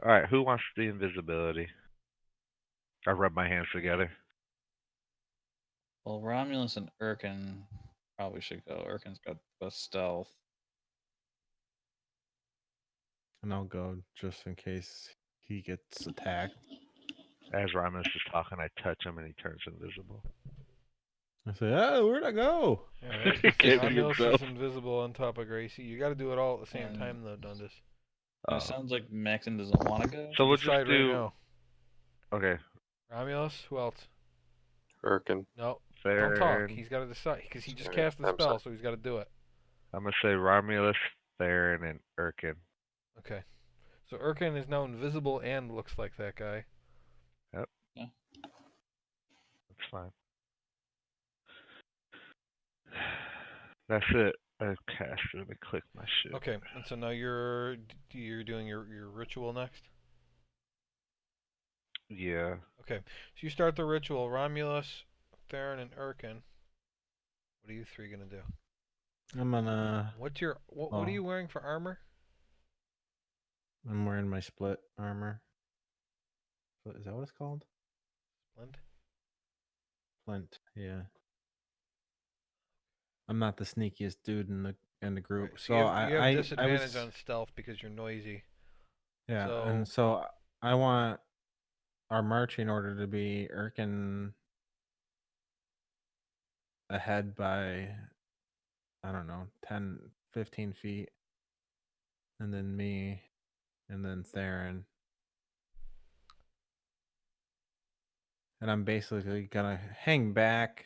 All right, who wants the invisibility? I rub my hands together. Well, Romulus and Urkin probably should go. Urkin's got the stealth. And I'll go just in case he gets attacked. As Romulus is talking, I touch him and he turns invisible. I say, oh, where'd I go? Yeah, right. He can't be Romulus himself. is invisible on top of Gracie. You got to do it all at the same And- time, though, Dundas. And it sounds like Maxon doesn't want to go. So we'll Decide just right do. now. Okay, Romulus, who else? Irkin. No, fair. don't talk. He's got to decide because he just Sorry, cast the I'm spell, sorry. so he's got to do it. I'm gonna say Romulus, Theron, and Urkin. Okay. So Urkin is now invisible and looks like that guy. Yep. Yeah. That's fine. That's it. I cast it and click my shit. Okay, and so now you're doing your ritual next. Yeah. Okay, so you start the ritual. Romulus, Theron, and Urkin. What are you three gonna do? I'm gonna. What's your what are you wearing for armor? I'm wearing my split armor. Is that what it's called? Splint. Flint. Yeah. I'm not the sneakiest dude in the group, Right, so so you have I disadvantage was on stealth because you're noisy. yeah, So and so I want our marching order to be Erkin ahead by I don't know 10, 15 feet, and then me, and then Theron, and I'm basically gonna hang back.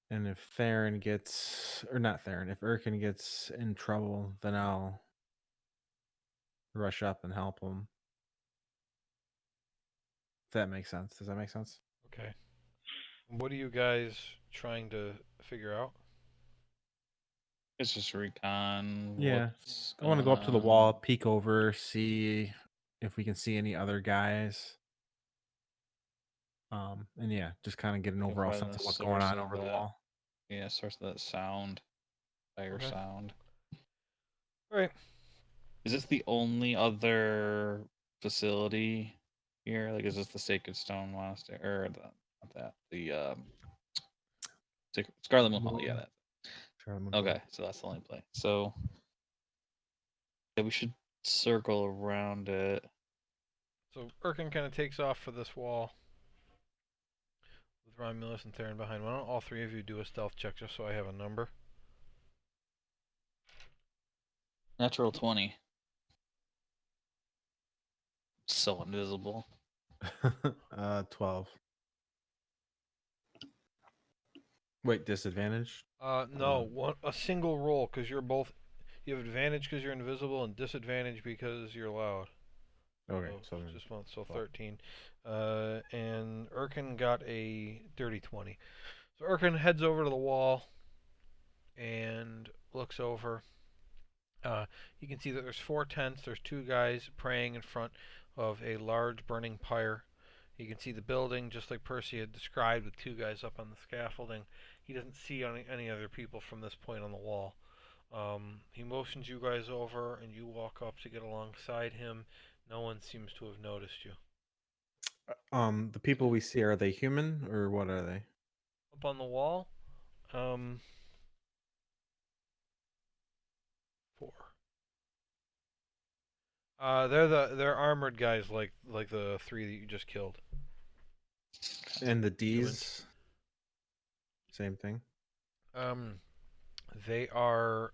And if Theron gets, or not Theron, if Erkin gets in trouble, then I'll rush up and help him. If that makes sense. Does that make sense? okay. What are you guys trying to figure out? It's just recon. Yeah. What's I want to going go up to the on. wall, peek over, see if we can see any other guys. And yeah, just kind of get an Go overall find sense the of what's going source on of over the that. wall. Yeah, source of that sound. Fire Okay. sound. Right. Is this the only other facility here? Like, is this the Sacred Stone Monastery or not that the Scarlet Moon Hall? Yeah, that. Charlie Moon Hall. Okay, so that's the only place. So yeah, we should circle around it. So Erkin kind of takes off for this wall with Romulus and Theron behind. Why don't all three of you do a stealth check just so I have a number? Natural 20. So invisible. 12. Wait, disadvantage? No, a single roll because you're both. You have advantage because you're invisible and disadvantage because you're loud. Okay, So so just one, so 12. 13. And Erkin got a dirty 20. So Erkin heads over to the wall and looks over. You can see that there's 4 tents. There's 2 guys praying in front of a large burning pyre. You can see the building, just like Percy had described, with 2 guys up on the scaffolding. He doesn't see any other people from this point on the wall. He motions you guys over, and you walk up to get alongside him. No one seems to have noticed you. The people we see, are they human or what are they? Up on the wall, um, They're armored guys like the 3 that you just killed. And the Humans. D's, same thing. They are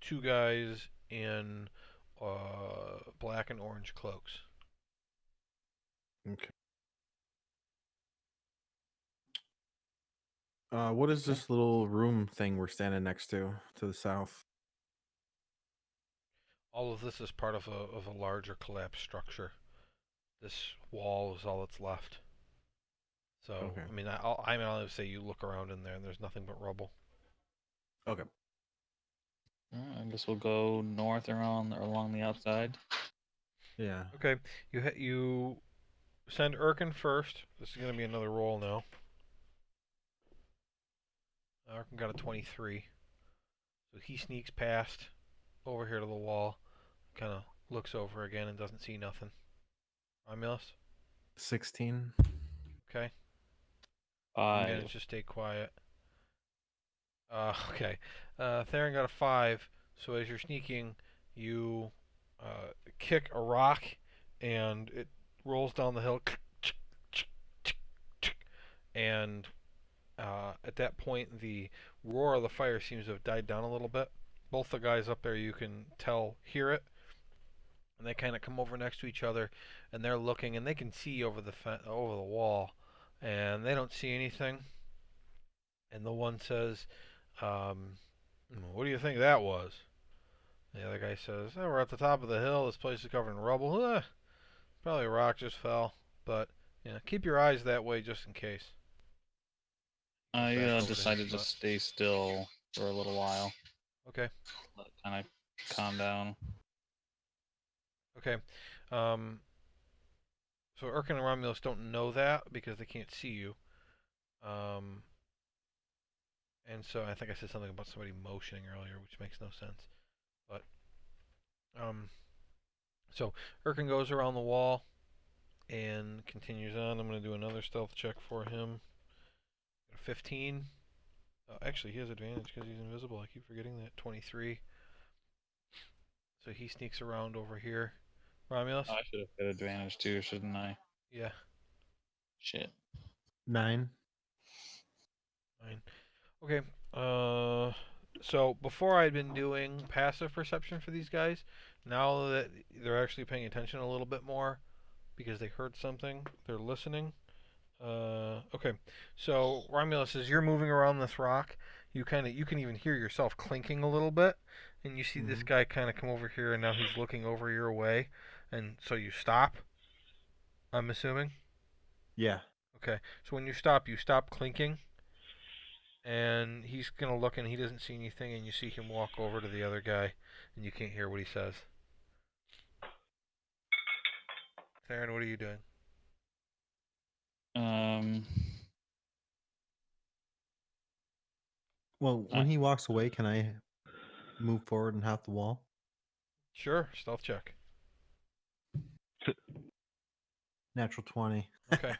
2 guys in black and orange cloaks. Okay. What is this little room thing we're standing next to the south? All of this is part of a larger collapsed structure. This wall is all that's left. So Okay. I mean, I'll say you look around in there and there's nothing but rubble. Okay. I guess we'll go north around or along the outside. Yeah. Okay, you send Erkin first. This is gonna be another roll now. Erkin got a 23, so he sneaks past over here to the wall, kind of looks over again and doesn't see nothing. Romulus, 16. okay. Five. Managed to stay quiet. Okay. Theron got a 5, so as you're sneaking, you kick a rock, and it rolls down the hill, and at that point, the roar of the fire seems to have died down a little bit. Both the guys up there, you can tell, hear it, and they kind of come over next to each other, and they're looking, and they can see over the wall, and they don't see anything. And the one says, "What do you think that was?" The other guy says, "Oh, we're at the top of the hill. This place is covered in rubble. Probably a rock just fell, but keep your eyes that way just in case." I Back over to his decided to spot. stay still for a little while. Okay. Let it kind of calm down. Okay. Um, so Urkin and Romulus don't know that because they can't see you. Um, and so I think I said something about somebody motioning earlier, which makes no sense. But um, so Urkin goes around the wall and continues on. I'm going to do another stealth check for him. 15. Actually, he has advantage because he's invisible. I keep forgetting that. 23. So he sneaks around over here. Romulus? I should have had advantage too, shouldn't I? Yeah. Shit. 9. 9. Okay. So before I'd been doing passive perception for these guys. Now that they're actually paying attention a little bit more because they heard something, they're listening. Okay. So Romulus, as you're moving around this rock, you can even hear yourself clinking a little bit, and you see this guy kind of come over here, and now he's looking over your way, and so you stop. I'm assuming. Yeah. Okay. So when you stop clinking, and he's gonna look, and he doesn't see anything, and you see him walk over to the other guy, and you can't hear what he says. Theron, what are you doing? Um. Well, when he walks away, can I move forward and hop the wall? Sure, stealth check. Natural 20. Okay.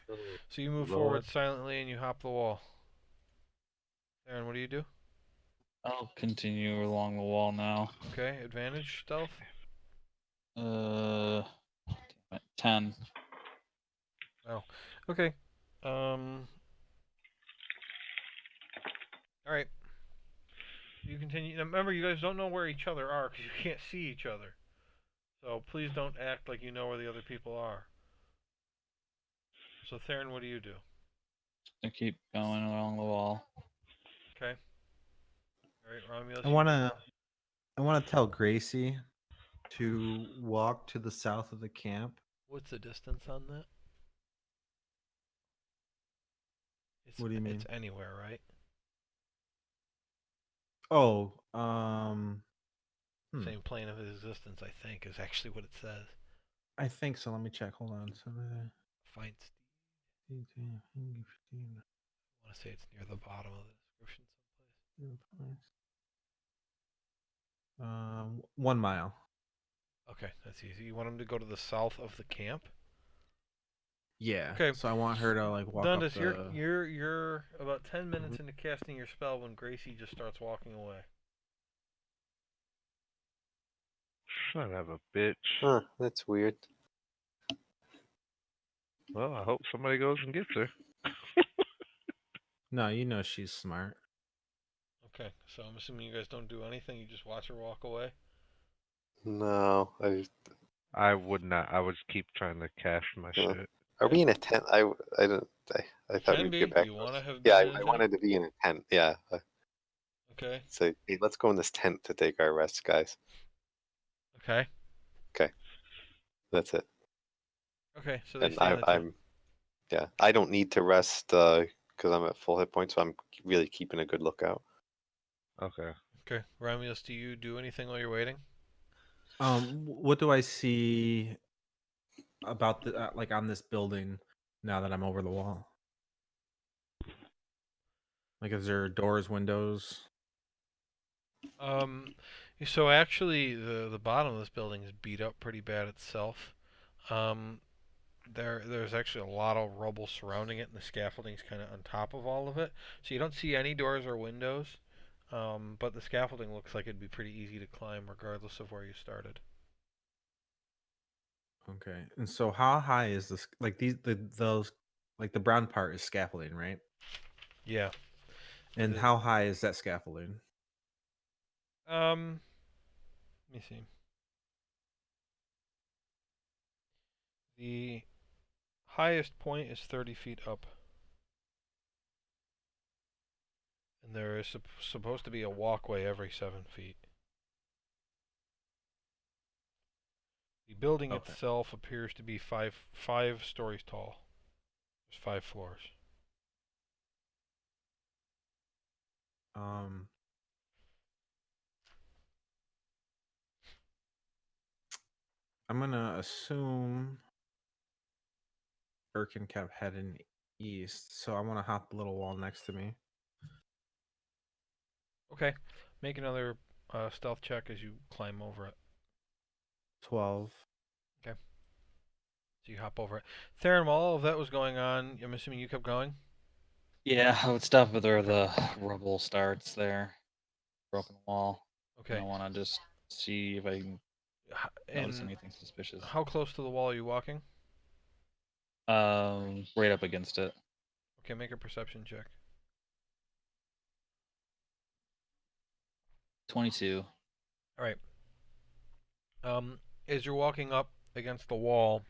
So you move forward silently and you hop the wall. Theron, what do you do? I'll continue along the wall now. Okay, advantage stealth. Damn it, 10. Oh, okay. All right. You continue. Now remember, you guys don't know where each other are because you can't see each other. So please don't act like you know where the other people are. So Theron, what do you do? I keep going along the wall. Okay. All right, Romulus. I wanna tell Gracie to walk to the south of the camp. What's the distance on that? What do you mean? It's anywhere, right? Oh, Same plane of existence, I think, is actually what it says. I think so. Let me check. Hold on. So, Find Steve. I want to say it's near the bottom of the description someplace. 1 mile. Okay, that's easy. You want him to go to the south of the camp? Yeah. Okay. So I want her to like walk Dundas, up the. you're about 10 minutes into casting your spell when Gracie just starts walking away. Son of a bitch. Huh, that's weird. Well, I hope somebody goes and gets her. No, you know she's smart. Okay, so I'm assuming you guys don't do anything. You just watch her walk away. No, I would not. I would keep trying to cash my uh, shit. are Okay. we in a tent? I don't. I You thought can we'd be. get Do back you to want to us. have Yeah, been in a I tent? wanted to be in a tent. Yeah. Okay. So hey, let's go in this tent to take our rest, guys. Okay. Okay, that's it. Okay. So they And stay in the tent. yeah, I don't need to rest because I'm at full hit points, so I'm really keeping a good lookout. Okay. Okay. Romulus, do you do anything while you're waiting? What do I see about the like on this building now that I'm over the wall? Like, is there doors, windows? Um, so actually, the bottom of this building is beat up pretty bad itself. Um, there's actually a lot of rubble surrounding it, and the scaffolding's kind of on top of all of it. So you don't see any doors or windows. But the scaffolding looks like it'd be pretty easy to climb, regardless of where you started. Okay. And so, how high is this? Like those, like the brown part is scaffolding, right? Yeah. And how high is that scaffolding? Let me see. The highest point is 30 feet up, and there is supposed to be a walkway every 7 feet. The building Okay. itself appears to be five stories tall. There's 5 floors. Um, I'm gonna assume Birkin kept heading east, so I'm gonna hop the little wall next to me. Okay, make another stealth check as you climb over it. 12. Okay, so you hop over it. Theron, while all of that was going on, I'm assuming you kept going. Yeah, I would stop at where the rubble starts there, broken wall, and I Okay, want to just see if I can notice and anything suspicious. how close to the wall are you walking? Right up against it. Okay, make a perception check. 22. All right. As you're walking up against the wall,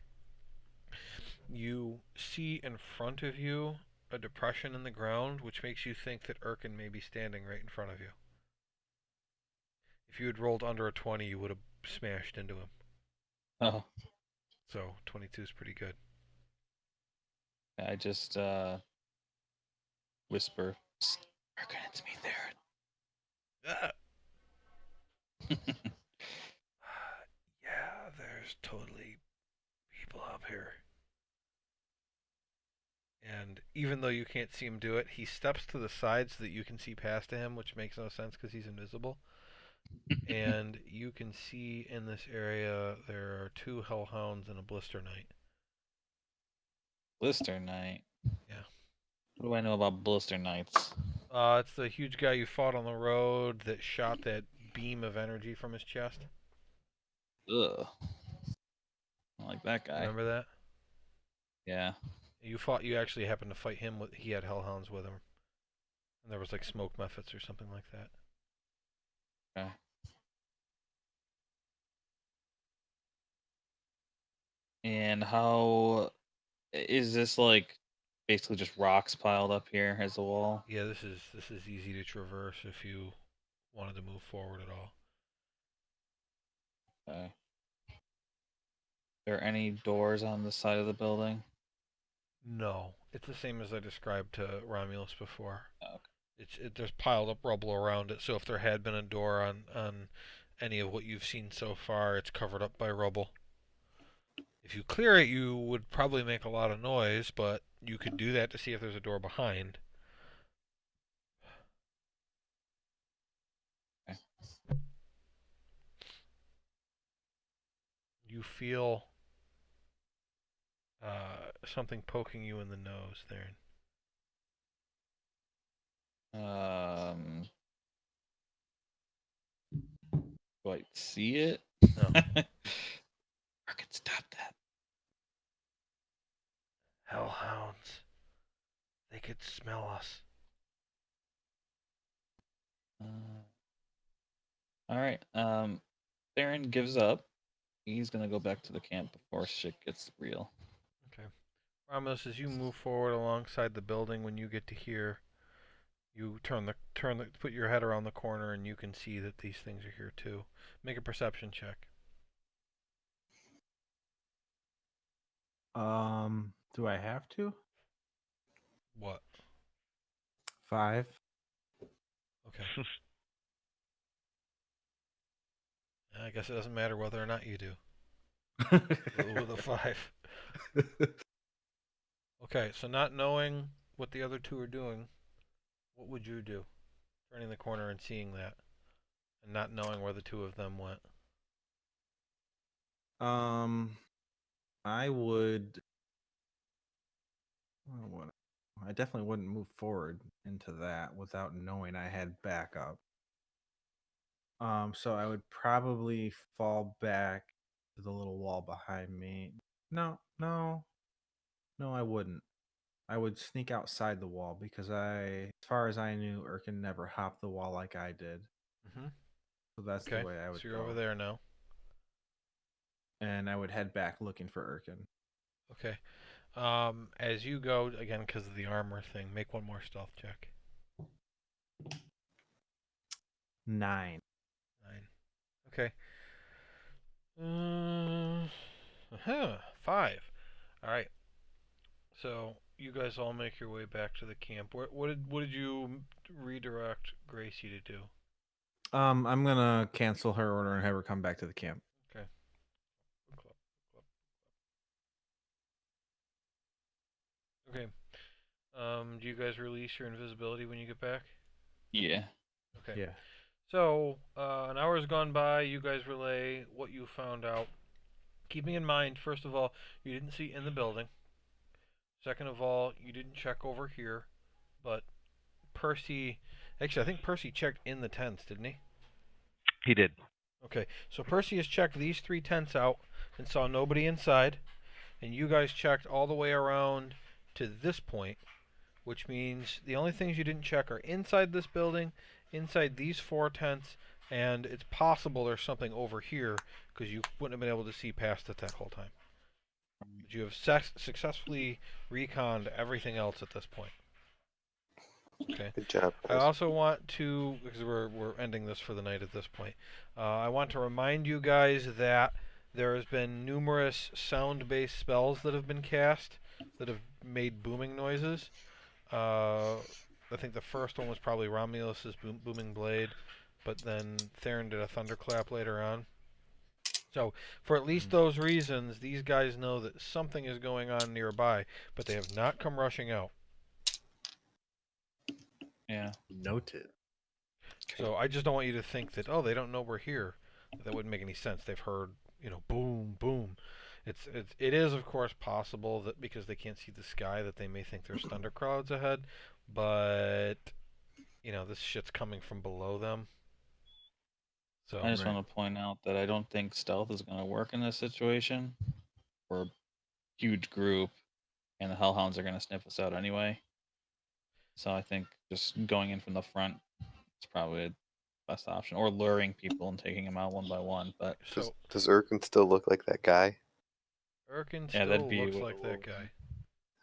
you see in front of you a depression in the ground, which makes you think that Erkin may be standing right in front of you. If you had rolled under a 20, you would have smashed into him. Oh, So 22 is pretty good. I just whisper, "Psst, Arkin, it's me there." Ah! Yeah, there's totally people up here. And even though you can't see him do it, he steps to the side so that you can see past him, which makes no sense because he's invisible. And you can see in this area there are 2 hellhounds and a blister knight. Blister Knight. Yeah. What do I know about Blister Knights? It's the huge guy you fought on the road that shot that beam of energy from his chest. Ugh. I don't like that guy. Remember that? Yeah. You actually happened to fight him. He had hellhounds with him. And there was like smoke methods or something like that. Okay. And how is this like basically just rocks piled up here as the wall? Yeah, this is easy to traverse if you wanted to move forward at all. Okay. There any doors on this side of the building? No, it's the same as I described to Romulus before. Okay. There's piled up rubble around it. So if there had been a door on any of what you've seen so far, it's covered up by rubble. If you clear it, you would probably make a lot of noise, but you could do that to see if there's a door behind. Okay. You feel something poking you in the nose there. Do I see it? No. Urkin, stop that. Hellhounds. They could smell us. All right. Theron gives up. He's gonna go back to the camp before shit gets real. Okay. Romulus, as you move forward alongside the building, when you get to here, you put your head around the corner, and you can see that these things are here too. Make a perception check. Do I have to? What? 5. Okay. I guess it doesn't matter whether or not you do. With a 5. Okay, so not knowing what the other two are doing, what would you do? Turning the corner and seeing that, and not knowing where the two of them went. I would. I definitely wouldn't move forward into that without knowing I had backup. So I would probably fall back to the little wall behind me. No, I wouldn't. I would sneak outside the wall because as far as I knew, Erkin never hopped the wall like I did. Mm-hmm. So that's the Okay, way I would so you're go. over there now. And I would head back looking for Erkin. Okay. As you go, again, because of the armor thing, make one more stealth check. 9. 9. Okay. 5. All right. So you guys all make your way back to the camp. What did you redirect Gracie to do? I'm gonna cancel her order and have her come back to the camp. Okay. Okay. Do you guys release your invisibility when you get back? Yeah. Okay. Yeah. So, an hour's gone by. You guys relay what you found out. Keeping in mind, first of all, you didn't see in the building. Second of all, you didn't check over here. But Percy, actually, I think Percy checked in the tents, didn't he? He did. Okay. So Percy has checked these 3 tents out and saw nobody inside. And you guys checked all the way around to this point, which means the only things you didn't check are inside this building, inside these 4 tents, and it's possible there's something over here because you wouldn't have been able to see past it that whole time. But you have successfully reconned everything else at this point. Okay. Good job, I guys. also want to, because we're ending this for the night at this point, I want to remind you guys that there has been numerous sound-based spells that have been cast that have made booming noises. I think the first one was probably Romulus's booming blade, but then Theron did a thunderclap later on. So, for at least those reasons, these guys know that something is going on nearby, but they have not come rushing out. Yeah. Noted. So I just don't want you to think that, oh, they don't know we're here. That wouldn't make any sense. They've heard, boom, boom. It is of course possible that because they can't see the sky that they may think there's thunder clouds ahead, but this shit's coming from below them. So I just Right. want to point out that I don't think stealth is going to work in this situation. We're a huge group, and the Hellhounds are going to sniff us out anyway. So I think just going in from the front is probably the best option, or luring people and taking them out one by one. But so Does Erkin still look like that guy? Erkin yeah, that'd still be looks like that guy.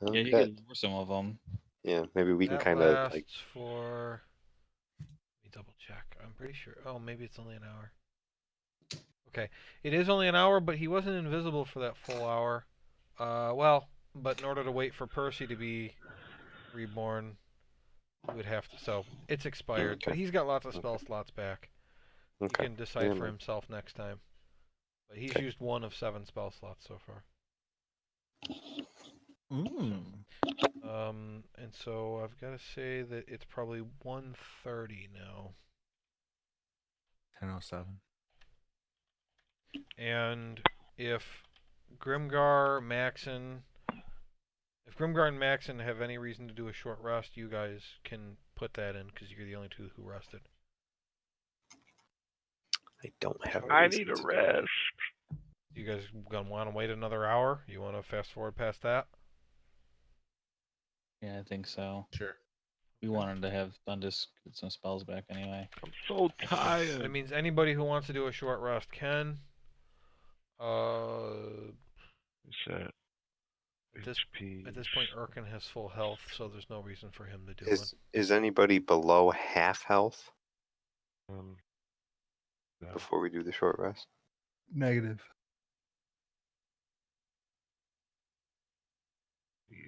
Oh, yeah. You good. could lure some of them. Yeah, maybe we can That kind of like. lasts for. Let me double check. I'm pretty sure. Oh, maybe it's only an hour. Okay, it is only an hour, but he wasn't invisible for that full hour. But in order to wait for Percy to be reborn, he would have to. So it's expired, but Okay. he's got lots of spell slots back. He Okay. can decide Yeah, for man. himself next time. But he's Okay. used 1 of 7 spell slots so far. And so I've got to say that it's probably 1:30 now. 10:07. And if Grimgar, if Grimgar and Maxon have any reason to do a short rest, you guys can put that in because you're the only 2 who rested. I don't have a I reason need a to do it. rest. You guys gonna want to wait another hour? You want to fast forward past that? Yeah, I think so. Sure. We wanted to have Thundus get some spells back anyway. I'm so That tired. means anybody who wants to do a short rest can. Uh, Is that at this HP? at this point, Urkin has full health, so there's no reason for him to do it. Is anybody below half health No. before we do the short rest? Negative. Yeah,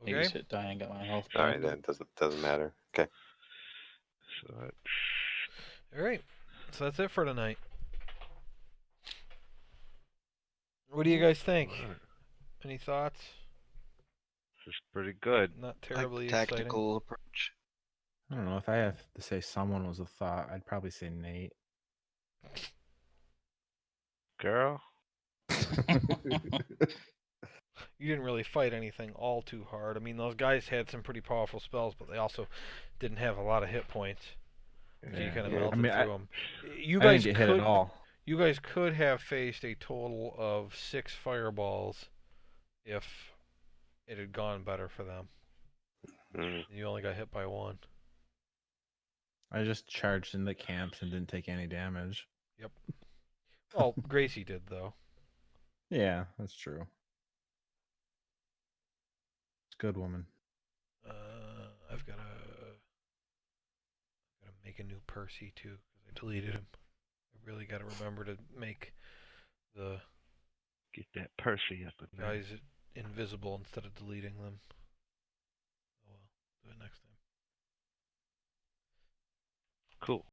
I Okay. just hit die and got my health All back. right, then doesn't matter. Okay. so that's All right. So that's it for tonight. What do you guys think? alright. Any thoughts? This is pretty good. Not Like the terribly exciting. tactical approach. I don't know. If I have to say someone was a thought, I'd probably say Nate. Girl, You didn't really fight anything all too hard. I mean, those guys had some pretty powerful spells, but they also didn't have a lot of hit points. So you kind of Yeah. melted I mean, through them. You I didn't guys get hit at all. You guys could have faced a total of 6 fireballs if it had gone better for them. Mm. You only got hit by 1. I just charged in the camps and didn't take any damage. Yep. Well, Gracie did though. Yeah, that's true. It's a good woman. I've gotta make a new Percy too because I deleted him. I really gotta remember to make the get that Percy up in there. guys invisible instead of deleting them. Oh well, do it next time. Cool.